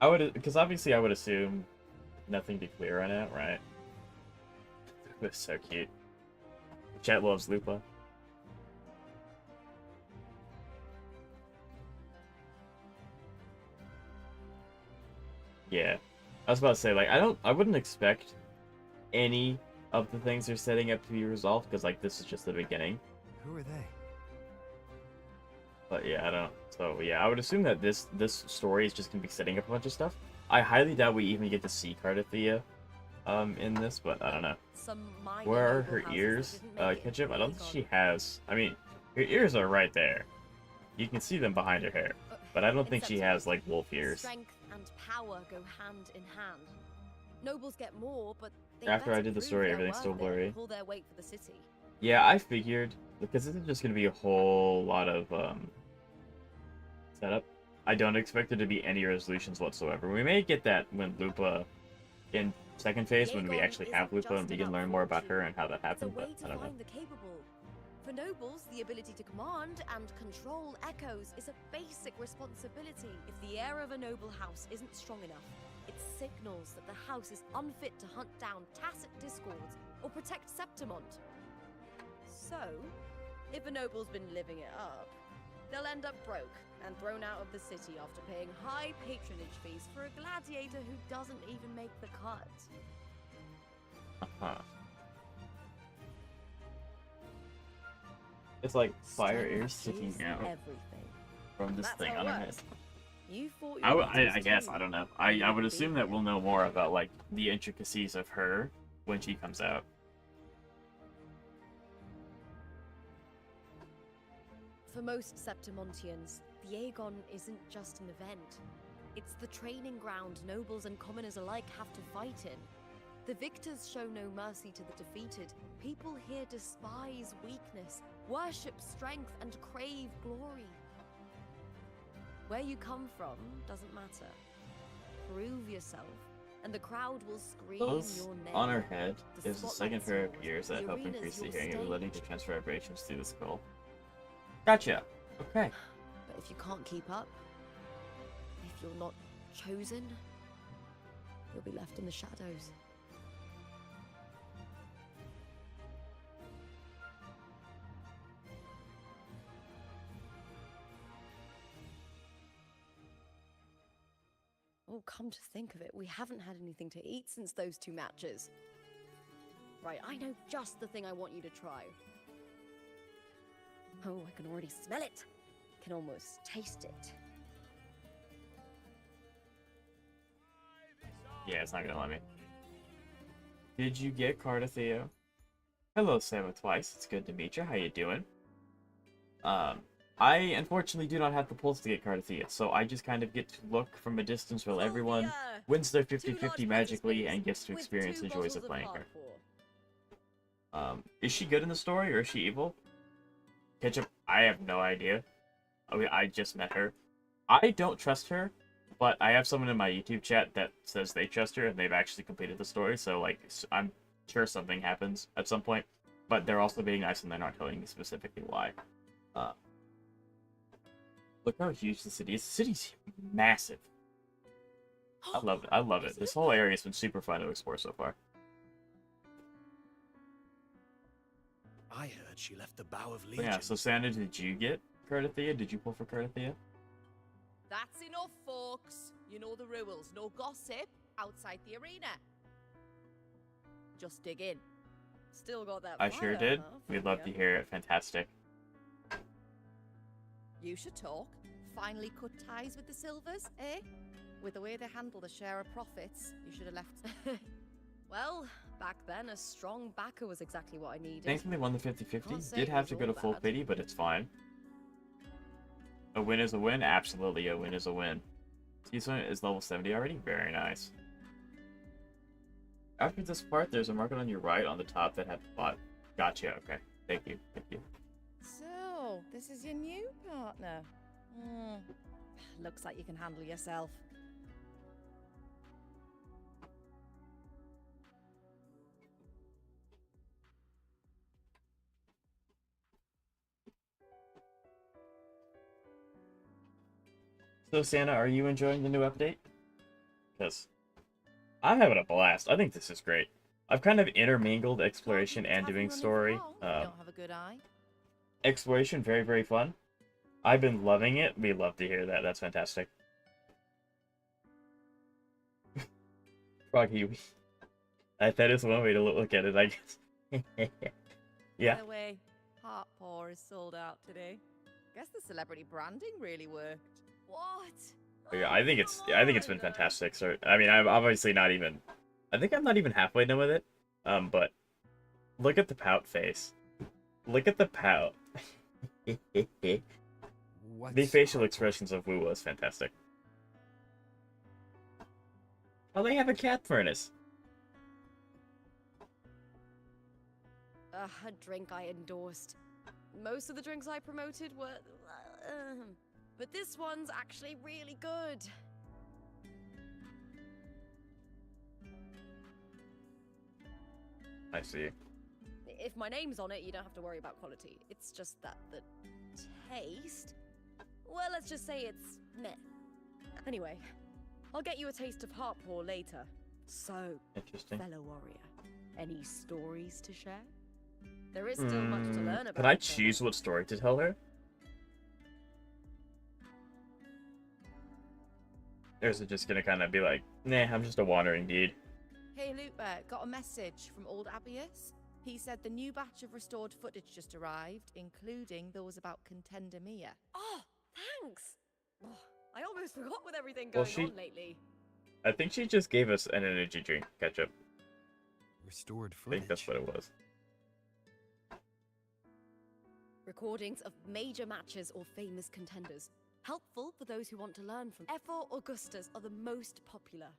I would, because obviously I would assume nothing to clear on it, right? It's so cute. Chat loves Lupa. Yeah, I was about to say, like, I wouldn't expect any of the things they're setting up to be resolved, because, like, this is just the beginning. Who are they? But yeah, I don't. So yeah, I would assume that this story is just gonna be setting up a bunch of stuff. I highly doubt we even get to see Cartethyia, in this, but I don't know. Where are her ears, Ketchup? I don't think she has. I mean, her ears are right there. You can see them behind her hair, but I don't think she has like wolf ears. Strength and power go hand in hand. Nobles get more, but they After I better did the prove story, their everything's worth still there and blurry. pull their weight for the city. Yeah, I figured, because this is just gonna be a whole lot of setup. I don't expect there to be any resolutions whatsoever. We may get that when Lupa, in second phase, when we actually have Lupa and we can learn more about her and how that happened, but I don't know. The capable. For nobles, the ability to command and control echoes is a basic responsibility. If the heir of a noble house isn't strong enough, it signals that the house is unfit to hunt down tacit discords or protect Septimont. So, if a noble's been living it up, they'll end up broke and thrown out of the city after paying high patronage fees for a gladiator who doesn't even make the cut. Uh-huh. It's like fire air sticking out from this thing on her head. I guess, I don't know. I would assume that we'll know more about, like, the intricacies of her when she comes out. For most Septimontians, the Aegon isn't just an event. It's the training ground nobles and commoners alike have to fight in. The victors show no mercy to the defeated. People here despise weakness, worship strength, and crave glory. Where you come from doesn't matter. Prove yourself, and the crowd will scream your name. On her head is the second pair of ears that help increase the hearing ability to transfer vibrations through the skull. Gotcha. Okay. But if you can't keep up, if you're not chosen, you'll be left in the shadows. Oh, come to think of it, we haven't had anything to eat since those 2 matches. Right, I know just the thing I want you to try. Oh, I can already smell it. Can almost taste it. Yeah, it's not gonna let me. Did you get Cartethyia? Hello, Sam Twice. It's good to meet you. How you doing? I unfortunately do not have the pulse to get Cartethyia, so I just kind of get to look from a distance while everyone wins their 50-50 magically and gets to experience the joys of playing her. Is she good in the story, or is she evil? Ketchup, I have no idea. I mean, I just met her. I don't trust her, but I have someone in my YouTube chat that says they trust her and they've actually completed the story, so, like, I'm sure something happens at some point, but they're also being nice and they're not telling me specifically why. Look how huge the city is. The city's massive. I love it. I love it. This whole area has been super fun to explore so far. I heard she left the Bow of Legion. Yeah, so Santa, did you get Cartethyia? Did you pull for Cartethyia? That's enough, folks. You know the rules. No gossip outside the arena. Just dig in. Still got that I sure did. We'd love to hear it. Fantastic. You should talk. Finally cut ties with the Silvers, eh? With the way they handle the share of profits, you should have left. Well, back then, a strong backer was exactly what I needed. Thankfully won the 50-50. Did have to go to full pity, but it's fine. A win is a win? Absolutely, a win is a win. Season is level 70 already? Very nice. After this part, there's a market on your right on the top that had the bot. Gotcha, okay. Thank you, thank you. So, this is your new partner. Looks like you can handle yourself. So, Santa, are you enjoying the new update? Because I'm having a blast. I think this is great. I've kind of intermingled exploration and doing story. Don't have a good eye. Exploration, very, very fun. I've been loving it. We love to hear that. That's fantastic. Froggy. That is one way to look at it, I guess. Yeah. By the way, Heart Paw is sold out today. Guess the celebrity branding really worked. What? Yeah, I think it's been fantastic. So, I mean, I'm obviously not even. I think I'm not even halfway done with it. But look at the pout face. Look at the pout. The facial expressions of Wu was fantastic. Oh, they have a cat furnace. A drink I endorsed. Most of the drinks I promoted were but this one's actually really good. I see. If my name's on it, you don't have to worry about quality. It's just that the taste... Well, let's just say it's meh. Anyway, I'll get you a taste of heart pour later. So, interesting. fellow warrior, any stories to share? There is still much to learn about. Can I choose what story to tell her? Or is it just gonna kind of be like, nah, I'm just a wandering deed? Hey, Lupa, got a message from old Abius. He said the new batch of restored footage just arrived, including those about Contender Mia. Oh, thanks! Oh, I almost forgot with everything Well, going on lately. I think she just gave us an energy drink ketchup. Restored I think that's what it was. Recordings of major matches or famous contenders. Helpful for those who want to learn from. Ephor Augustus are the most popular.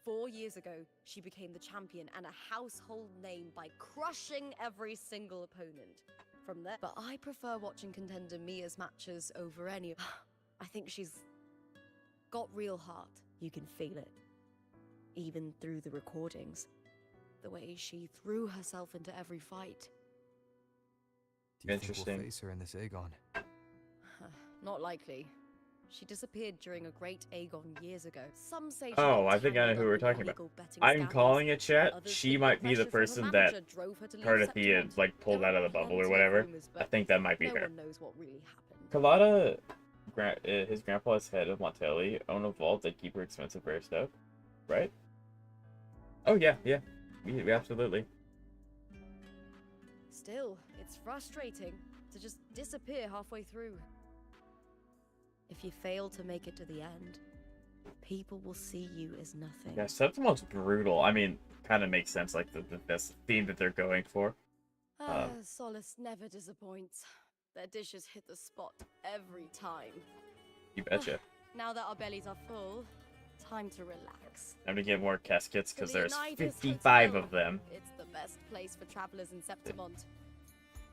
4 years ago, she became the champion and a household name by crushing every single opponent. From there, but I prefer watching Contender Mia's matches over any. I think she's got real heart. You can feel it, even through the recordings. The way she threw herself into every fight. Do you think we'll face her in this Aegon? Not likely. She disappeared during a great Aegon years ago. Some say she Oh, got I think I know tangled who up we're in talking about. illegal betting I'm scandals. calling it, chat. Others She think might be the pressure from her person that manager drove her to leave Cartethyia Septimont. like pulled out of the bubble or whatever. I think that might be No her. one knows what really happened. Carlotta, his grandpa's head of Montelli, own a vault that keep her expensive rare stuff, right? Oh yeah, we absolutely. Still, it's frustrating to just disappear halfway through. If you fail to make it to the end, people will see you as nothing. Yeah, Septimont's brutal. I mean, kind of makes sense, like the best theme that they're going for. Solace never disappoints. Their dishes hit the spot every time. You betcha. Now that our bellies are full, time to relax. Time to get more caskets because The there's Leonidas 55 Hotel. of them. It's the best place for travelers in Septimont.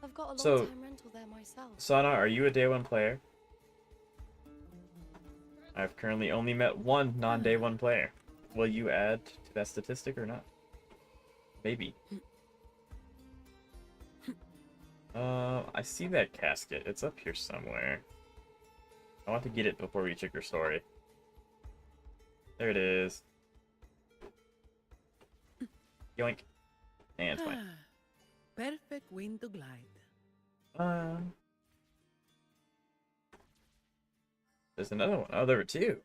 I've got a So, long-time rental there myself. Sana, are you a day one player? I've currently only met one non-day one player. Will you add to that statistic or not? Maybe. I see that casket. It's up here somewhere. I want to get it before we check your story. There it is. Yoink. And it's fine. Perfect wind to glide. There's another one. Oh, there were two.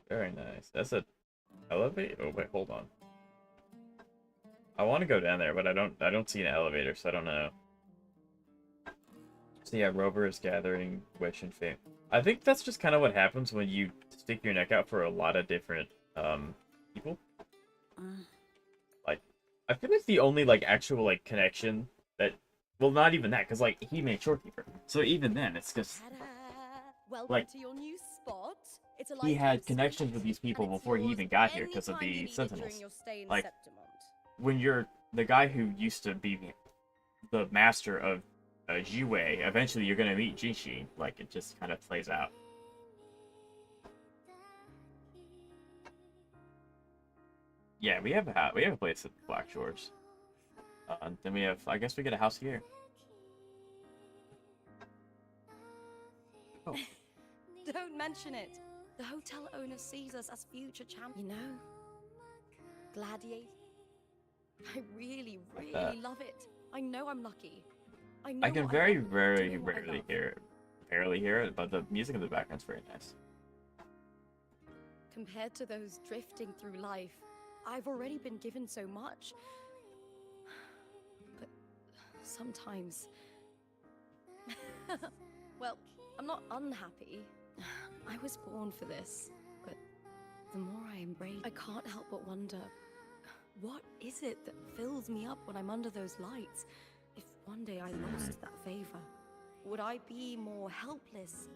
Very nice. That's a elevator. Oh wait, hold on. I want to go down there, but I don't see an elevator, so I don't know. So yeah, Rover is gathering wish and fame. I think that's just kind of what happens when you stick your neck out for a lot of different people. Like, I feel like the only like actual like connection that, well, not even that, because like he made Shorekeeper, so even then it's just Welcome like to your new spot. It's a he lighthouse had connections with these people before he even got here because of anytime you the need it Sentinels. during your stay in Like, Septimont. when you're the guy who used to be the master of Jiwei, eventually you're gonna meet Jishi. Like, it just kind of plays out. Yeah, we have a place at Black Shores. Then we have, I guess we get a house here. Oh. Don't mention it. The hotel owner sees us as future champions. You know, Gladiator. I really, really love it. I know I'm lucky. I can very rarely hear it, but the music in the background's very nice. Compared to those drifting through life, I've already been given so much. But sometimes... Well, I'm not unhappy. I was born for this, but the more I embrace, I can't help but wonder, what is it that fills me up when I'm under those lights? If one day I lost that favor, would I be more helpless,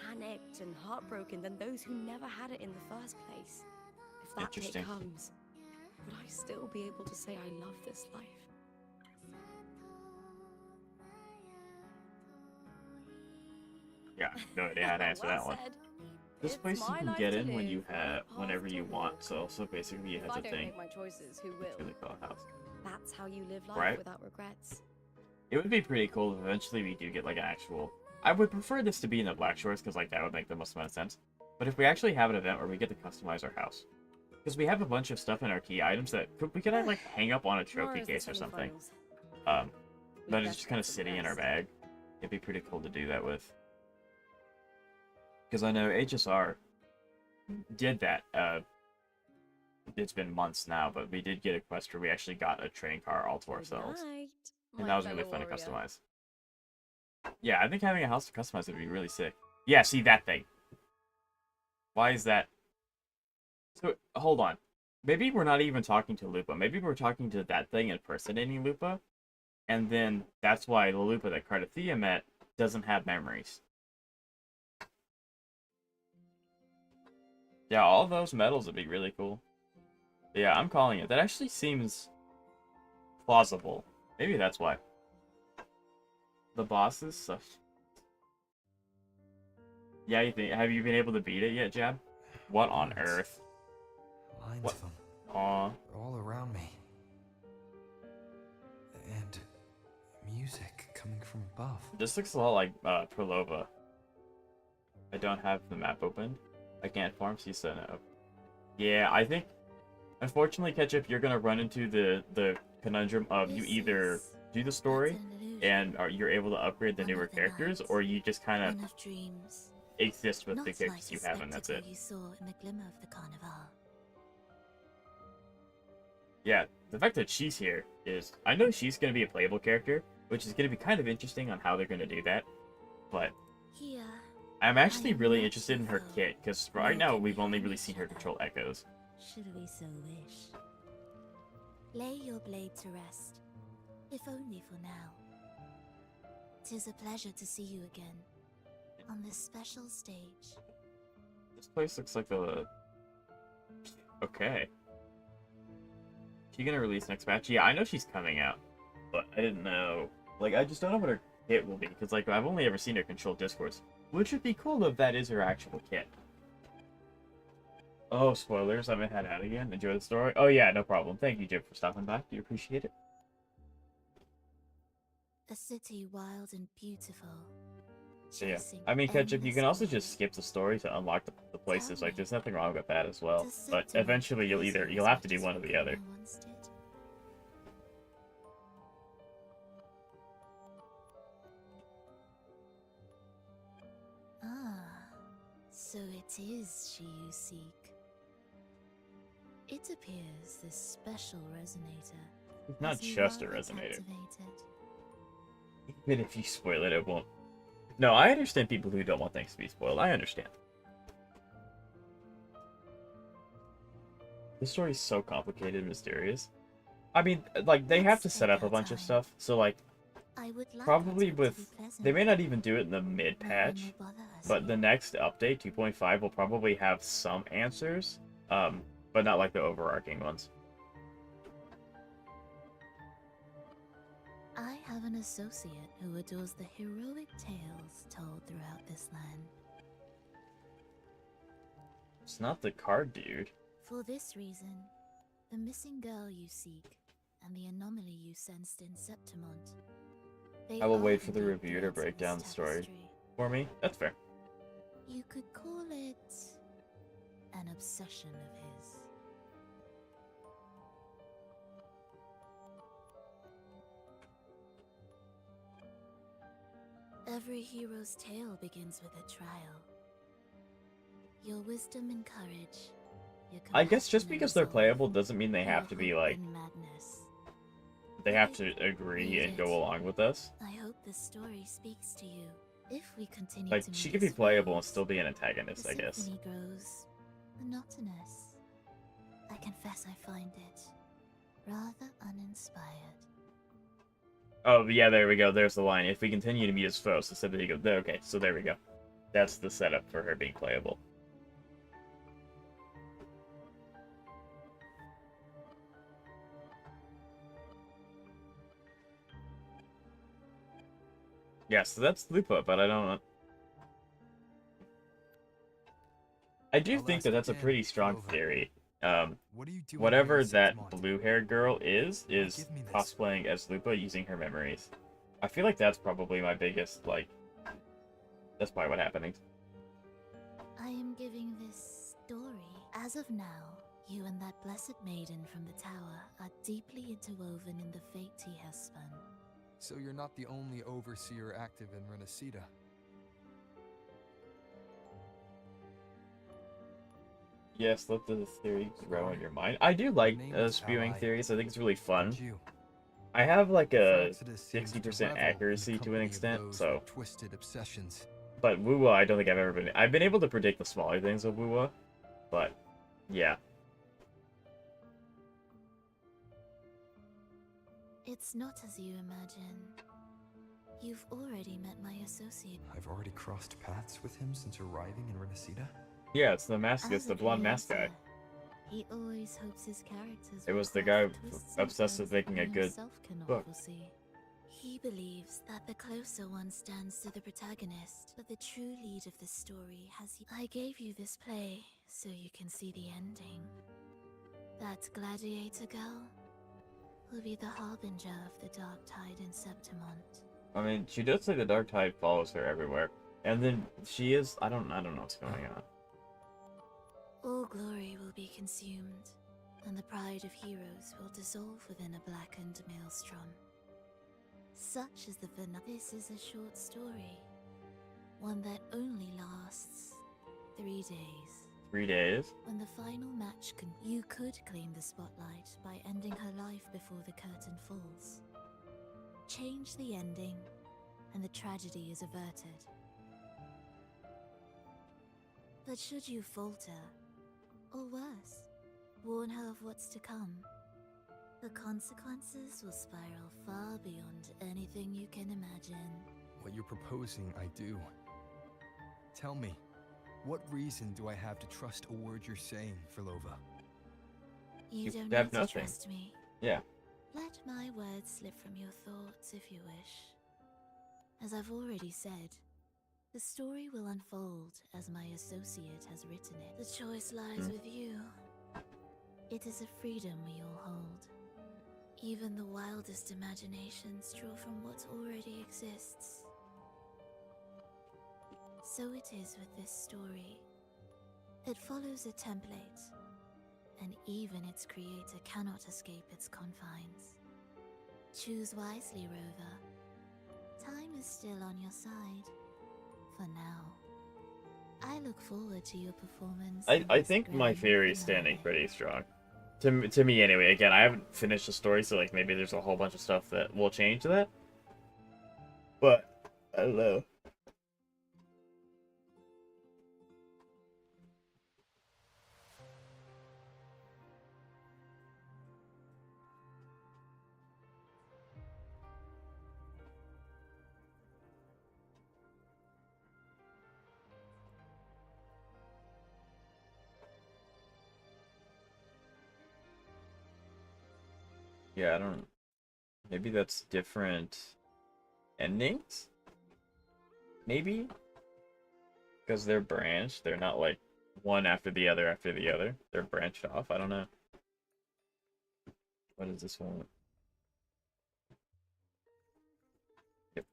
panicked, and heartbroken than those who never had it in the first place? If that day Interesting. comes, would I still be able to say I love this life? Yeah, no idea how to answer that one. said. This It's place you my can life get to in when you live, my have path whenever you to want. So basically it If has I a don't thing. make my choices, who It's will? really cool house. That's how you live life Right? without regrets. It would be pretty cool if eventually we do get like an actual. I would prefer this to be in the Black Shores because like that would make the most amount of sense. But if we actually have an event where we get to customize our house, because we have a bunch of stuff in our key items that we could like hang up on a trophy Tomorrow's the case or something. semi-finals. But We'd it's just best kind get of some sitting in our rest. bag. It'd be pretty cool to do that with. Because I know HSR did that. It's been months now, but we did get a quest where we actually got a train car all to ourselves. Night, And my that was really fellow fun to warrior. customize. Yeah, I think having a house to customize would be really sick. Yeah, see that thing. Why is that? So, hold on. Maybe we're not even talking to Lupa. Maybe we're talking to that thing impersonating Lupa. And then that's why the Lupa that Cartethyia met doesn't have memories. Yeah, all those medals would be really cool. But yeah, I'm calling it. That actually seems plausible. Maybe that's why. The bosses such. Yeah, you think? Have you been able to beat it yet, Jab? What on earth? Lines What? of them. Aw. All around me. And music coming from above. This looks a lot like Prolova. I don't have the map open. I can't farm, so you said no. Yeah, I think, unfortunately, Ketchup, you're gonna run into the conundrum of you either do the story and you're able to upgrade the newer characters, or you just kind of exist with the characters you have, and that's it. You saw in the glimmer of the carnival. Yeah, the fact that she's here is, I know she's gonna be a playable character, which is gonna be kind of interesting on how they're gonna do that, but Here, I'm actually really interested in her kit, because right now we've only really seen her control echoes. should we so wish. Lay your blade to rest, if only for now. 'Tis a pleasure to see you again, on this special stage. This place looks like a... Okay. She gonna release next batch? Yeah, I know she's coming out, but I didn't know. Like, I just don't know what her kit will be, because, like, I've only ever seen her control discourse, which would be cool if that is her actual kit. Oh, spoilers, I'm gonna head out again. Enjoy the story. Oh, yeah, no problem. Thank you, Jim, for stopping by. Do you appreciate it? A city wild and beautiful. So, yeah. chasing I mean, Ketchup, you endless can also waves. just skip the story to unlock the places. Like, there's nothing wrong with that as well. Does But Septimus eventually, you'll have to do one or the other. once did? Ah, so it is she you seek. It appears this special resonator. It's not has you just a wildly resonator. captivated. Even if you spoil it, it won't. No, I understand people who don't want things to be spoiled. I understand. This story's so complicated and mysterious. I mean, like, they have to set up a bunch of stuff, so, like, I would like probably our talk to with... be pleasant. They may not even do it in the mid-patch, No one will bother us but the next update, 2.5, will probably have some answers, but not like the overarching ones. I have an associate who adores the heroic tales told throughout this land. It's not the card dude. For this reason, the missing girl you seek and the anomaly you sensed in Septimont. They I will are wait for the indeed review to threads in break this down the story tapestry. for me. That's fair. You could call it an obsession of his. Every hero's tale begins with a trial. Your wisdom and courage. Your I guess just compassion and because they're resolve, playable doesn't mean they your have to be hope like, and madness. they have to agree and go along with us. I hope this story speaks to you. If we continue Like, to she meet could be as playable and foes, still be an antagonist, the I guess. symphony grows monotonous. I confess I find it rather uninspired. Oh, yeah, there we go. There's the line. If we continue to meet as foes, the symphony goes... Okay, so there we go. That's the setup for her being playable. Yeah, so that's Lupa, but I don't know. I do think that that's a pretty strong theory. Whatever that blue-haired girl is cosplaying as Lupa using her memories. I feel like that's probably my biggest, like, that's probably what happening. I am giving this story. As of now, you and that blessed maiden from the tower are deeply interwoven in the fate he has spun. So you're not the only overseer active in Renacita. Yes, let the theory grow in your mind. I do like spewing theories. I think it's really fun. I have like a 60% accuracy to an extent, so. Twisted obsessions. But Wuwa, I don't think I've ever been. I've been able to predict the smaller things of Wuwa, but yeah. It's not as you imagine. You've already met my associate. I've already crossed paths with him since arriving in Renacita. Yeah, it's the mask. It's the blonde mask guy. He always hopes his characters. It was the guy obsessed with making a good book. He believes that the closer one stands to the protagonist, but the true lead of the story has. I gave you this play so you can see the ending. That gladiator girl will be the harbinger of the dark tide in Septimont. I mean, she does say the dark tide follows her everywhere, and then she is. I don't know what's going on. All glory will be consumed, and the pride of heroes will dissolve within a blackened maelstrom. Such is the finale. This is a short story, one that only lasts 3 days. 3 days? When the final match you could claim the spotlight by ending her life before the curtain falls. Change the ending, and the tragedy is averted. But should you falter, or worse, warn her of what's to come, the consequences will spiral far beyond anything you can imagine. What you're proposing, I do. Tell me, what reason do I have to trust a word you're saying, Filova? You don't need to trust me. Yeah. Let my words slip from your thoughts if you wish. As I've already said, the story will unfold as my associate has written it. The choice lies with you. It is a freedom we all hold. Even the wildest imaginations draw from what already exists. So it is with this story. It follows a template, and even its creator cannot escape its confines. Choose wisely, Rover. Time is still on your side. For now. I look forward to your performance. I think my theory is standing pretty strong. To me anyway. Again, I haven't finished the story, so like maybe there's a whole bunch of stuff that will change that. But I don't know. Yeah, I don't. Maybe that's different endings? Maybe? Because they're branched. They're not like one after the other after the other. They're branched off. I don't know. What is this one? Yep.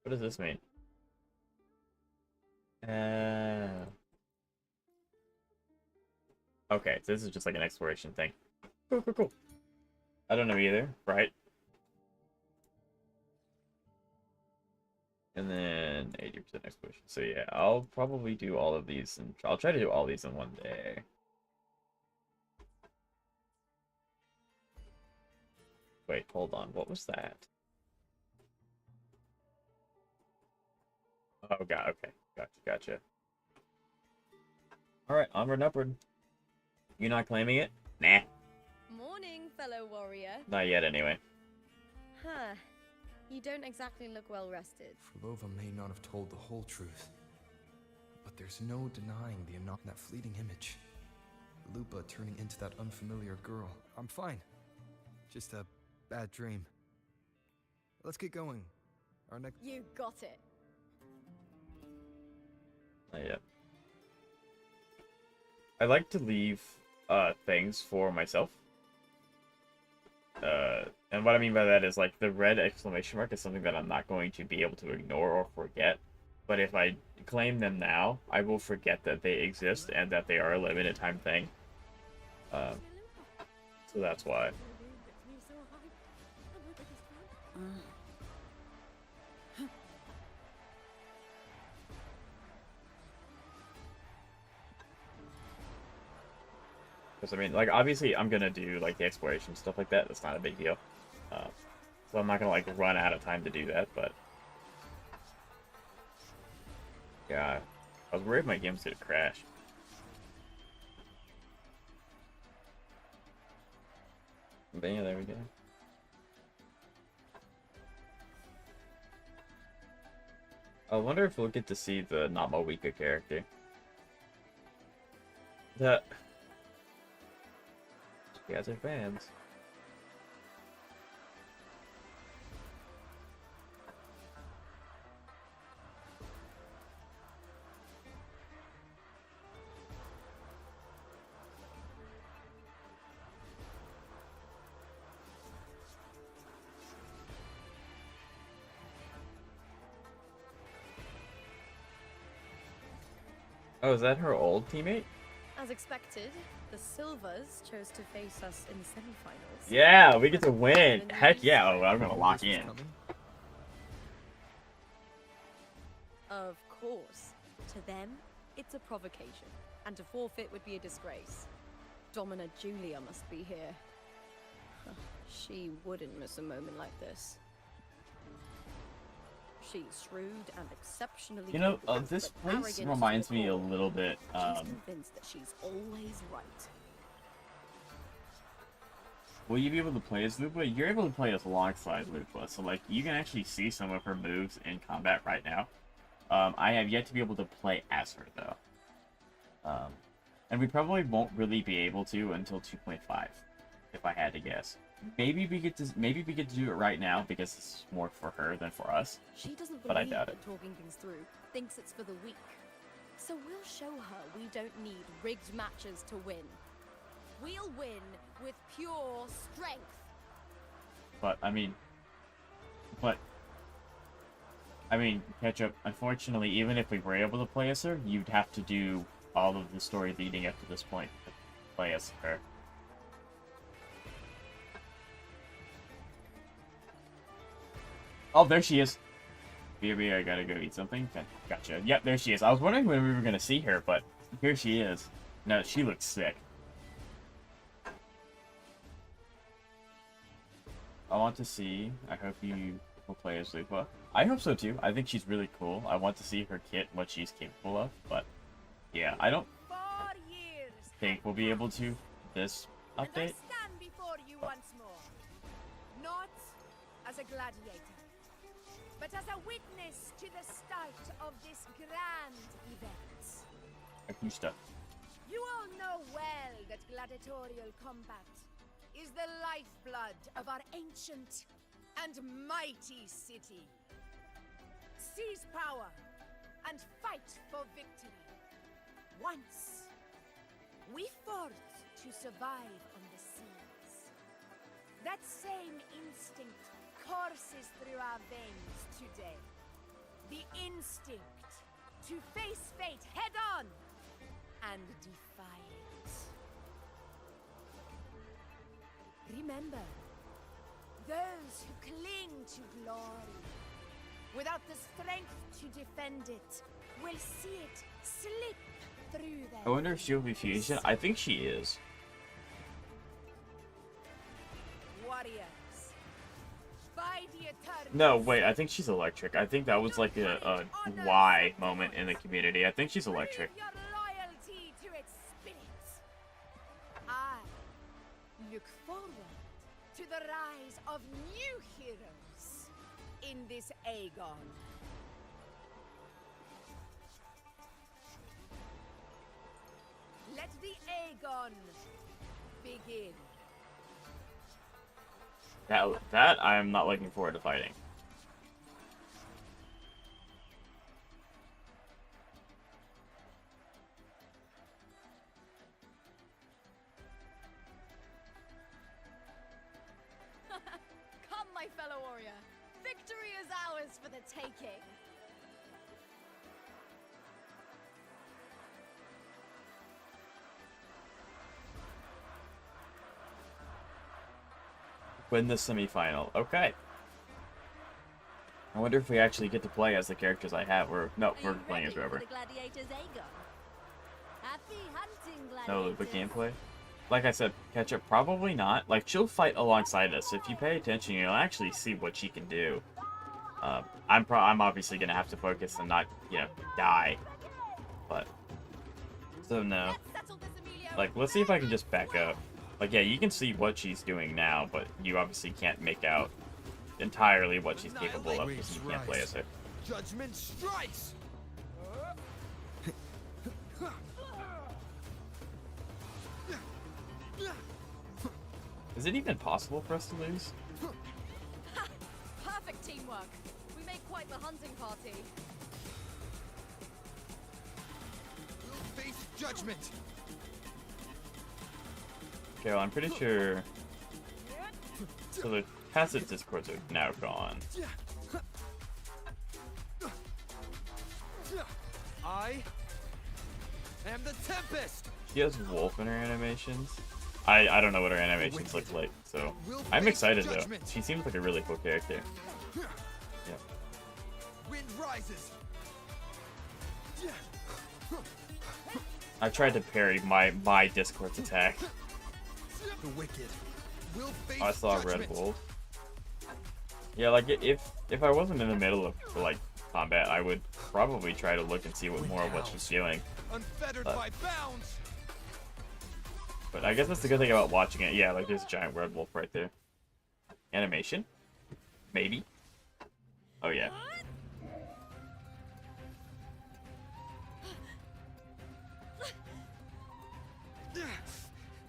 What does this mean? Okay, so this is just like an exploration thing. Cool. I don't know either, right? And then 80% exploration. So yeah, I'll probably do all of these, and I'll try to do all these in one day. Wait, hold on. What was that? Oh god, okay. Gotcha. Alright, onward and upward. You not claiming it? Nah. Morning, fellow warrior. Not yet, anyway. Huh. You don't exactly look well rested. Filova may not have told the whole truth, but there's no denying that fleeting image. Lupa turning into that unfamiliar girl. I'm fine. Just a bad dream. Let's get going. Our next. You got it. Yeah. I like to leave things for myself. And what I mean by that is, like, the red exclamation mark is something that I'm not going to be able to ignore or forget. But if I claim them now, I will forget that they exist and that they are a limited time thing. So that's why. Because, I mean, like, obviously I'm gonna do, like, the exploration, stuff like that. That's not a big deal. So I'm not gonna, like, run out of time to do that, but... Yeah, I was worried my game's gonna crash. But yeah, there we go. I wonder if we'll get to see the Namawika character. That... She has her fans. Oh, is that her old teammate? As expected, the Silvers chose to face us in the semi-finals. Yeah, we get to win. Heck yeah, oh, I'm gonna lock in. Of course. To them, it's a provocation. And to forfeit would be a disgrace. Domina Julia must be here. She wouldn't miss a moment like this. She's shrewd and exceptionally You know, capable, this but place arrogant reminds to the me a core. little bit, She's convinced that she's always right. Will you be able to play as Lupa? You're able to play as alongside Lupa, so, like, you can actually see some of her moves in combat right now. I have yet to be able to play as her, though. And we probably won't really be able to until 2.5, if I had to guess. Maybe we get to do it right now because it's more for her than for us. She doesn't but I believe doubt that it. talking things through, thinks it's for the weak. So we'll show her we don't need rigged matches to win. We'll win with pure strength. But I mean, Ketchup, unfortunately, even if we were able to play as her, you'd have to do all of the story leading up to this point to play as her. Oh, there she is. BB, I gotta go eat something. Okay, gotcha. Yep, there she is. I was wondering when we were gonna see her, but here she is. No, she looks sick. I want to see. I hope you will play as Lupa. I hope so too. I think she's really cool. I want to see her kit and what she's capable of, but yeah, I don't think we'll be able to this update. Stand before you once more. Not as a gladiator, but as a witness to the start of this grand event. Akusta. You all know well that gladiatorial combat is the lifeblood of our ancient and mighty city. Seize power and fight for victory. Once, we fought to survive on the seas. That same instinct courses through our veins today. The instinct to face fate head on and defy it. Remember, those who cling to glory without the strength to defend it will see it slip through their I wonder if she'll be fusion. I think she is. warriors. By the eternal No, wait, I think she's electric. I think that was like a Y moment in the community. I think she's electric. your loyalty to its spirit. I look forward to the rise of new heroes in this Aegon. Let the Aegon begin. That I am not looking forward to fighting. Victory is ours for the taking. Win the semifinal. Okay. I wonder if we actually get to play as the characters I have, or no, we're playing as whoever. No, the gameplay. Like I said, Ketchup, probably not. Like, she'll fight alongside us. If you pay attention, you'll actually see what she can do. I'm obviously gonna have to focus and not, you know, die. But so no. Like, let's see if I can just back up. Like, yeah, you can see what she's doing now, but you obviously can't make out entirely what she's capable of because you can't play as her. Judgment strikes. Is it even possible for us to lose? Perfect teamwork. We make quite the hunting party. We'll face judgment. Okay, well, I'm pretty sure. So the tacit discords are now gone. I am the Tempest. She has wolf in her animations. I don't know what her animations look like, so I'm excited though. She seems like a really cool character. Yeah. Wind rises. I tried to parry my Discord's attack. The wicked will face I saw a red wolf. Yeah, like if I wasn't in the middle of like combat, I would probably try to look and see what more of what she's doing. Unfettered by bounds. But I guess that's the good thing about watching it. Yeah, like there's a giant red wolf right there. Animation? Maybe. Oh yeah.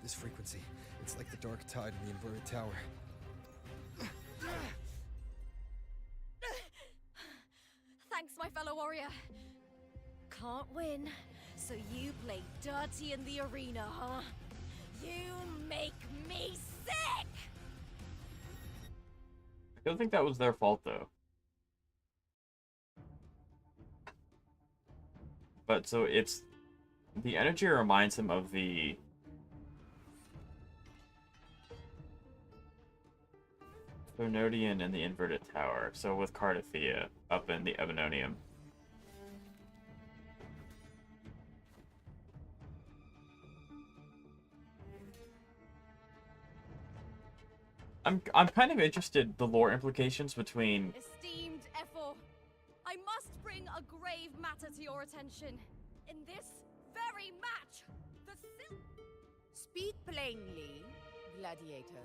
This frequency, it's like the dark tide in the inverted tower. Thanks, my fellow warrior. Can't win, so you play dirty in the arena, huh? You make me sick! I don't think that was their fault though. But so it's the energy reminds him of the Thernodian and the inverted tower. So with Cartethyia up in the Ebononium. I'm kind of interested the lore implications between. Esteemed Ephor, I must bring a grave matter to your attention. In this very match, the Speak plainly, gladiator.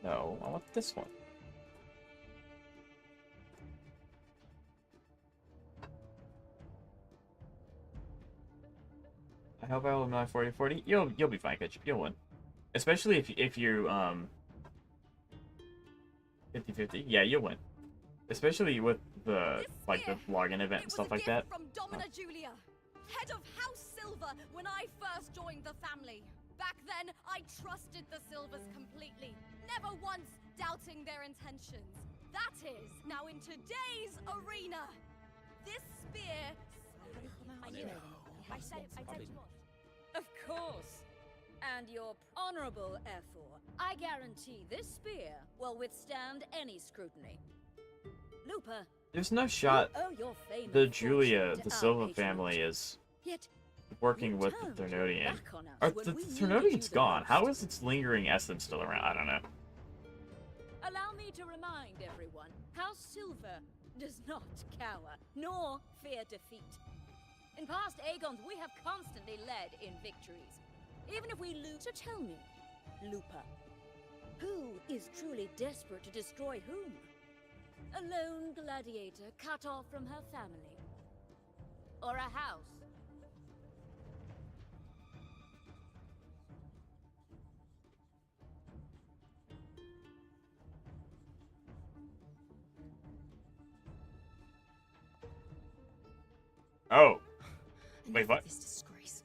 No, I want this one. I hope I will my 40-40. You'll be fine, Ketchup. You'll win. Especially if you 50-50. Yeah, you'll win. Especially with the like the login event and stuff like that. From Domina Julia, head of House Silver when I first joined the family. Back then, I trusted the Silvers completely, never once doubting their intentions. That is, now in today's arena, this spear... I knew it. I said you would. Of course. And your honorable Ephor, I guarantee this spear will withstand any scrutiny. Lupa, There's no shot you owe your fame the and Julia, fortune to the our Silva patronage. family is Yet working with the Thernodian. The Thernodian's gone. How is its lingering essence still around? I don't know. allow me to remind everyone, House Silver does not cower, nor fear defeat. In past Aegons, we have constantly led in victories. Even if we lose, so tell me, Lupa, who is truly desperate to destroy whom? A lone gladiator cut off from her family? Or a house? Oh. Wait, Enough what? of this disgrace.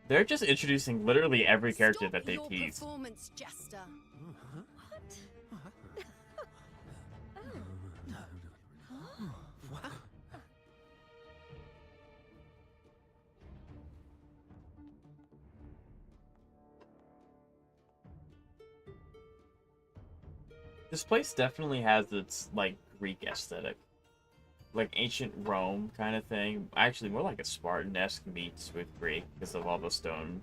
They're just introducing literally every character Stop that they your tease. performance, Jester. This place definitely has its, like, Greek aesthetic. Like, ancient Rome kind of thing. Actually, more like a Spartan-esque meets with Greek because of all the stone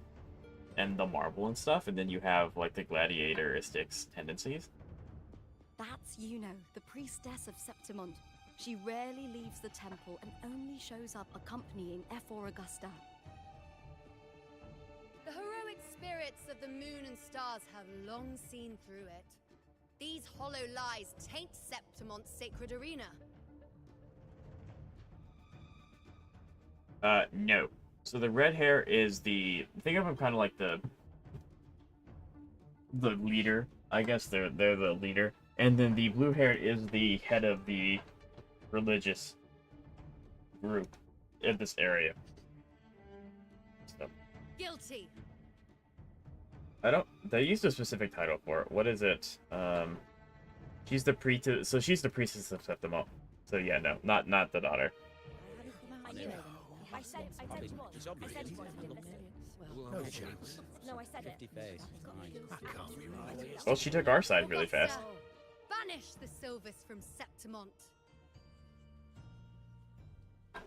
and the marble and stuff. And then you have, like, the gladiatoristic tendencies. That's Juno, the priestess of Septimont. She rarely leaves the temple and only shows up accompanying F4 Augusta. The heroic spirits of the moon and stars have long seen through it. These hollow lies taint Septimont's sacred arena. No. So the red hair is think of him kind of like the leader. I guess they're the leader. And then the blue hair is the head of the religious group in this area. So. Guilty. They used a specific title for it. What is it? She's the priestess. So she's the priestess of Septimont. So yeah, no, not the daughter. I knew it. I said it was. I said it was. No chance. No, I said it. Well, she took our side really fast. Banish the Silvers from Septimont.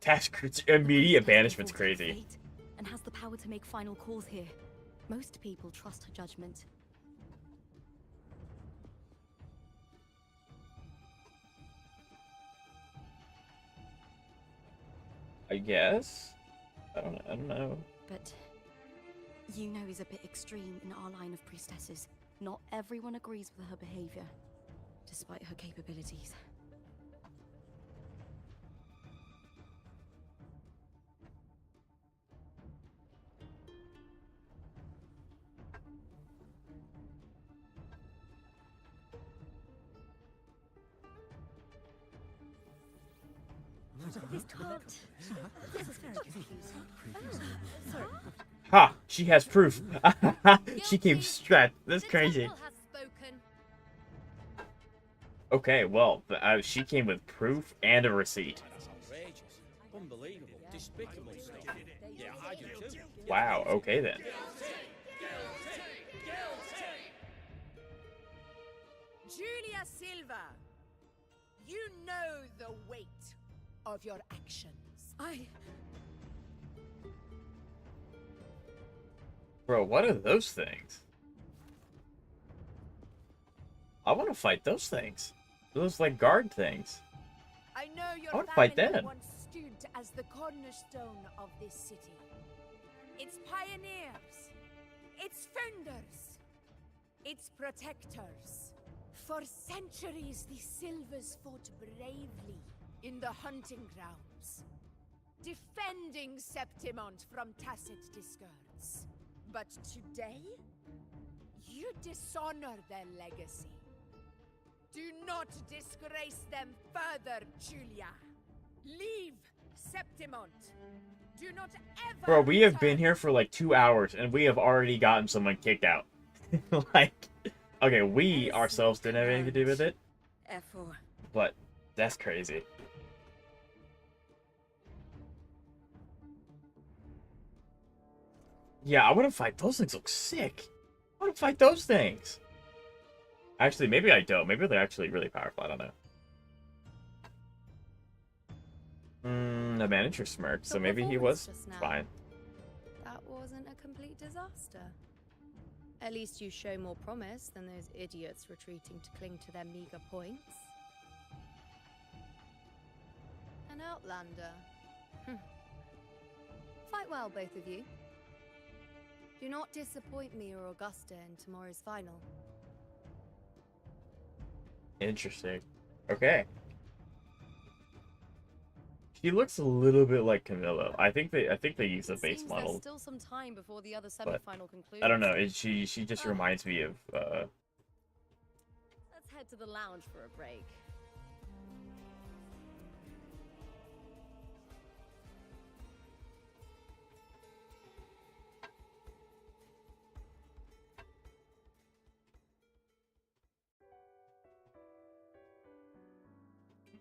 Task immediate banishment's crazy. And has the power to make final calls here. Most people trust her judgment. I guess. I don't know. But Juno is a bit extreme in our line of priestesses. Not everyone agrees with her behavior, despite her capabilities. This is very confusing. Sorry. Ha! She has proof. She came straight. That's crazy. Okay, well, she came with proof and a receipt. Outrageous. Unbelievable. Despicable stuff. Yeah, I do too. Wow, okay then. Julia Silva, you know the weight of your actions. Bro, what are those things? I want to fight those things. Those, like, guard things. I know your I wanna fight family them. once stood as the cornerstone of this city. Its pioneers, its founders, its protectors. For centuries, the Silvers fought bravely in the hunting grounds, defending Septimont from tacit discords. But today, you dishonor their legacy. Do not disgrace them further, Julia. Leave Septimont. Do not ever. Bro, we have been here for like 2 hours and we have already gotten someone kicked out. Like, okay, we ourselves didn't have anything to do with it, F4. but that's crazy. Yeah, I want to fight those things. Look sick. I want to fight those things. Actually, maybe I don't. Maybe they're actually really powerful. I don't know. The manager smirked, so maybe he was fine. That wasn't a complete disaster. At least you show more promise than those idiots retreating to cling to their meager points. An outlander. Fight well, both of you. Do not disappoint me or Augusta in tomorrow's final. Interesting. Okay. She looks a little bit like Camilla. I think they use the base model. There's still some time before the other But semi-final concludes. I don't know. She just reminds me of Let's head to the lounge for a break.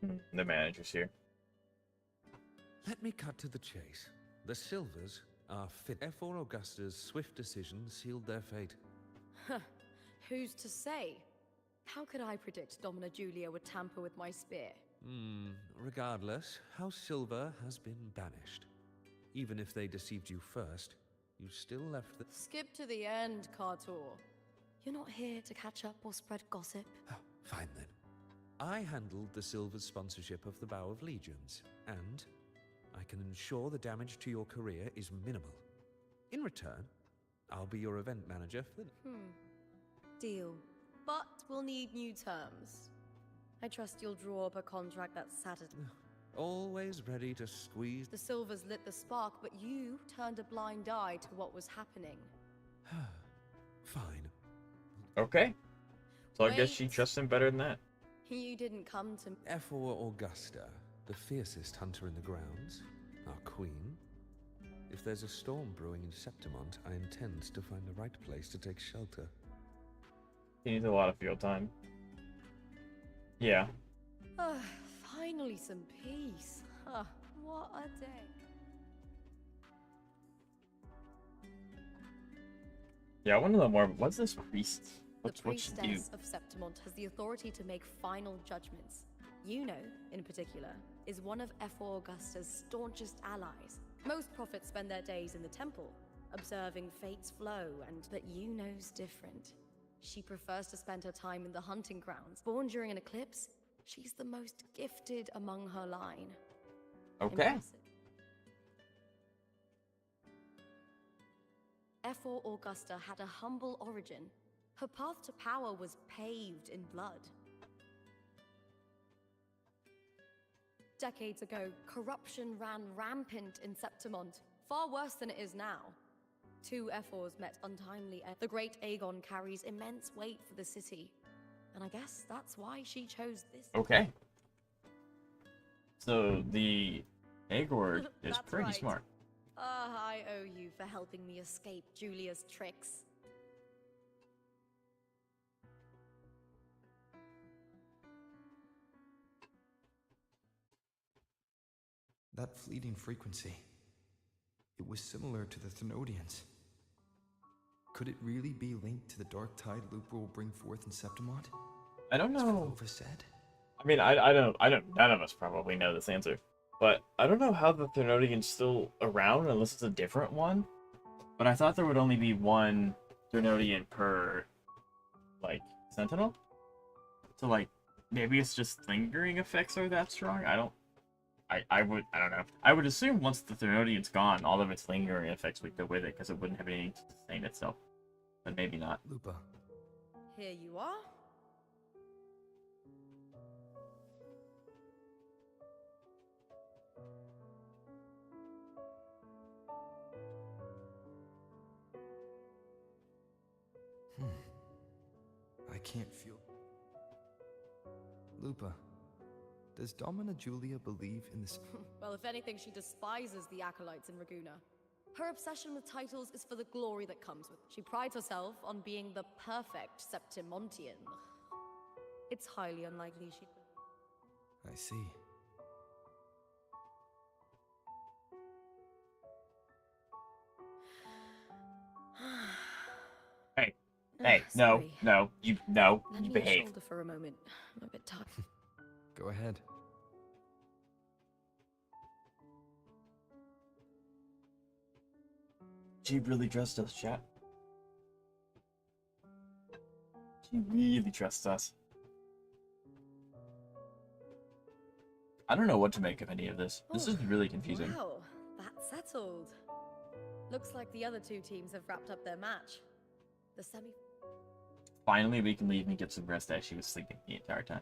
The manager's here. Let me cut to the chase. The Silvers are fit. Therefore, Augusta's swift decision sealed their fate. Who's to say? How could I predict Domina Julia would tamper with my spear? Regardless, House Silver has been banished. Even if they deceived you first, you still left the... Skip to the end, Cartor. You're not here to catch up or spread gossip. Fine then. I handled the Silver's sponsorship of the Bow of Legions, and I can ensure the damage to your career is minimal. In return, I'll be your event manager for the... Deal. But we'll need new terms. I trust you'll draw up a contract that's satisfactory. Always ready to squeeze... The Silvers lit the spark, but you turned a blind eye to what was happening. Fine. Okay. So I guess Wait. she trusts him better than that. You didn't come to... F4 Augusta, the fiercest hunter in the grounds, our queen. If there's a storm brewing in Septimont, I intend to find the right place to take shelter. He needs a lot of field time. Yeah. Finally some peace. What a day. Yeah, I want to know more. What's this priest? The What's she do? priestess of Septimont has the authority to make final judgments. Juno, in particular, is one of F4 Augusta's staunchest allies. Most prophets spend their days in the temple, observing fate's flow, but Juno's different. She prefers to spend her time in the hunting grounds. Born during an eclipse, she's the most gifted among her line. Okay. Impressive. F4 Augusta had a humble origin. Her path to power was paved in blood. Decades ago, corruption ran rampant in Septimont, far worse than it is now. Two F4s met untimely. The great Aegon carries immense weight for the city, and I guess that's why she chose this. Okay. So the Aegor is That's pretty right. smart. I owe you for helping me escape Julia's tricks. That fleeting frequency. It was similar to the Thenodians. Could it really be linked to the dark tide Lupa will bring forth in Septimont? I don't know. As said? I mean, I don't. None of us probably know this answer, but I don't know how the Thenodian's still around unless it's a different one. But I thought there would only be one Thenodian per, like, Sentinel. So like, maybe it's just lingering effects are that strong. I don't know. I would assume once the Thenodian's gone, all of its lingering effects would go with it because it wouldn't have anything to sustain itself. But maybe not. Lupa. Here you are. I can't feel... Lupa, does Domina Julia believe in this? Well, if anything, she despises the acolytes in Raguna. Her obsession with titles is for the glory that comes with it. She prides herself on being the perfect Septimontian. It's highly unlikely she'd... I see. Hey, no, you Lend me your behave. shoulder for a moment. I'm a bit tired. Go ahead. She really trusts us, chat. She really trusts us. I don't know what to make of any of this. This is really confusing. Wow, that's settled. Looks like the other two teams have wrapped up their match. The semi... Finally, we can leave and get some rest as she was sleeping the entire time.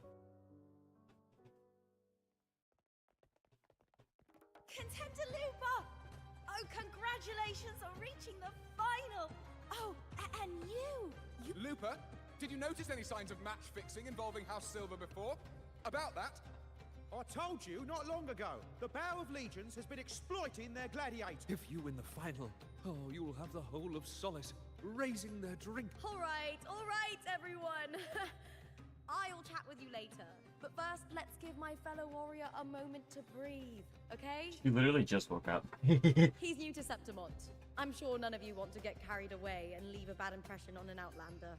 Contender Lupa! Oh, congratulations on reaching the final! Oh, and you! Lupa, did you notice any signs of match fixing involving House Silver before? About that? I told you not long ago. The Bow of Legions has been exploiting their gladiators. If you win the final, you will have the whole of Solace raising their drink. All right, everyone. I'll chat with you later. But first, let's give my fellow warrior a moment to breathe, okay? He literally just woke up. He's new to Septimont. I'm sure none of you want to get carried away and leave a bad impression on an outlander,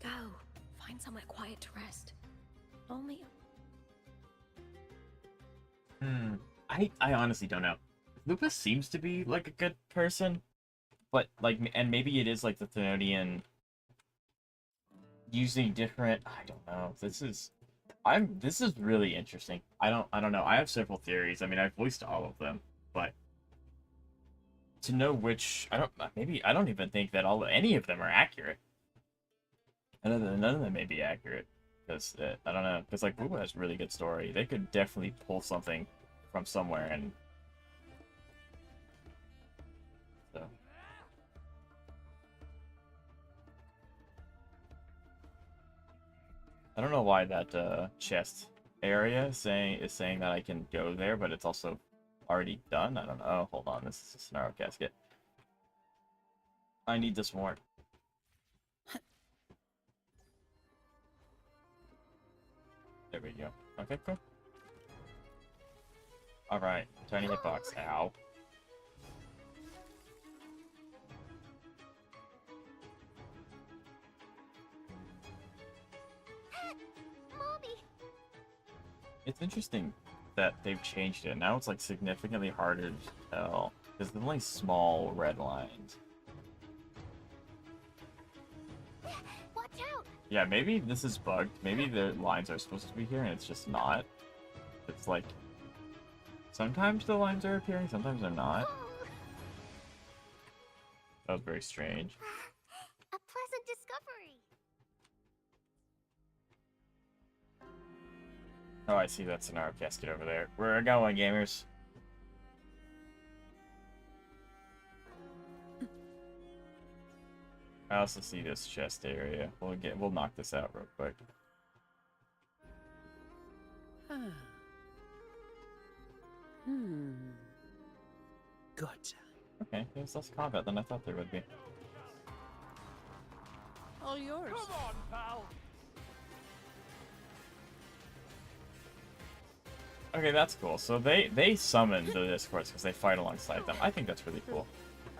Go. Find somewhere quiet to rest. Only. I honestly don't know. Lupa seems to be like a good person, but like, and maybe it is like the Thenodian using different. I don't know. This is really interesting. I don't know. I have several theories. I mean, I've voiced all of them, but to know which, I don't even think that any of them are accurate. None of them may be accurate, because I don't know. Because like Lupa has a really good story. They could definitely pull something from somewhere, and so. I don't know why that chest area is saying that I can go there, but it's also already done. I don't know. Hold on, this is a scenario casket. I need this more. There we go. Okay, cool. Alright, tiny hitbox. Ow. Mommy! It's interesting that they've changed it. Now it's like significantly harder to tell. Because there's only small red lines. Watch out! Yeah, maybe this is bugged. Maybe the lines are supposed to be here and it's just not. It's like sometimes the lines are appearing, sometimes they're not. That was very strange. A pleasant discovery. Oh, I see that scenario casket over there. We're going, gamers. I also see this chest area. We'll knock this out real quick. Good. Okay, there's less combat than I thought there would be. All yours. Come on, pal. Okay, that's cool. So they summon the Discords because they fight alongside them. I think that's really cool.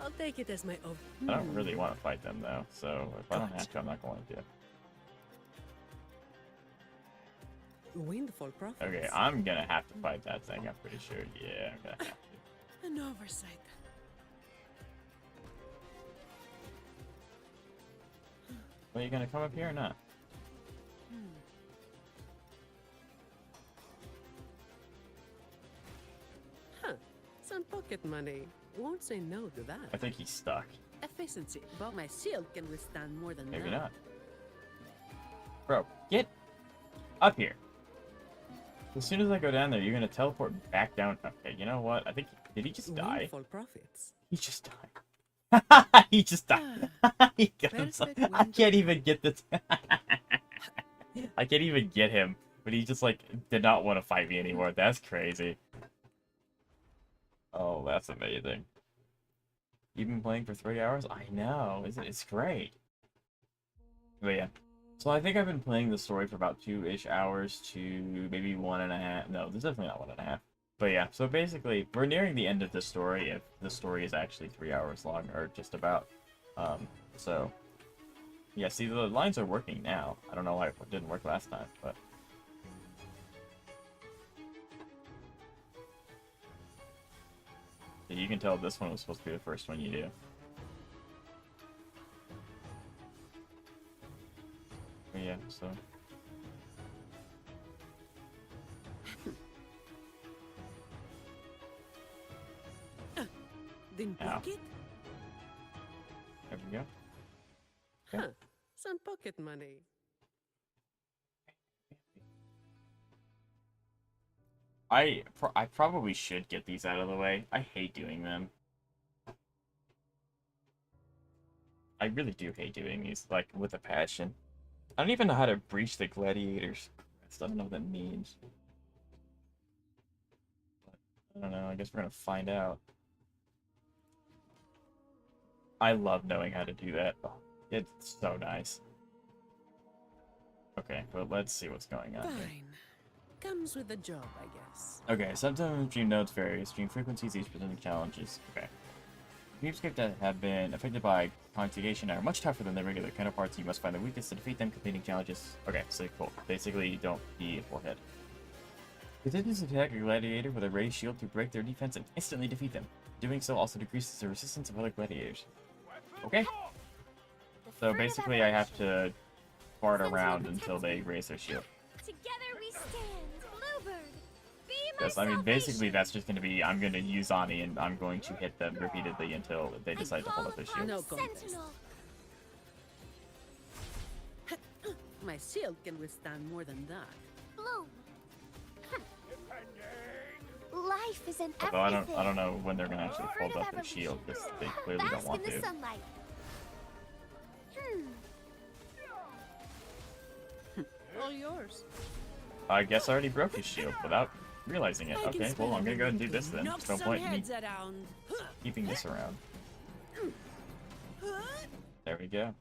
I'll take it as my own. I don't really want to fight them though, so if I don't have to, I'm not going to. Windfall profits. Okay, I'm gonna have to fight that thing, I'm pretty sure. Yeah, I'm gonna have to. An oversight. Well, you gonna come up here or not? Huh. Some pocket money. Won't say no to that. I think he's stuck. Efficiency, but my shield can withstand more than Maybe that. not. Bro, get up here. As soon as I go down there, you're gonna teleport back down. Okay, you know what? I think did he just die? Windfall profits. He just died. He just died. He got himself. I can't even get this. I can't even get him, but he just like did not want to fight me anymore. That's crazy. Oh, that's amazing. You've been playing for 3 hours? I know. It's great. But yeah. So I think I've been playing the story for about 2-ish hours to maybe 1.5. No, there's definitely not 1.5. But yeah, so basically, we're nearing the end of the story if the story is actually 3 hours long, or just about. So, yeah, see, the lines are working now. I don't know why it didn't work last time, but... You can tell this one was supposed to be the first one you do. But yeah, so... Didn't Ow. block it? There we go. Huh. Some pocket money. I probably should get these out of the way. I hate doing them. I really do hate doing these, like, with a passion. I don't even know how to breach the gladiators. I don't know what that means. But, I don't know, I guess we're gonna find out. I love knowing how to do that. Oh, It's so nice. Okay, but let's see what's going on here. Fine. Comes with the job, I guess. Okay, sometimes stream notes vary. Stream frequencies, each presenting challenges. Okay. Dreamscape that have been affected by conjugation are much tougher than their regular counterparts. You must find the weakest to defeat them, completing challenges. Okay, so cool. Basically, you don't be a forehead. Continue to attack a gladiator with a raised shield to break their defense and instantly defeat them. Doing so also decreases the resistance of other gladiators. Okay. So basically, I have to fart around until they raise their shield. Together we stand, Bluebird. Be my Yes, I mean, basically, that's just going to be, I'm going to use Ani and I'm going to hit them repeatedly until they decide to hold up their shield. No contest. My shield can withstand more than that. Bloom. Life is in Although everything. I don't know when they're going to actually hold up their shield, because they clearly don't want Bask in to. the sunlight. All yours. I guess I already broke his shield without realizing it. Okay, well, I'm gonna go and do this then. Knock There's no some point in me heads around. keeping this around. There we go.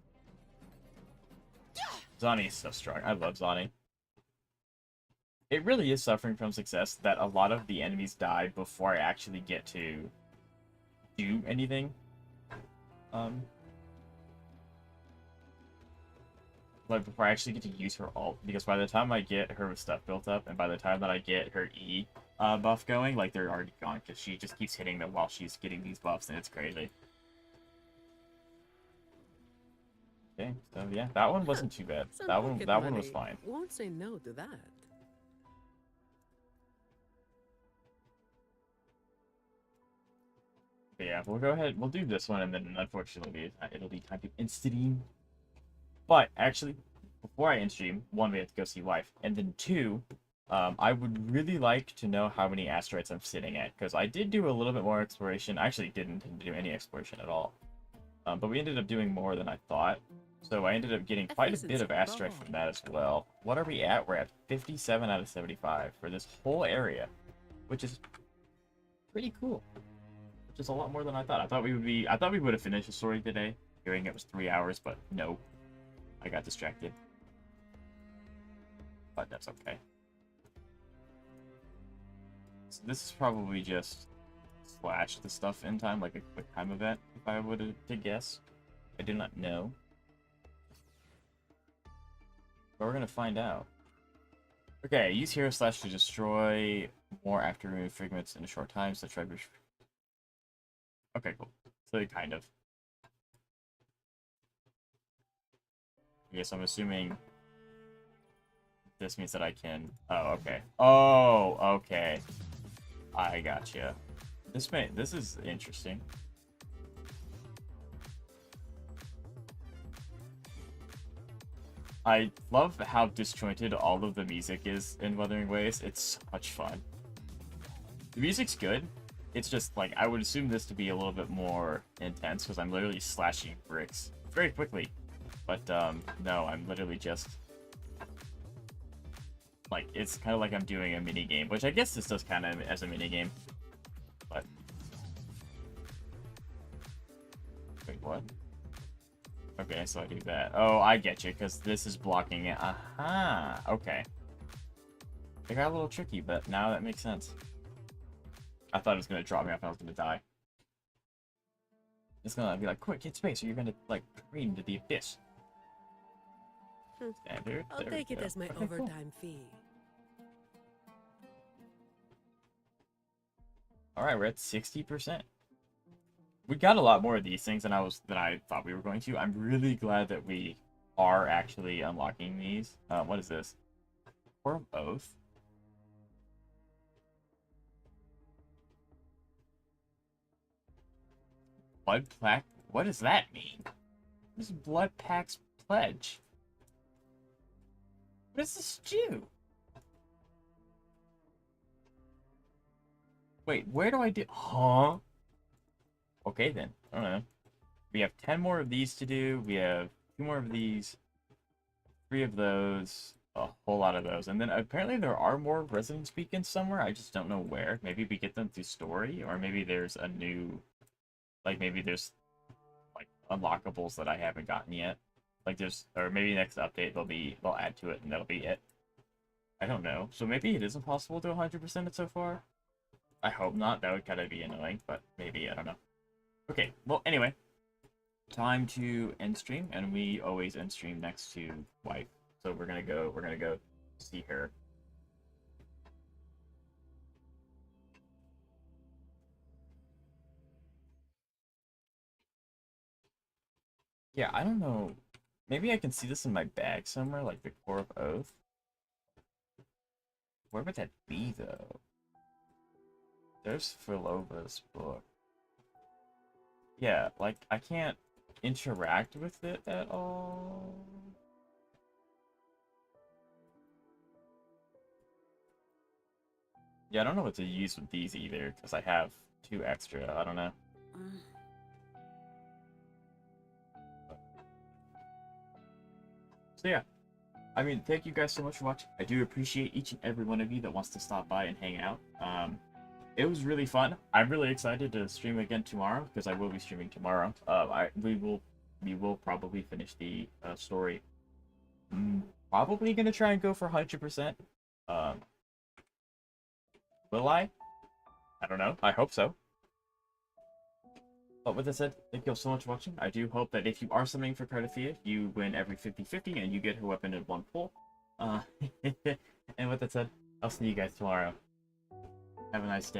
Zani is so strong. I love Zani. It really is suffering from success that a lot of the enemies die before I actually get to do anything. Like before I actually get to use her ult, because by the time I get her stuff built up, and by the time that I get her E buff going, like they're already gone, because she just keeps hitting them while she's getting these buffs, and it's crazy. Okay, so yeah, that one wasn't too bad. Some That one pocket was money. fine. Won't say no to that. But yeah, we'll go ahead. We'll do this one, and then unfortunately, it'll be time to in-stream. But actually, before I in-stream, one, we have to go see wife, and then two, I would really like to know how many asteroids I'm sitting at, because I did do a little bit more exploration. I actually didn't do any exploration at all, but we ended up doing more than I thought. So I ended up getting quite a bit of asteroid from that as well. What are we at? We're at 57 out of 75 for this whole area, which is pretty cool. Which is a lot more than I thought. I thought we would have finished the story today, hearing it was 3 hours, but no. I got distracted. But that's okay. So this is probably just slash the stuff in time, like a quick time event, if I would to guess. I do not know. But we're gonna find out. Okay, use hero slash to destroy more after remove fragments in a short time, so try. Okay, cool. So kind of. Okay, so I'm assuming this means that I can. Oh, okay. Oh, okay. I gotcha. This is interesting. I love how disjointed all of the music is in Wuthering Waves. It's so much fun. The music's good. It's just, like, I would assume this to be a little bit more intense, because I'm literally slashing bricks very quickly. But, no, I'm literally just... Like, it's kind of like I'm doing a mini-game, which I guess this does kind of as a mini-game. But... Wait, what? Okay, so I do that. Oh, I get you, because this is blocking it. Aha! Okay. It got a little tricky, but now that makes sense. I thought it was going to drop me off and I was going to die. It's going to be like, quick, hit space, or you're going to, like, careen into the abyss. Standard. I'll There we take it go. as my Okay, cool. overtime fee. Alright, we're at 60%. We got a lot more of these things than I thought we were going to. I'm really glad that we are actually unlocking these. What is this? Or both? Blood plaque? What does that mean? What is Blood Pack's pledge? What does this do? Wait, where do I do? Huh? Okay then. I don't know. We have 10 more of these to do. We have 2 more of these. 3 of those. A whole lot of those. And then apparently there are more residence beacons somewhere. I just don't know where. Maybe we get them through story, or maybe there's a new... Like, maybe there's, like, unlockables that I haven't gotten yet. Like or maybe next update they'll add to it and that'll be it. I don't know. So maybe it is impossible to 100% it so far. I hope not. That would kind of be annoying, but maybe, I don't know. Okay, well, anyway. Time to end stream, and we always end stream next to wife. So we're gonna go see her. Yeah, I don't know. Maybe I can see this in my bag somewhere, like the Core of Oath. Where would that be, though? There's Philova's book. Yeah, like, I can't interact with it at all. Yeah, I don't know what to use with these either, because I have 2 extra. I don't know. So yeah, I mean, thank you guys so much for watching. I do appreciate each and every one of you that wants to stop by and hang out. It was really fun. I'm really excited to stream again tomorrow, because I will be streaming tomorrow. We will probably finish the story. Probably gonna try and go for 100%. Will I? I don't know. I hope so. But with that said, thank you all so much for watching. I do hope that if you are summoning for Cartethyia, you win every 50-50 and you get her weapon in 1 pull. And with that said, I'll see you guys tomorrow. Have a nice day.